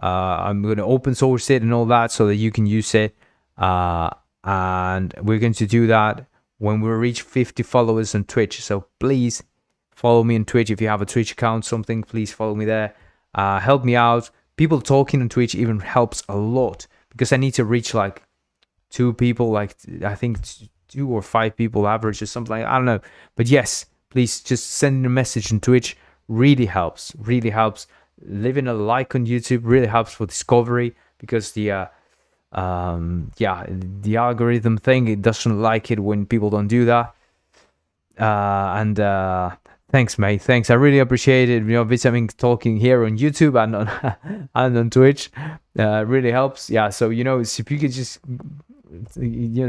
I'm going to open source it and all that so that you can use it. And we're going to do that when we reach 50 followers on Twitch. So please follow me on Twitch. If you have a Twitch account, something, please follow me there. Help me out. People talking on Twitch even helps a lot because I need to reach like 2 people, like I think 2 or 5 people average or something like that. I don't know. But yes, please just send a message on Twitch. Really helps. Really helps. Leaving a like on YouTube really helps for discovery because the algorithm thing, it doesn't like it when people don't do that. Thanks, mate. Thanks. I really appreciate it. Vitamin talking here on YouTube and on and on Twitch really helps. Yeah. So if you could just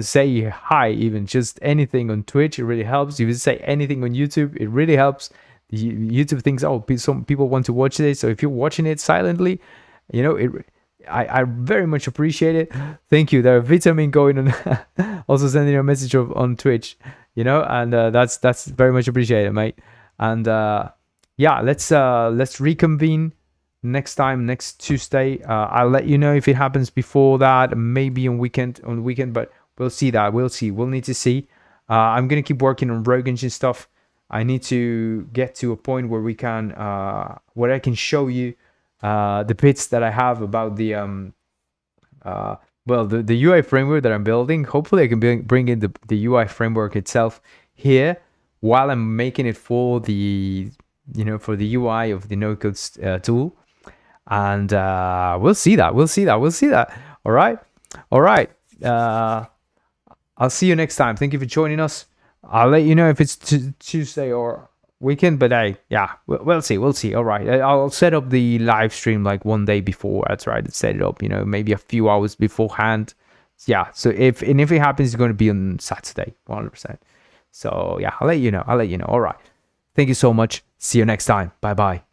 say hi, even just anything on Twitch, it really helps. If you say anything on YouTube, it really helps. YouTube thinks, oh, some people want to watch this. So if you're watching it silently, I very much appreciate it. Thank you. There, Vitamin going on, also sending a message on Twitch, and that's very much appreciated, mate. And let's reconvene next time, next Tuesday. I'll let you know if it happens before that, maybe on the weekend, but we'll see that. We'll see. We'll need to see. I'm gonna keep working on Rogue Engine stuff. I need to get to a point where we can, where I can show you the bits that I have about the the UI framework that I'm building. Hopefully I can bring in the UI framework itself here while I'm making it for the for the UI of the no-code tool. And we'll see that. All right. I'll see you next time. Thank you for joining us. I'll let you know if it's Tuesday or weekend, but we'll see. All right, I'll set up the live stream like one day before. I try to set it up, maybe a few hours beforehand. Yeah. So if it happens, it's going to be on Saturday, 100%. So yeah, I'll let you know. All right. Thank you so much. See you next time. Bye bye.